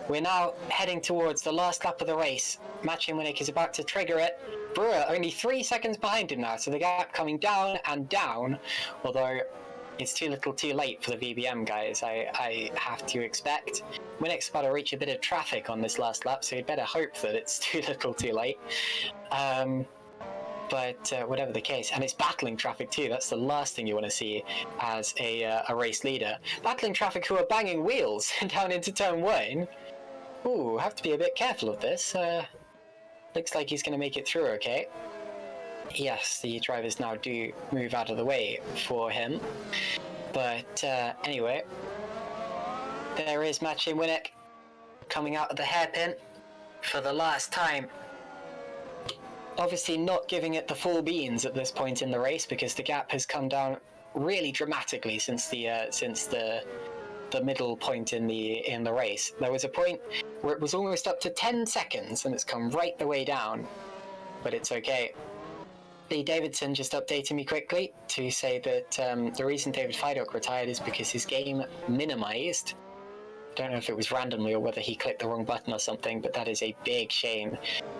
Speaker 1: we're now heading towards the last lap of the race. Matching Winnick is about to trigger it. Brewer only 3 seconds behind him now, so the gap coming down and down, although it's too little too late for the VBM guys, I have to expect. Winnick's about to reach a bit of traffic on this last lap, so you'd better hope that it's too little too late. But whatever the case, and it's battling traffic too. That's the last thing you want to see as a race leader. Battling traffic who are banging wheels down into turn 1. Ooh, have to be a bit careful of this. Looks like he's going to make it through okay. Yes, the drivers now do move out of the way for him. But anyway, there is Mathieu Winnick coming out of the hairpin for the last time. Obviously not giving it the full beans at this point in the race because the gap has come down really dramatically since the middle point in the race. There was a point where it was almost up to 10 seconds and it's come right the way down, but it's okay. Lee Davidson just updated me quickly to say that the reason David Fidok retired is because his game minimized. Don't know if it was randomly or whether he clicked the wrong button or something, but that is a big shame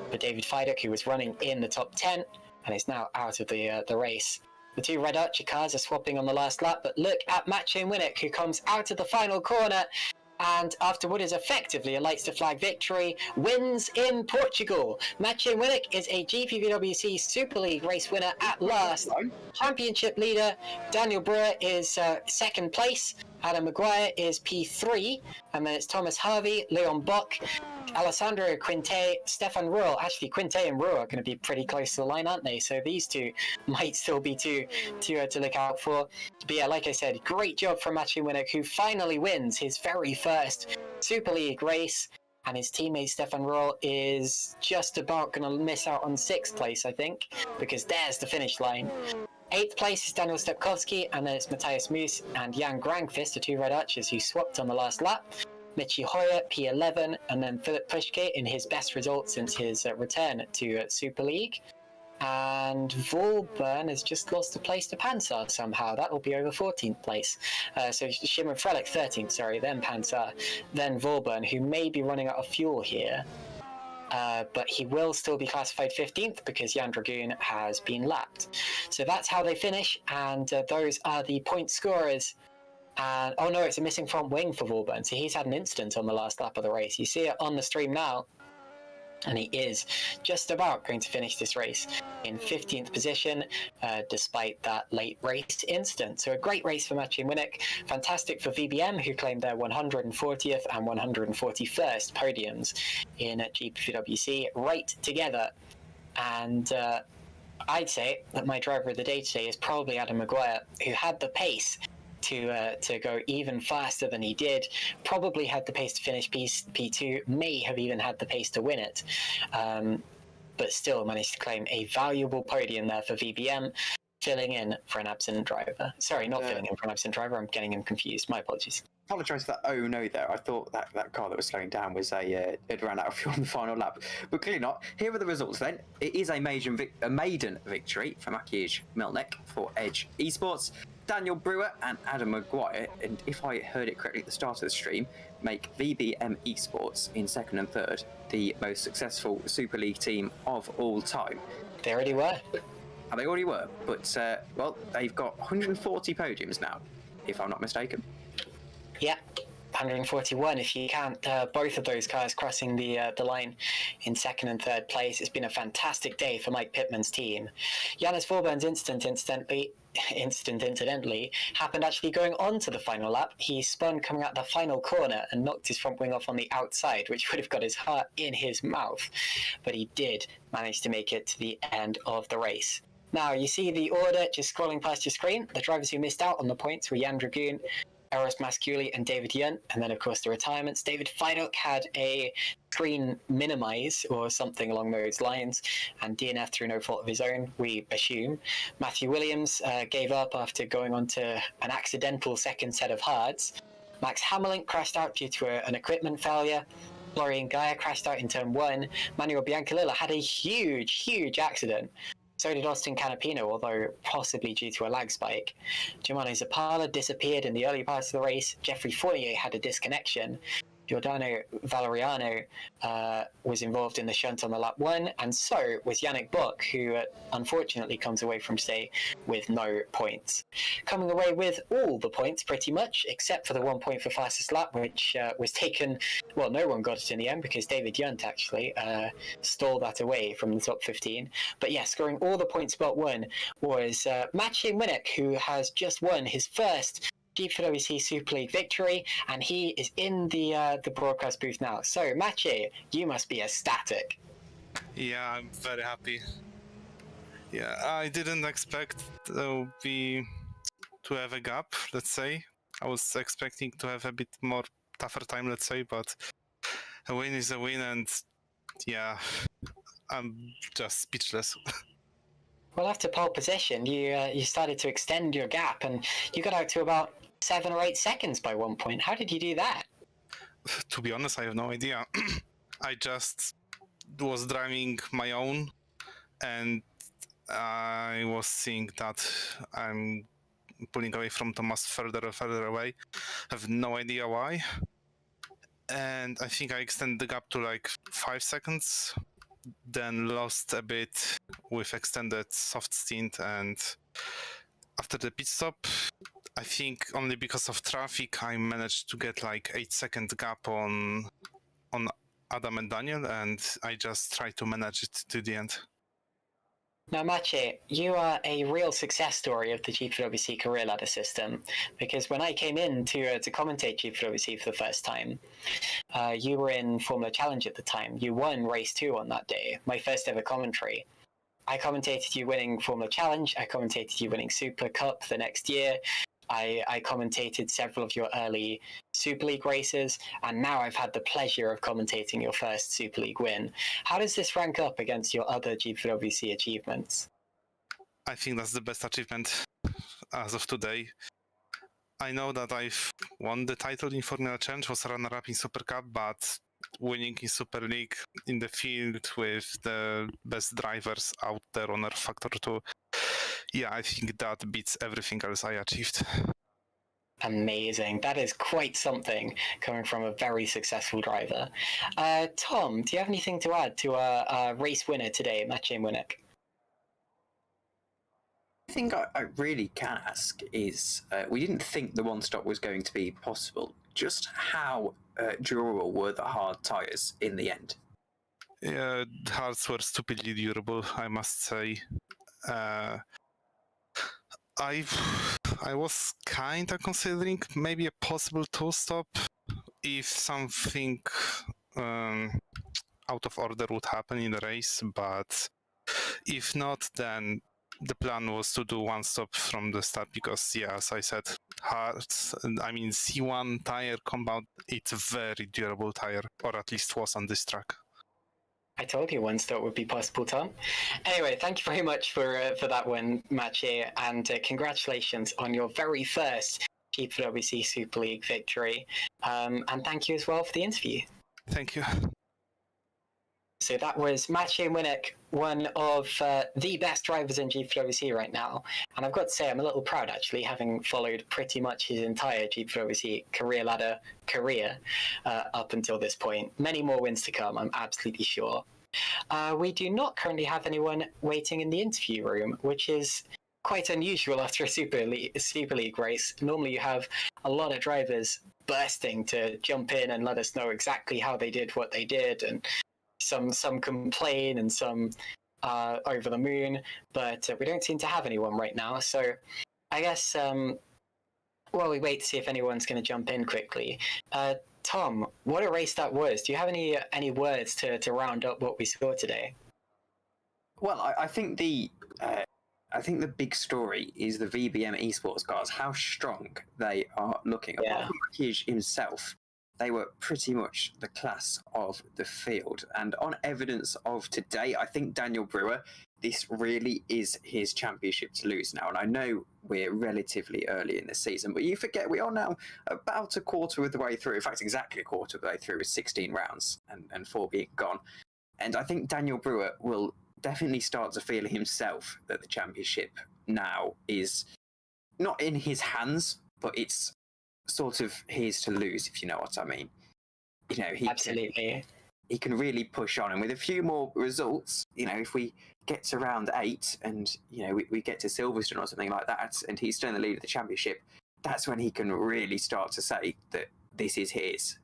Speaker 1: for David Fidok, who was running in the top 10 and is now out of the race. The two Red Archer cars are swapping on the last lap, but look at Mathieu Winnick, who comes out of the final corner and after what is effectively a lights to flag victory, wins in Portugal. Mathieu Winnick is a GPVWC Super League race winner at last. Championship leader Daniel Brewer is second place. Adam Maguire is P3, and then it's Thomas Harvey, Leon Bock, Alessandro Quinte, Stefan Ruhl. Actually, Quinte and Ruhl are going to be pretty close to the line, aren't they? So these two might still be two to look out for. But yeah, like I said, great job from Mathieu Winnick, who finally wins his very first Super League race. And his teammate Stefan Ruhl is just about going to miss out on 6th place, I think, because there's the finish line. 8th place is Daniel Stepkowski, and then it's Matthias Moos and Jan Grangfist, the two Red Archers who swapped on the last lap. Michi Hoyer, P11, and then Philip Pushke in his best result since his return to Super League. And Volburn has just lost a place to Pansar somehow. That will be over 14th place. So Szymon Frelik 13th, sorry, then Pansar, then Volburn, who may be running out of fuel here. But he will still be classified 15th because Jan Dragoon has been lapped. So that's how they finish, and those are the point scorers. And oh no, it's a missing front wing for Volburn, so he's had an incident on the last lap of the race. You see it on the stream now, and he is just about going to finish this race in 15th position, despite that late race incident. So a great race for Mathieu Winnick, fantastic for VBM, who claimed their 140th and 141st podiums in GPVWC right together. And I'd say that my driver of the day today is probably Adam Maguire, who had the pace to go even faster than he did, probably had the pace to finish P2, may have even had the pace to win it, but still managed to claim a valuable podium there for VBM, filling in for an absent driver. Sorry, not filling in for an absent driver, I'm getting him confused, my apologies.
Speaker 2: Apologise for that oh no there. I thought that car that was slowing down was it ran out of fuel on the final lap, but clearly not. Here are the results then. It is a maiden victory for Maciej Milnik for Edge Esports. Daniel Brewer and Adam Maguire, and if I heard it correctly at the start of the stream, make VBM Esports in 2nd and 3rd the most successful Super League team of all time.
Speaker 1: They already were.
Speaker 2: They already were, but well, they've got 140 podiums now, if I'm not mistaken.
Speaker 1: Yeah, 141 if you count both of those cars crossing the line in 2nd and 3rd place. It's been a fantastic day for Mike Pittman's team. Janus Vorburn's incident incidentally happened actually going on to the final lap. He spun coming out the final corner and knocked his front wing off on the outside, which would have got his heart in his mouth, but he did manage to make it to the end of the race. Now you see the order just scrolling past your screen. The drivers who missed out on the points were Jan Dragoon, Eros Masculi and David Yunt, and then of course the retirements. David Fidok had a screen minimize or something along those lines, and DNF through no fault of his own, we assume. Matthew Williams gave up after going on to an accidental second set of hards. Max Hammerlink crashed out due to an equipment failure. Florian Gaia crashed out in turn 1. Manuel Biancalilla had a huge accident. So did Austin Canapino, although possibly due to a lag spike. Germano Zappala disappeared in the early parts of the race. Jeffrey Fournier had a disconnection. Giordano Valeriano was involved in the shunt on the lap 1, and so was Yannick Bock, who unfortunately comes away from stay with no points. Coming away with all the points pretty much, except for the 1 point for fastest lap, which was taken, well, no one got it in the end because David Yunt actually stole that away from the top 15. But yeah, scoring all the points but one was Maciej Winnick, who has just won his first GPVWC Super League victory, and he is in the broadcast booth now. So, Maciej, you must be ecstatic.
Speaker 3: Yeah, I'm very happy. Yeah, I didn't expect to have a gap, let's say. I was expecting to have a bit more tougher time, let's say, but a win is a win, and yeah, I'm just speechless.
Speaker 1: Well, after pole position, you started to extend your gap, and you got out to about 7 or 8 seconds by 1 point. How did you do that?
Speaker 3: To be honest, I have no idea. I just was driving my own, and I was seeing that I'm pulling away from Thomas further and further away. I have no idea why. And I think I extended the gap to like 5 seconds, then lost a bit with extended soft stint, and after the pit stop, I think only because of traffic I managed to get like 8-second gap on Adam and Daniel, and I just tried to manage it to the end.
Speaker 1: Now, Maciej, you are a real success story of the GPWC career ladder system, because when I came in to commentate GPWC for the first time, you were in Formula Challenge at the time. You won race 2 on that day, my first ever commentary. I commentated you winning Formula Challenge, I commentated you winning Super Cup the next year, I commentated several of your early Super League races, and now I've had the pleasure of commentating your first Super League win. How does this rank up against your other GPWC achievements?
Speaker 3: I think that's the best achievement as of today. I know that I've won the title in Formula Challenge, was runner-up in Super Cup, but winning in Super League in the field with the best drivers out there on Earth Factor 2, yeah, I think that beats everything else I achieved.
Speaker 1: Amazing. That is quite something coming from a very successful driver. Tom, do you have anything to add to our race winner today, Maciej Winnick?
Speaker 2: The thing I really can ask is, we didn't think the one stop was going to be possible. Just how durable were the hard tyres in the end?
Speaker 3: Yeah, the hards were stupidly durable, I must say. I was kinda considering maybe a possible two-stop if something out of order would happen in the race, but if not, then the plan was to do one stop from the start because, yeah, as I said, C1 tire compound, it's a very durable tire, or at least was on this track.
Speaker 1: I told you one stop would be possible, Tom. Anyway, thank you very much for that one, Maciej, and congratulations on your very first GPWC Super League victory. And thank you as well for the interview.
Speaker 3: Thank you.
Speaker 1: So that was Maciej Winnick, one of the best drivers in GPWC right now. And I've got to say, I'm a little proud, actually, having followed pretty much his entire GPWC career ladder career up until this point. Many more wins to come, I'm absolutely sure. We do not currently have anyone waiting in the interview room, which is quite unusual after a Super League race. Normally you have a lot of drivers bursting to jump in and let us know exactly how they did what they did, and some complain and some over the moon, but we don't seem to have anyone right now. So I guess while we wait to see if anyone's going to jump in quickly, Tom, what a race that was. Do you have any words to round up what we saw today?
Speaker 2: Well, I think the big story is the VBM esports cars, how strong they are looking.
Speaker 1: Yeah.
Speaker 2: Apart from Maciej himself, they were pretty much the class of the field. And on evidence of today, I think Daniel Brewer this really is his championship to lose now. And I know we're relatively early in the season, but you forget we are now about a quarter of the way through. In fact, exactly a quarter of the way through with 16 rounds and 4 being gone. And I think Daniel Brewer will definitely start to feel himself that the championship now is not in his hands, but it's sort of his to lose, if you know what I mean. You know,
Speaker 1: Absolutely.
Speaker 2: He can really push on, and with a few more results, you know, if we get to round 8 and, you know, we get to Silverstone or something like that, and he's still in the lead of the championship, that's when he can really start to say that this is his.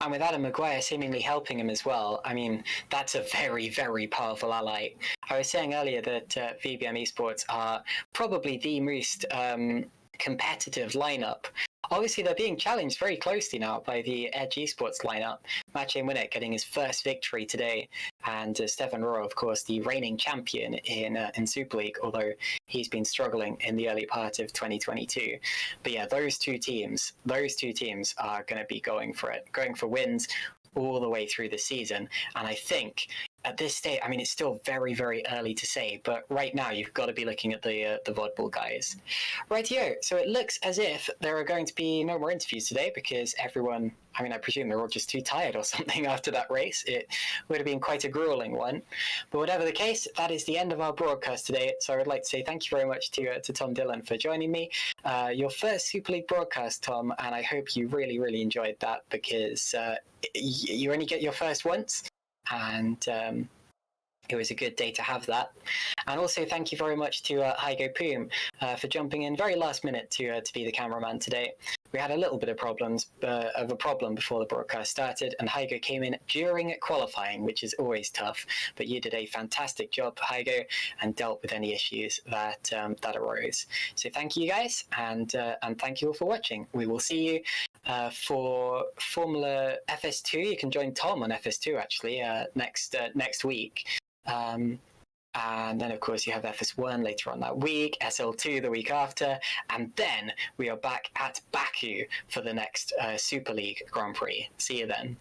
Speaker 1: And with Adam Maguire seemingly helping him as well, I mean, that's a very, very powerful ally. I was saying earlier that VBM Esports are probably the most competitive lineup. Obviously, they're being challenged very closely now by the Edge Esports lineup. Matching Winnick getting his first victory today, and Stefan Rohr, of course, the reigning champion in Super League, although he's been struggling in the early part of 2022. But yeah, those two teams are going to be going for it, going for wins all the way through the season. And I think at this stage, I mean, it's still very, very early to say, but right now you've got to be looking at the Vodbull guys. Rightio, so it looks as if there are going to be no more interviews today because everyone, I mean, I presume they're all just too tired or something after that race. It would have been quite a grueling one. But whatever the case, that is the end of our broadcast today. So I would like to say thank you very much to Tom Dillon for joining me. Your first Super League broadcast, Tom, and I hope you really, really enjoyed that because you only get your first once. And it was a good day to have that. And also thank you very much to Hygo Poom for jumping in very last minute to be the cameraman today. We had a little bit of a problem before the broadcast started, and Hygo came in during qualifying, which is always tough. But you did a fantastic job, Hygo, and dealt with any issues that arose. So thank you guys, and thank you all for watching. We will see you for Formula FS2. You can join Tom on FS2 actually next week. And then, of course, you have FS1 later on that week, SL2 the week after, and then we are back at Baku for the next Super League Grand Prix. See you then.